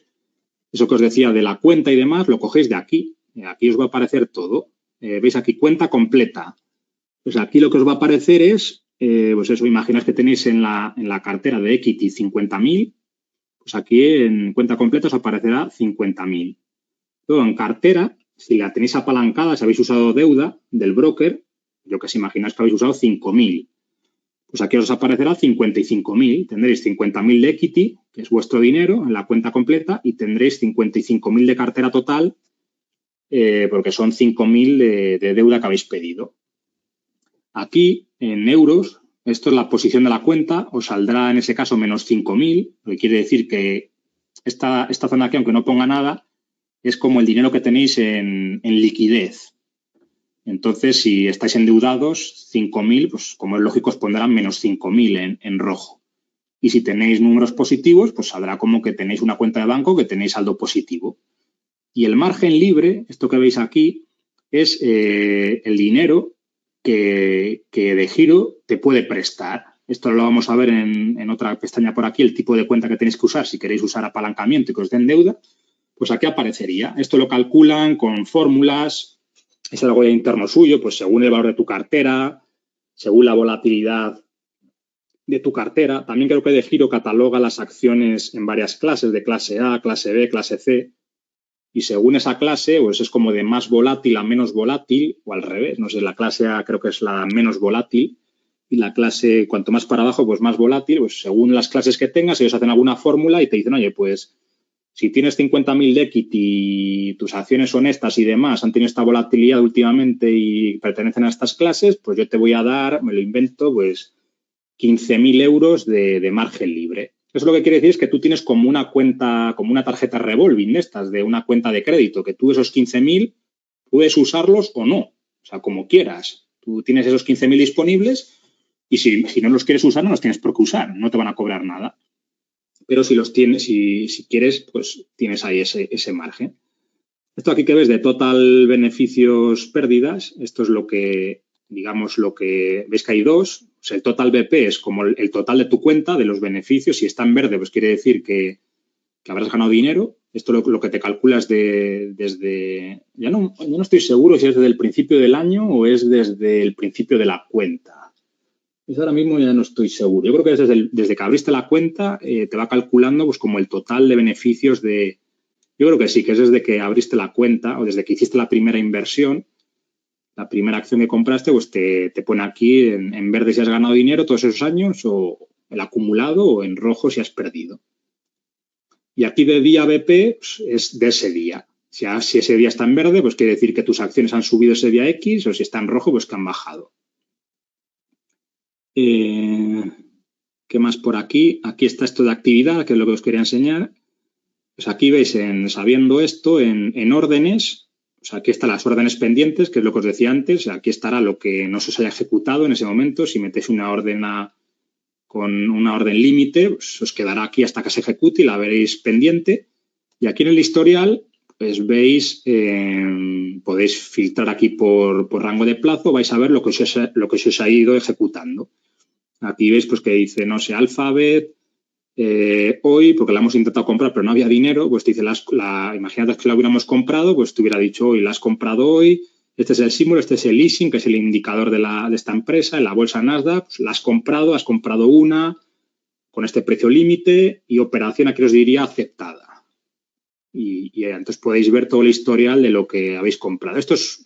Eso que os decía de la cuenta y demás, lo cogéis de aquí. Aquí os va a aparecer todo. ¿Veis aquí? Cuenta completa. Pues aquí lo que os va a aparecer es, pues eso, imagináis que tenéis en la cartera de equity 50.000, pues aquí en cuenta completa os aparecerá 50.000. Luego en cartera, si la tenéis apalancada, si habéis usado deuda del broker, yo que os imagináis que habéis usado 5.000. Pues aquí os aparecerá 55.000. Tendréis 50.000 de equity, que es vuestro dinero, en la cuenta completa, y tendréis 55.000 de cartera total, porque son 5.000 de deuda que habéis pedido. Aquí, en euros, esto es la posición de la cuenta, os saldrá en ese caso menos 5.000, lo que quiere decir que esta zona aquí, aunque no ponga nada, es como el dinero que tenéis en liquidez. Entonces, si estáis endeudados, 5.000, pues como es lógico, os pondrán menos 5.000 en rojo. Y si tenéis números positivos, pues saldrá como que tenéis una cuenta de banco que tenéis saldo positivo. Y el margen libre, esto que veis aquí, es el dinero que de giro te puede prestar. Esto lo vamos a ver en otra pestaña por aquí, el tipo de cuenta que tenéis que usar si queréis usar apalancamiento y que os den deuda. Pues aquí aparecería. Esto lo calculan con fórmulas, es algo interno suyo, pues según el valor de tu cartera, según la volatilidad de tu cartera. También creo que De Giro cataloga las acciones en varias clases, de clase A, clase B, clase C. Y según esa clase, pues es como de más volátil a menos volátil, o al revés. No sé, la clase A creo que es la menos volátil y la clase, cuanto más para abajo, pues más volátil. Pues según las clases que tengas, ellos hacen alguna fórmula y te dicen, oye, pues si tienes 50.000 de equity y tus acciones son estas y demás, han tenido esta volatilidad últimamente y pertenecen a estas clases, pues yo te voy a dar, me lo invento, pues 15.000 euros de margen libre. Eso lo que quiere decir es que tú tienes como una cuenta, como una tarjeta revolving de estas, de una cuenta de crédito, que tú esos 15.000 puedes usarlos o no, o sea, como quieras. Tú tienes esos 15.000 disponibles y si no los quieres usar, no los tienes por qué usar, no te van a cobrar nada. Pero si los tienes, si quieres, pues tienes ahí ese margen. Esto aquí que ves de total beneficios pérdidas, esto es lo que, digamos, lo que ves que hay dos. O sea, el total BP es como el total de tu cuenta, de los beneficios. Si está en verde, pues quiere decir que habrás ganado dinero. Esto lo que te calculas desde... Ya no estoy seguro si es desde el principio del año o es desde el principio de la cuenta. Eso ahora mismo ya no estoy seguro. Yo creo que desde que abriste la cuenta te va calculando pues como el total de beneficios de... Yo creo que sí, que es desde que abriste la cuenta o desde que hiciste la primera inversión, la primera acción que compraste, pues te pone aquí en verde si has ganado dinero todos esos años o el acumulado o en rojo si has perdido. Y aquí de día BP pues, es de ese día. Si ese día está en verde, pues quiere decir que tus acciones han subido ese día X o si está en rojo, pues que han bajado. ¿Qué más por aquí? Aquí está esto de actividad, que es lo que os quería enseñar. Pues aquí veis, sabiendo esto, en órdenes, o sea, aquí están las órdenes pendientes, que es lo que os decía antes. Aquí estará lo que no se os haya ejecutado en ese momento. Si metéis una orden con una orden límite, pues os quedará aquí hasta que se ejecute y la veréis pendiente. Y aquí en el historial, pues veis, podéis filtrar aquí por rango de plazo, vais a ver lo que se os ha ido ejecutando. Aquí veis pues que dice, no sé, Alphabet, hoy, porque la hemos intentado comprar pero no había dinero, pues te dice, imagínate que la hubiéramos comprado, pues te hubiera dicho hoy, la has comprado hoy, este es el símbolo, este es el leasing, que es el indicador de esta empresa, en la bolsa Nasdaq, pues la has comprado una con este precio límite y operación aquí os diría aceptada. Y entonces podéis ver todo el historial de lo que habéis comprado. Esto es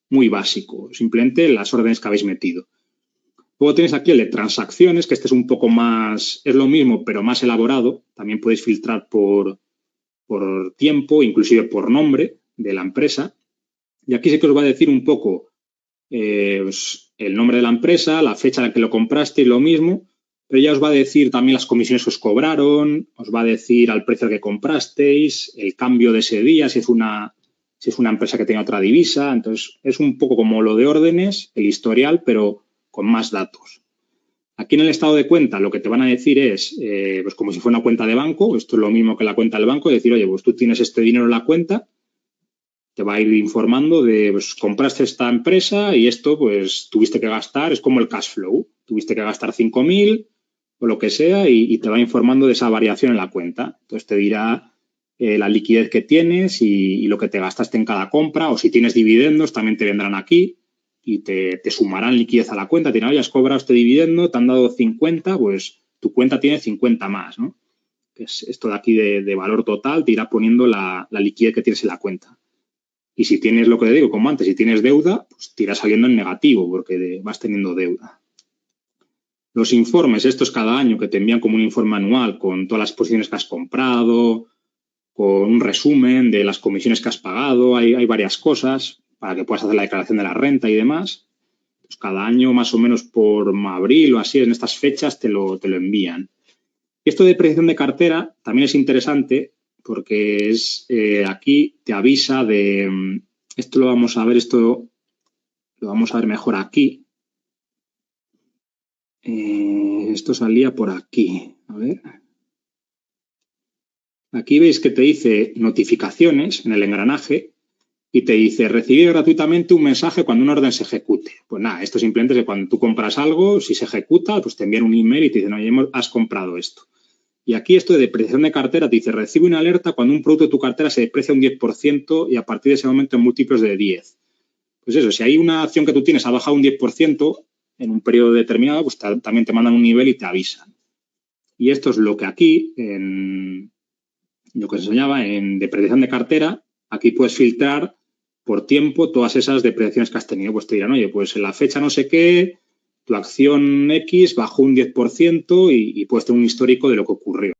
muy básico, simplemente las órdenes que habéis metido. Luego tenéis aquí el de transacciones, que este es un poco más, es lo mismo, pero más elaborado. También podéis filtrar por tiempo, inclusive por nombre de la empresa. Y aquí sí que os va a decir un poco pues, el nombre de la empresa, la fecha en la que lo compraste y lo mismo, pero ya os va a decir también las comisiones que os cobraron, os va a decir al precio al que comprasteis, el cambio de ese día, si es una empresa que tenga otra divisa. Entonces, es un poco como lo de órdenes, el historial, pero con más datos. Aquí en el estado de cuenta lo que te van a decir es, pues como si fuera una cuenta de banco, esto es lo mismo que la cuenta del banco, decir, oye, pues tú tienes este dinero en la cuenta, te va a ir informando de, pues compraste esta empresa y esto, pues tuviste que gastar, es como el cash flow, tuviste que gastar 5.000 o lo que sea y te va informando de esa variación en la cuenta. Entonces te dirá la liquidez que tienes y lo que te gastaste en cada compra, o si tienes dividendos también te vendrán aquí y te sumarán liquidez a la cuenta. Te dirán, oye, has cobrado este dividendo, te han dado 50, pues tu cuenta tiene 50 más, ¿no? Que es esto de aquí de valor total, te irá poniendo la liquidez que tienes en la cuenta. Y si tienes, lo que te digo, como antes, si tienes deuda, pues te irá saliendo en negativo porque vas teniendo deuda. Los informes, estos cada año que te envían como un informe anual con todas las posiciones que has comprado, con un resumen de las comisiones que has pagado, hay varias cosas para que puedas hacer la declaración de la renta y demás. Pues cada año, más o menos por abril o así, en estas fechas te lo envían. Esto de apreciación de cartera también es interesante porque es aquí te avisa de... Esto lo vamos a ver, esto lo vamos a ver mejor aquí. Esto salía por aquí. A ver. Aquí veis que te dice notificaciones en el engranaje y te dice recibir gratuitamente un mensaje cuando una orden se ejecute. Pues nada, esto simplemente es que cuando tú compras algo, si se ejecuta, pues te envían un email y te dicen, oye, has comprado esto. Y aquí esto de depreciación de cartera te dice, recibe una alerta cuando un producto de tu cartera se deprecia un 10% y a partir de ese momento en múltiplos de 10. Pues eso, si hay una acción que tú tienes ha bajado un 10% en un periodo determinado, pues también te mandan un nivel y te avisan. Y esto es lo que aquí, en lo que se enseñaba en depreciación de cartera, aquí puedes filtrar por tiempo todas esas depreciaciones que has tenido. Pues te dirán, oye, pues en la fecha no sé qué, tu acción X bajó un 10% y puedes tener un histórico de lo que ocurrió.